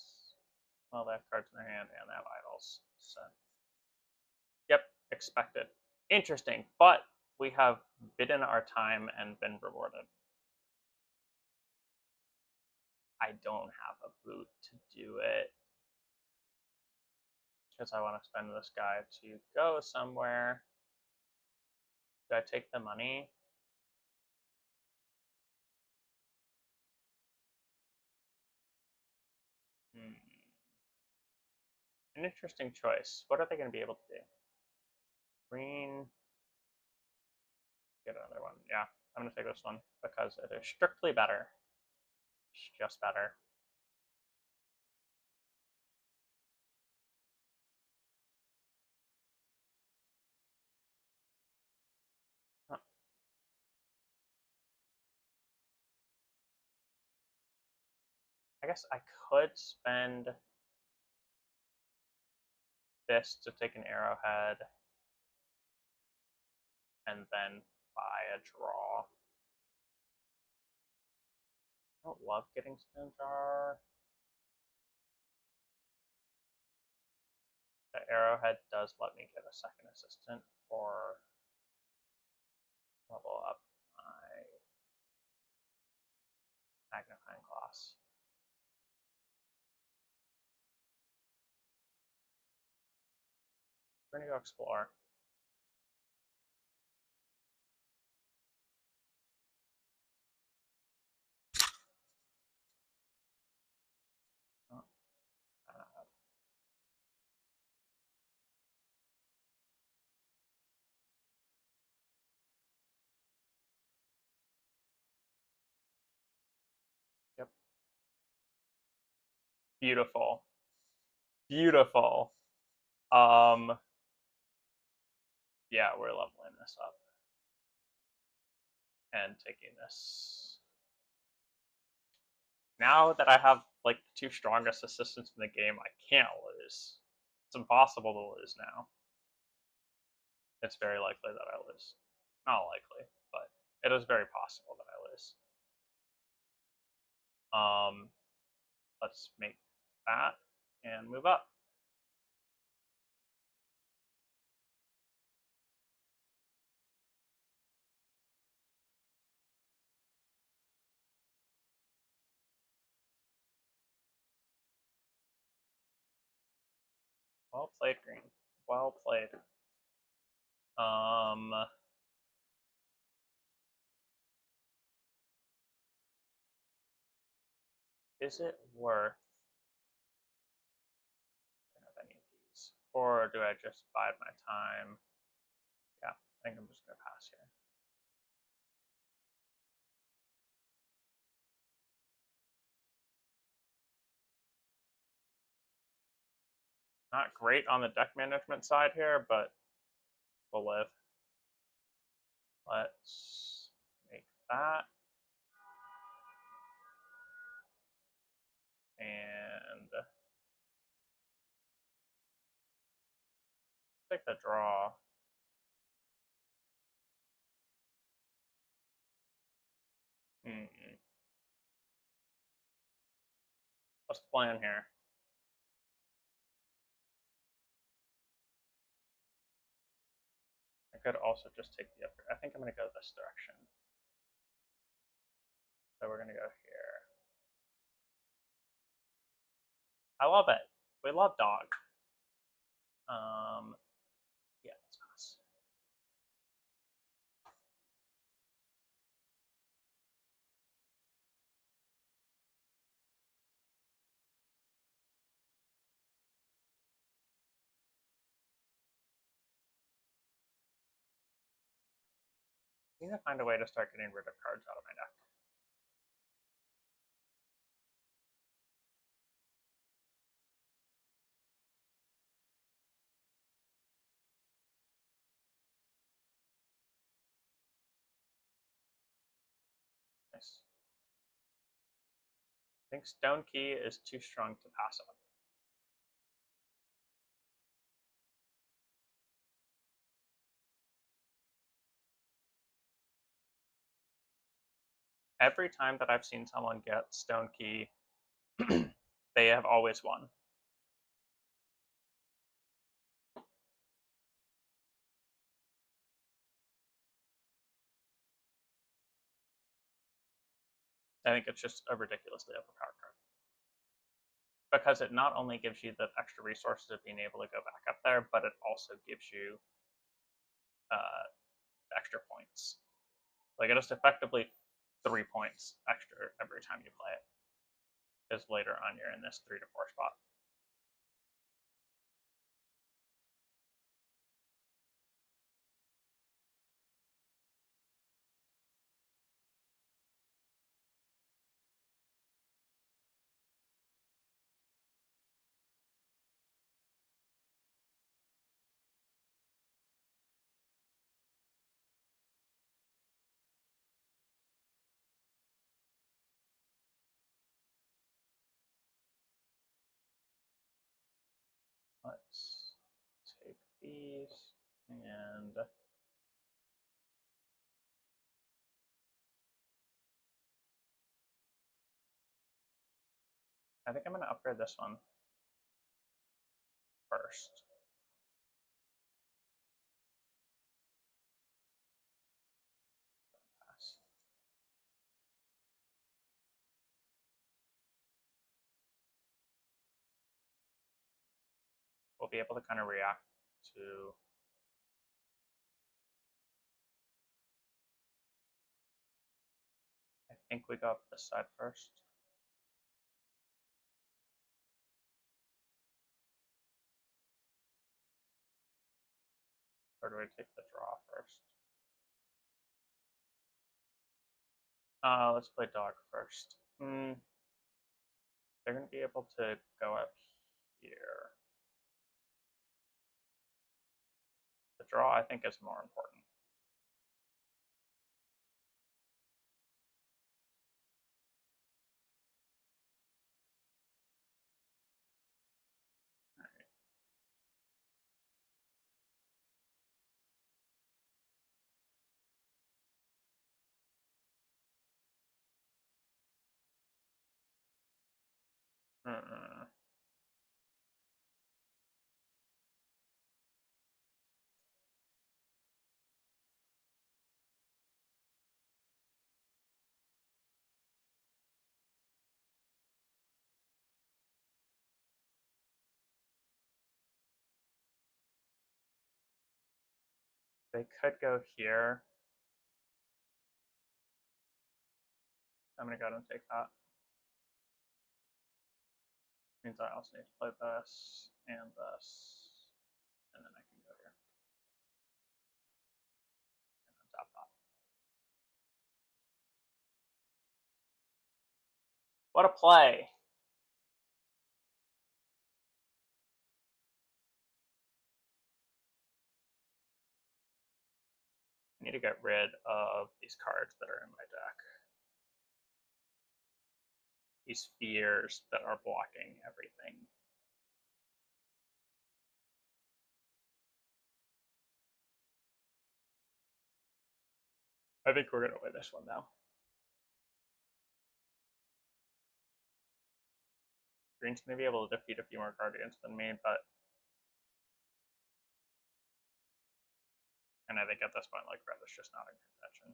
well, they have cards in their hand and they have idols. So, yep, expected. Interesting, but we have bidden our time and been rewarded. I don't have a boot to do it because I want to spend this guy to go somewhere. Do I take the money? An interesting choice. What are they going to be able to do? Green. Get another one. Yeah, I'm going to take this one because it is strictly better. It's just better. Huh. I guess I could spend this to take an arrowhead and then buy a draw. I don't love getting spin jar. The arrowhead does let me get a second assistant or level up my magnifying glass. We're gonna go explore. Oh, yep. Beautiful. Beautiful. Um, yeah, we're leveling this up and taking this. Now that I have like the two strongest assistants in the game, I can't lose. It's impossible to lose now. It's very likely that I lose. Not likely, but it is very possible that I lose. Let's make that and move up. Well played, Green. Well played. Is it worth any of these, or do I just bide my time? Yeah, I think I'm just gonna pass here. Not great on the deck management side here, but we'll live. Let's make that. And take the draw. What's the plan here? I could also just take the upgrade. I think I'm going to go this direction. So we're going to go here. I love it. We love dog. Yeah, let's pass. I need to find a way to start getting rid of cards out of my deck. Nice. I think Stone Key is too strong to pass up. Every time that I've seen someone get Stone Key, they have always won. I think it's just a ridiculously overpowered card. Because it not only gives you the extra resources of being able to go back up there, but it also gives you extra points. Like, it is effectively 3 points extra every time you play it. Because later on you're in this 3 to 4 spot. Let's take these and I think I'm going to upgrade this one first. Pass. We'll be able to kind of react to I think we go up this side first. Or do we take the draw first? Let's play dog first. They're going to be able to go up here. The draw, I think, is more important. They could go here. I'm going to go ahead and take that. Means I also need to play this, and then I can go here. And then tap that. What a play! I need to get rid of these cards that are in my deck. These fears that are blocking everything. I think we're going to win this one now. Green's going to be able to defeat a few more Guardians than me, but... And I think at this point, like, red is just not in contention.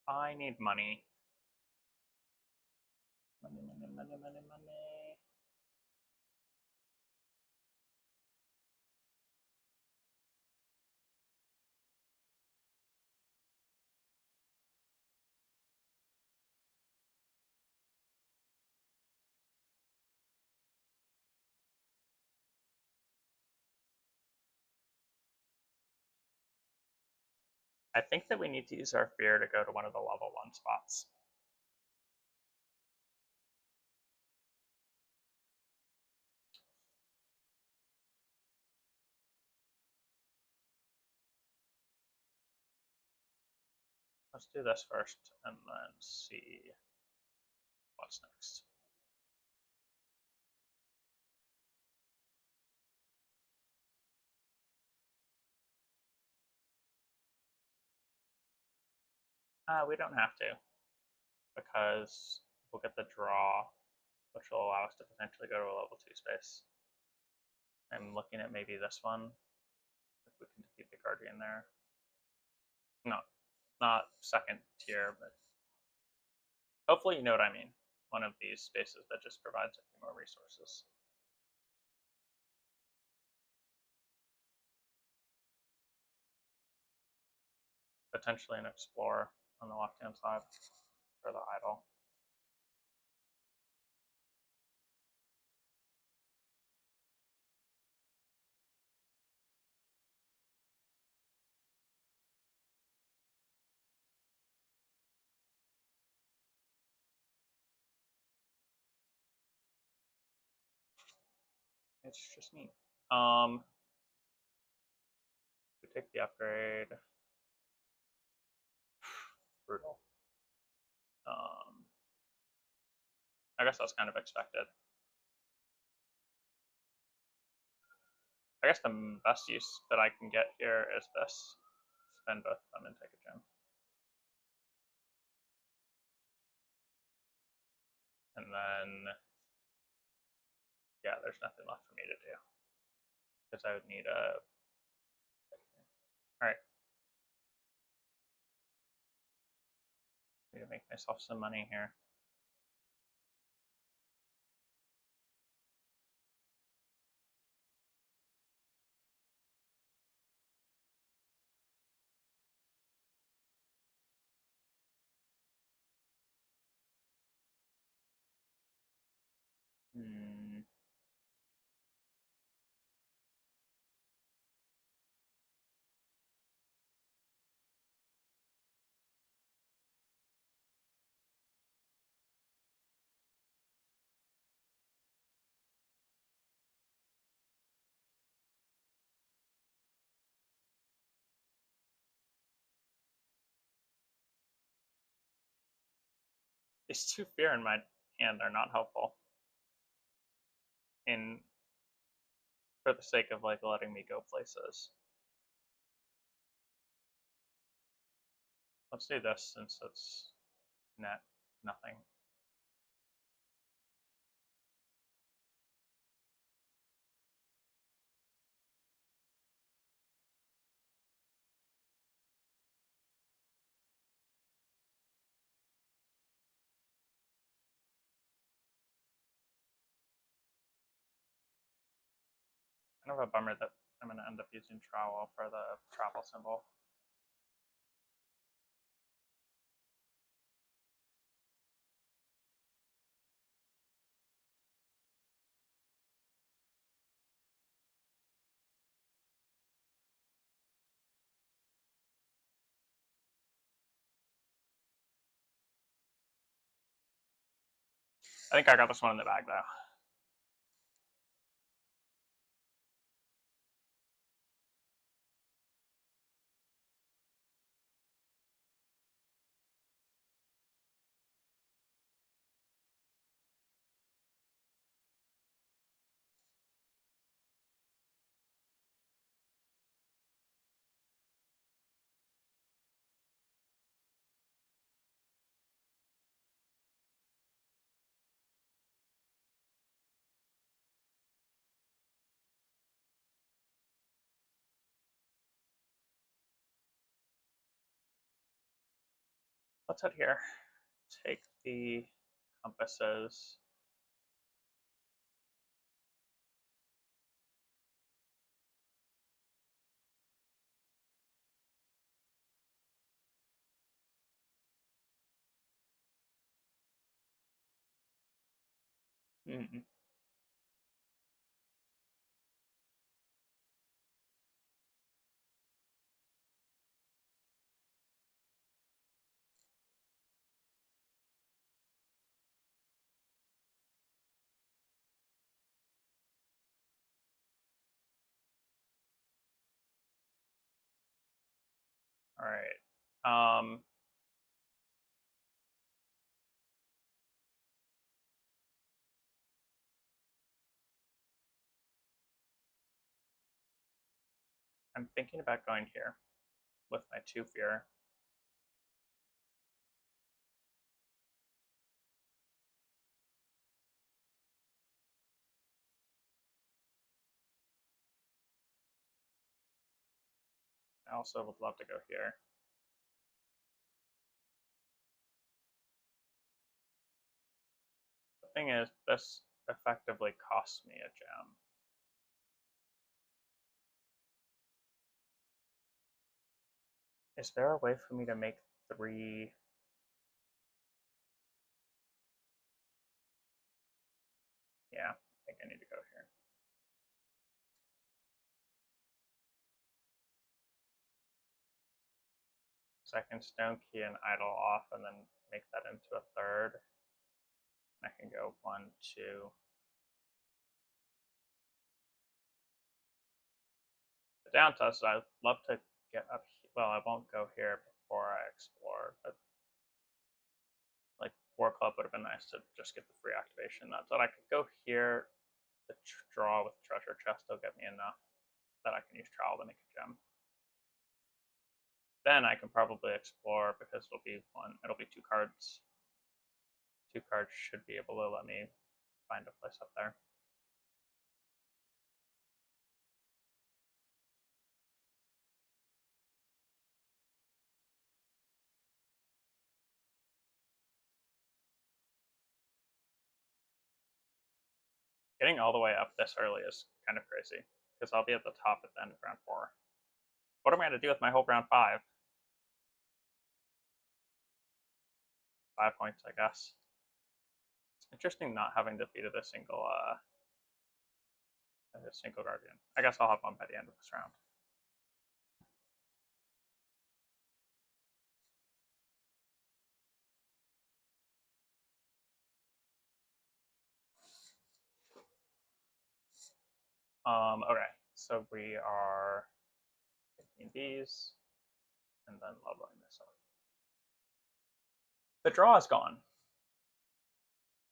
I need money. Money, money, money, money, money. I think that we need to use our fear to go to one of the level 1 spots. Let's do this first and then see what's next. We don't have to, because we'll get the draw, which will allow us to potentially go to a level 2 space. I'm looking at maybe this one, if we can defeat the Guardian there. No, not second tier, but hopefully you know what I mean. One of these spaces that just provides a few more resources. Potentially an Explorer on the left-hand side for the idol. It's just me. We take the upgrade. Brutal. I guess that's kind of expected. I guess the best use that I can get here is this. Spend both of them and take a gem. And then, yeah, there's nothing left for me to do. Because I would need a... Alright. Need to make myself some money here. These 2 fear in my hand are not helpful. For the sake of like letting me go places. Let's do this since it's net nothing. Kind of a bummer that I'm going to end up using trowel for the travel symbol. I think I got this one in the bag though. Let's head here. Take the compasses. Mm-hmm. All right. I'm thinking about going here with my 2 fear. I also would love to go here. The thing is, this effectively costs me a gem. Is there a way for me to make 3? Yeah, I think I need to go here. So I can stone key and idle off and then make that into a 3rd. I can go 1, 2. The downside is I'd love to get up here. Well, I won't go here before I explore, but like War Club would have been nice to just get the free activation. That I could go here. The draw with treasure chest will get me enough that I can use trowel to make a gem. Then I can probably explore because it'll be 2 cards. 2 cards should be able to let me find a place up there. Getting all the way up this early is kind of crazy because I'll be at the top at the end of round 4. What am I going to do with my whole round 5? 5 points, I guess. It's interesting not having defeated a single guardian. I guess I'll have one by the end of this round. Okay, so we are taking these and then leveling this up. The draw is gone.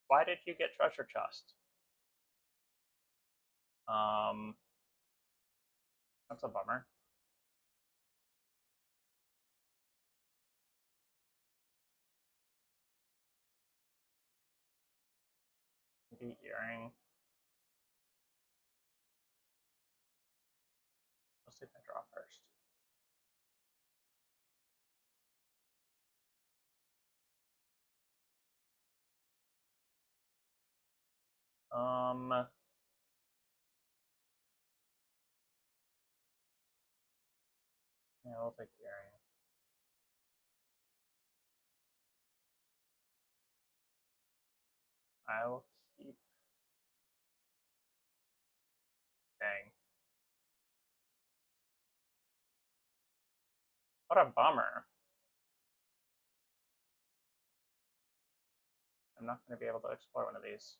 Why did you get treasure chest? That's a bummer. Maybe earring. Let's see if I draw first. Yeah, we'll take earring. I will keep. Dang. What a bummer. I'm not going to be able to explore one of these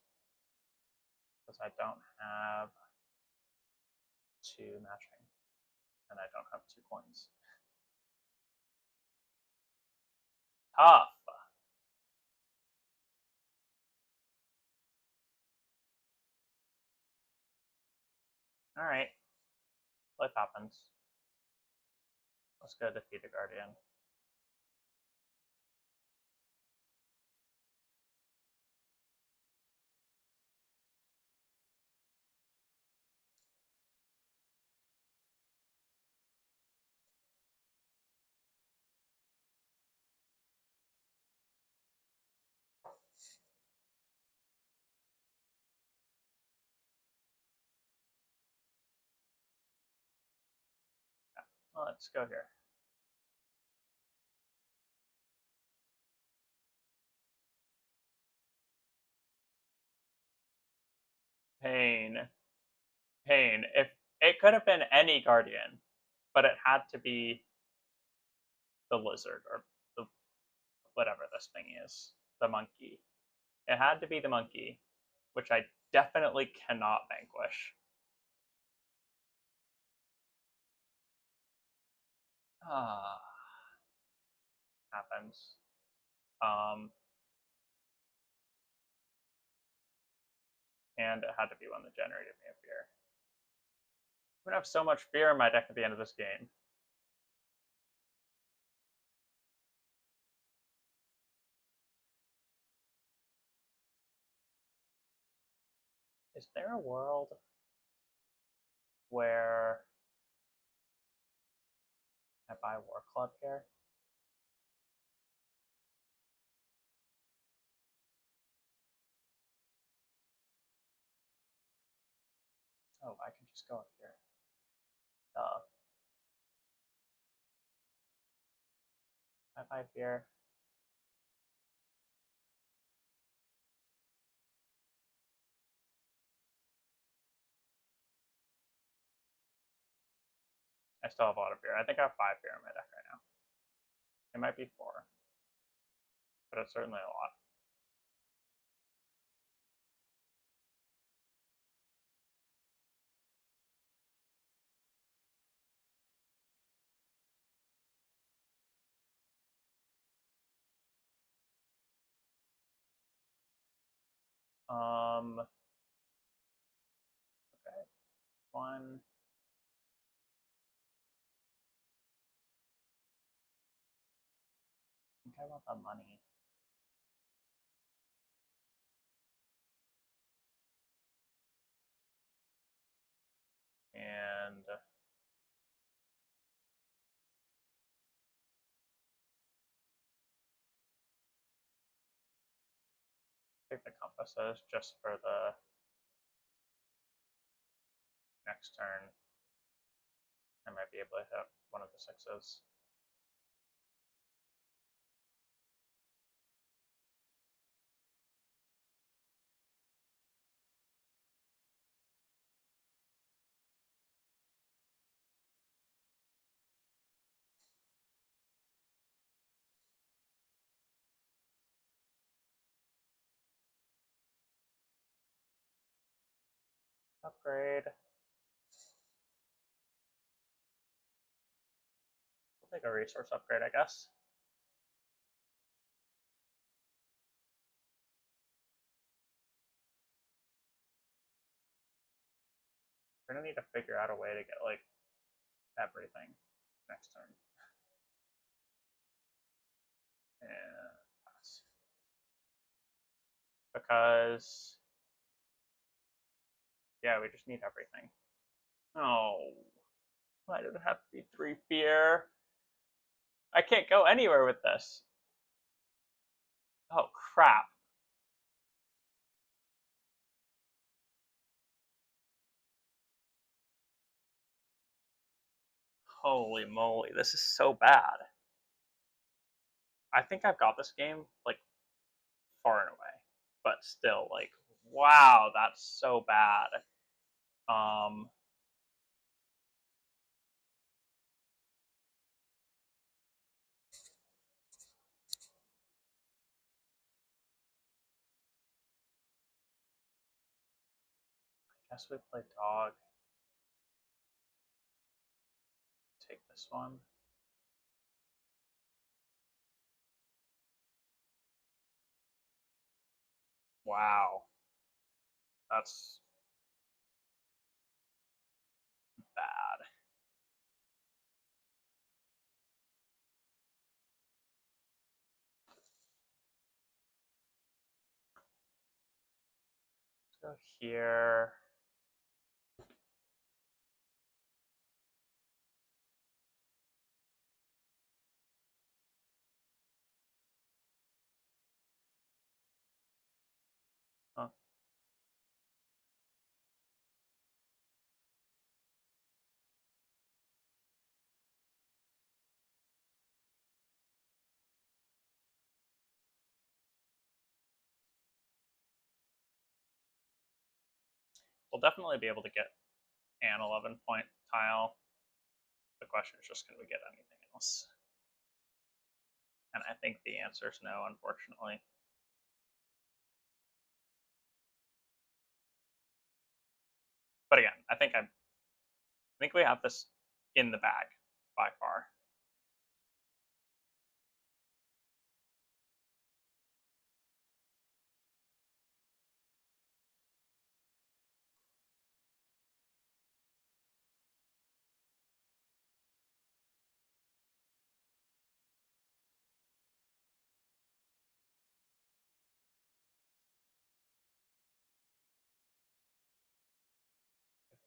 because I don't have 2 matching and I don't have 2 coins. Tough. All right. Life happens. Let's go defeat a guardian. Yeah. Let's go here. Pain. Pain. If it could have been any guardian, but it had to be the lizard or the whatever this thing is, the monkey. It had to be the monkey, which I definitely cannot vanquish. Ah, happens. And it had to be one that generated me a fear. I'm gonna have so much fear in my deck at the end of this game. Is there a world where I buy War Club here? Oh, I can just go up here. I buy beer. I still have a lot of beer. I think I have 5 beer in my deck right now. It might be 4, but it's certainly a lot. Okay, 1. I think I want the money. And take the compasses just for the next turn. I might be able to hit one of the 6s. Upgrade. We'll take a resource upgrade, I guess. We're gonna need to figure out a way to get like everything next turn. And pass. Because yeah, we just need everything. Oh, why did it have to be 3 fear? I can't go anywhere with this. Oh crap. Holy moly, this is so bad. I think I've got this game like far and away, but still, like, wow, that's so bad. Um, I guess we play dog. Take this one. Wow, that's bad. Let's go here. Huh. We'll definitely be able to get an 11-point tile. The question is just, can we get anything else? And I think the answer is no, unfortunately. But again, I think we have this in the bag by far.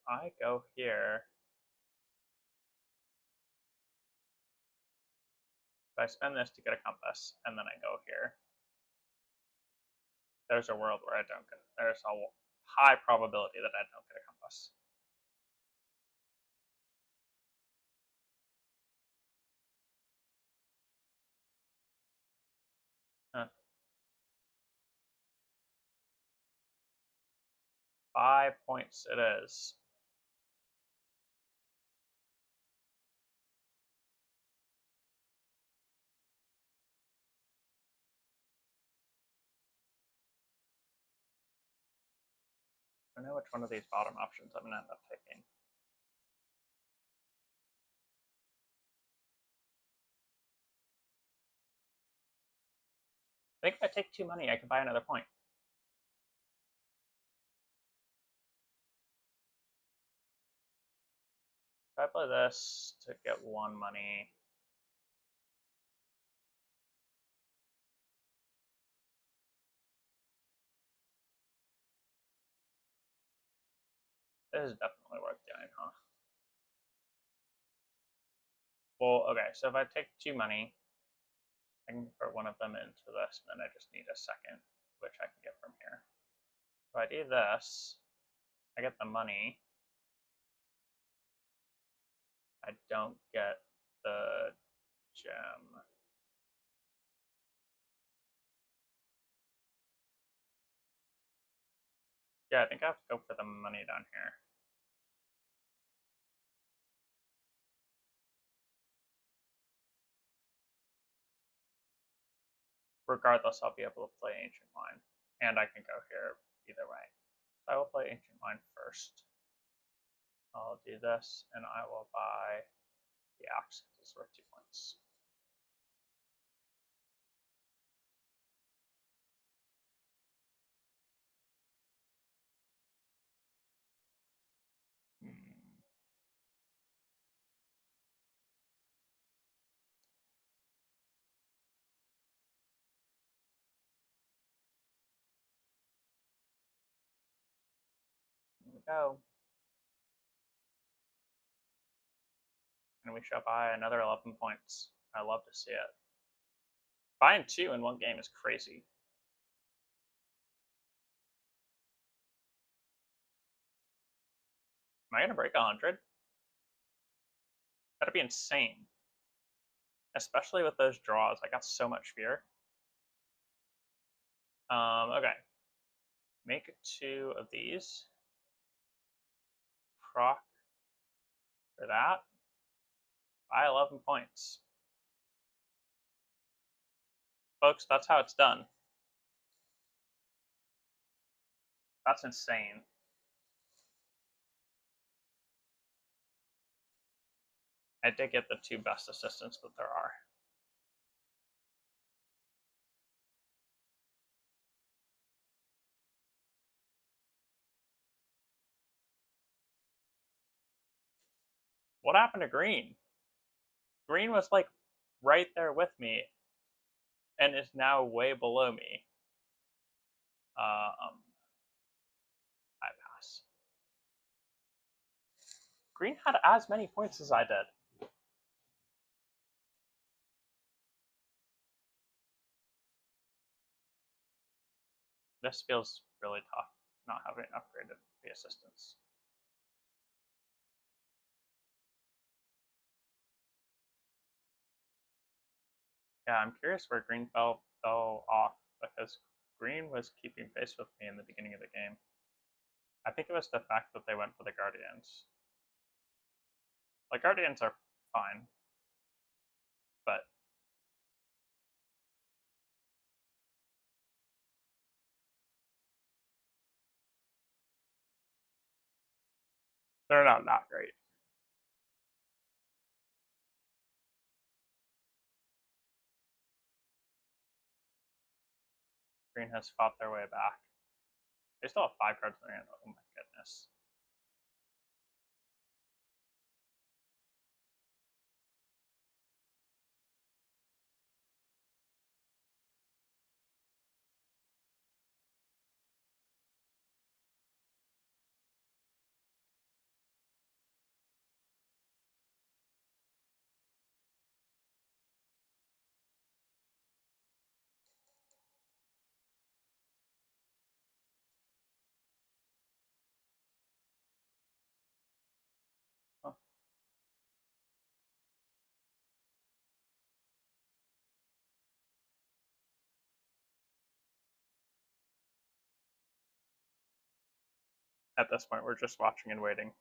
If I go here, if I spend this to get a compass and then I go here, there's a world where I don't get it. There's a high probability that I don't get a compass. Huh. 5 points it is. I don't know which one of these bottom options I'm gonna end up taking. I think if I take 2 money, I can buy another point. If I play this to get 1 money, this is definitely worth doing, huh? Well, okay, so if I take 2 money, I can convert one of them into this, and then I just need a second, which I can get from here. If I do this, I get the money. I don't get the gem. Yeah, I think I have to go for the money down here. Regardless, I'll be able to play Ancient Wine, and I can go here either way. So I will play Ancient Wine first. I'll do this, and I will buy the axe. It's worth 2 points. go. And we shall buy another 11 points. I love to see it. Buying 2 in one game is crazy. Am I going to break 100? That'd be insane. Especially with those draws. I got so much fear. Okay. Make 2 of these. Proc for that. Buy 11 points. Folks, that's how it's done. That's insane. I did get the 2 best assistants that there are. What happened to green? Green was like right there with me and is now way below me. I pass. Green had as many points as I did. This feels really tough, not having upgraded the assistants. Yeah, I'm curious where green fell off, because green was keeping pace with me in the beginning of the game. I think it was the fact that they went for the Guardians. Like, Guardians are fine, but they're not that great. Green has fought their way back. They still have 5 cards in their hand. Oh my goodness. Huh. At this point, we're just watching and waiting.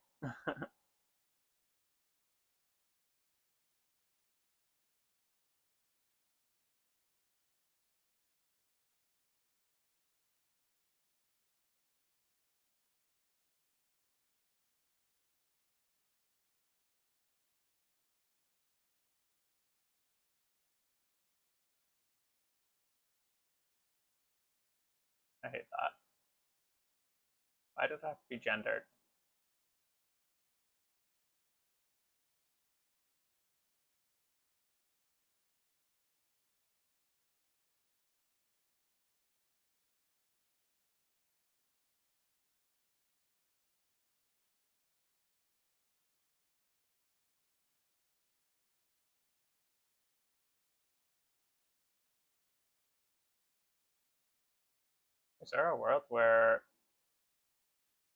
I hate that. Why does it have to be gendered? Is there a world where,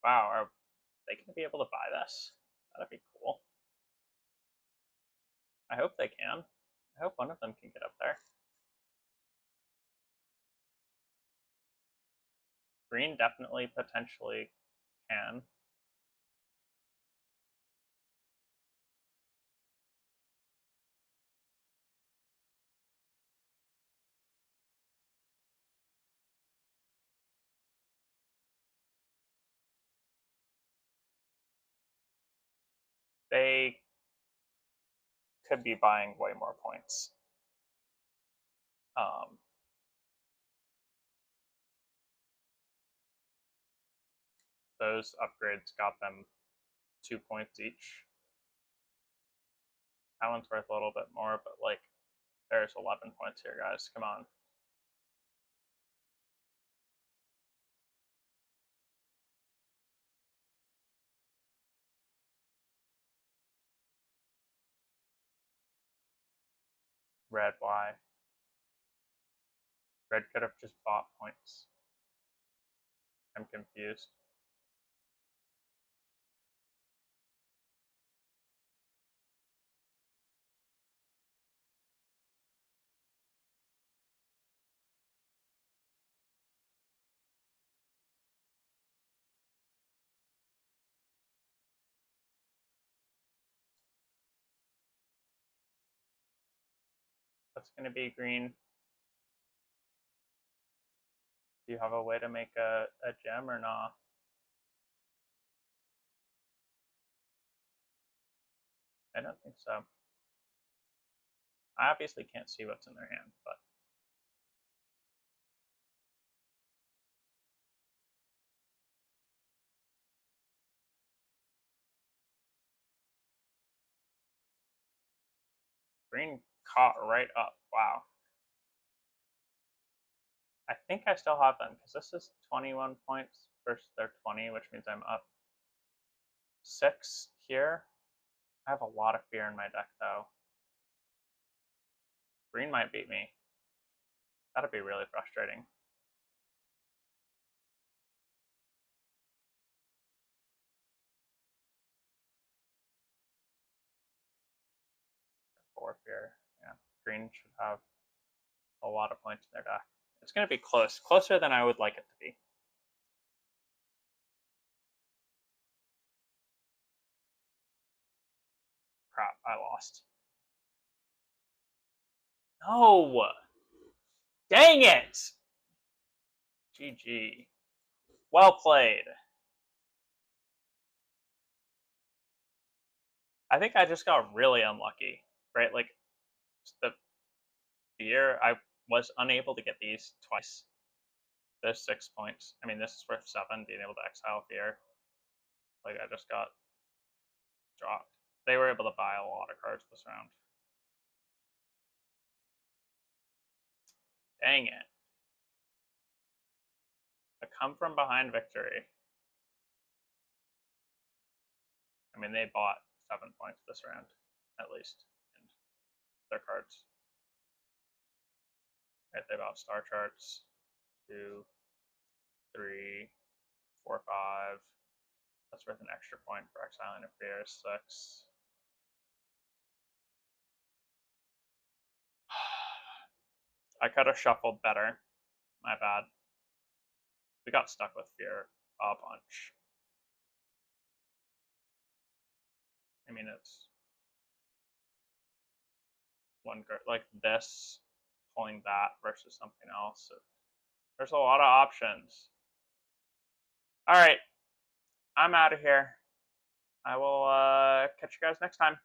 wow, are they going to be able to buy this? That'd be cool. I hope they can. I hope one of them can get up there. Green definitely potentially can. They could be buying way more points. Those upgrades got them 2 points each. That one's worth a little bit more, but like, there's 11 points here, guys. Come on. Red, why? Red could have just bought points. I'm confused. That's going to be green. Do you have a way to make a gem or not? I don't think so. I obviously can't see what's in their hand, but green caught right up. Wow. I think I still have them because this is 21 points versus their 20, which means I'm up 6 here. I have a lot of fear in my deck though. Green might beat me. That'd be really frustrating. Four fear. Yeah. Green should have a lot of points in their deck. It's going to be close. Closer than I would like it to be. Crap, I lost. No! Dang it! GG. Well played. I think I just got really unlucky, right? Like, the fear, I was unable to get these twice. There's 6 points. I mean, this is worth 7, being able to exile fear. Like, I just got dropped. They were able to buy a lot of cards this round. Dang it. A come from behind victory. I mean, they bought 7 points this round, at least, in their cards. Right, they bought star charts. 2, 3, 4, 5. That's worth an extra point for exiling a fear. 6. I could have shuffled better. My bad. We got stuck with fear a bunch. I mean, it's one like this, pulling that versus something else. There's a lot of options. All right, I'm out of here. I will catch you guys next time.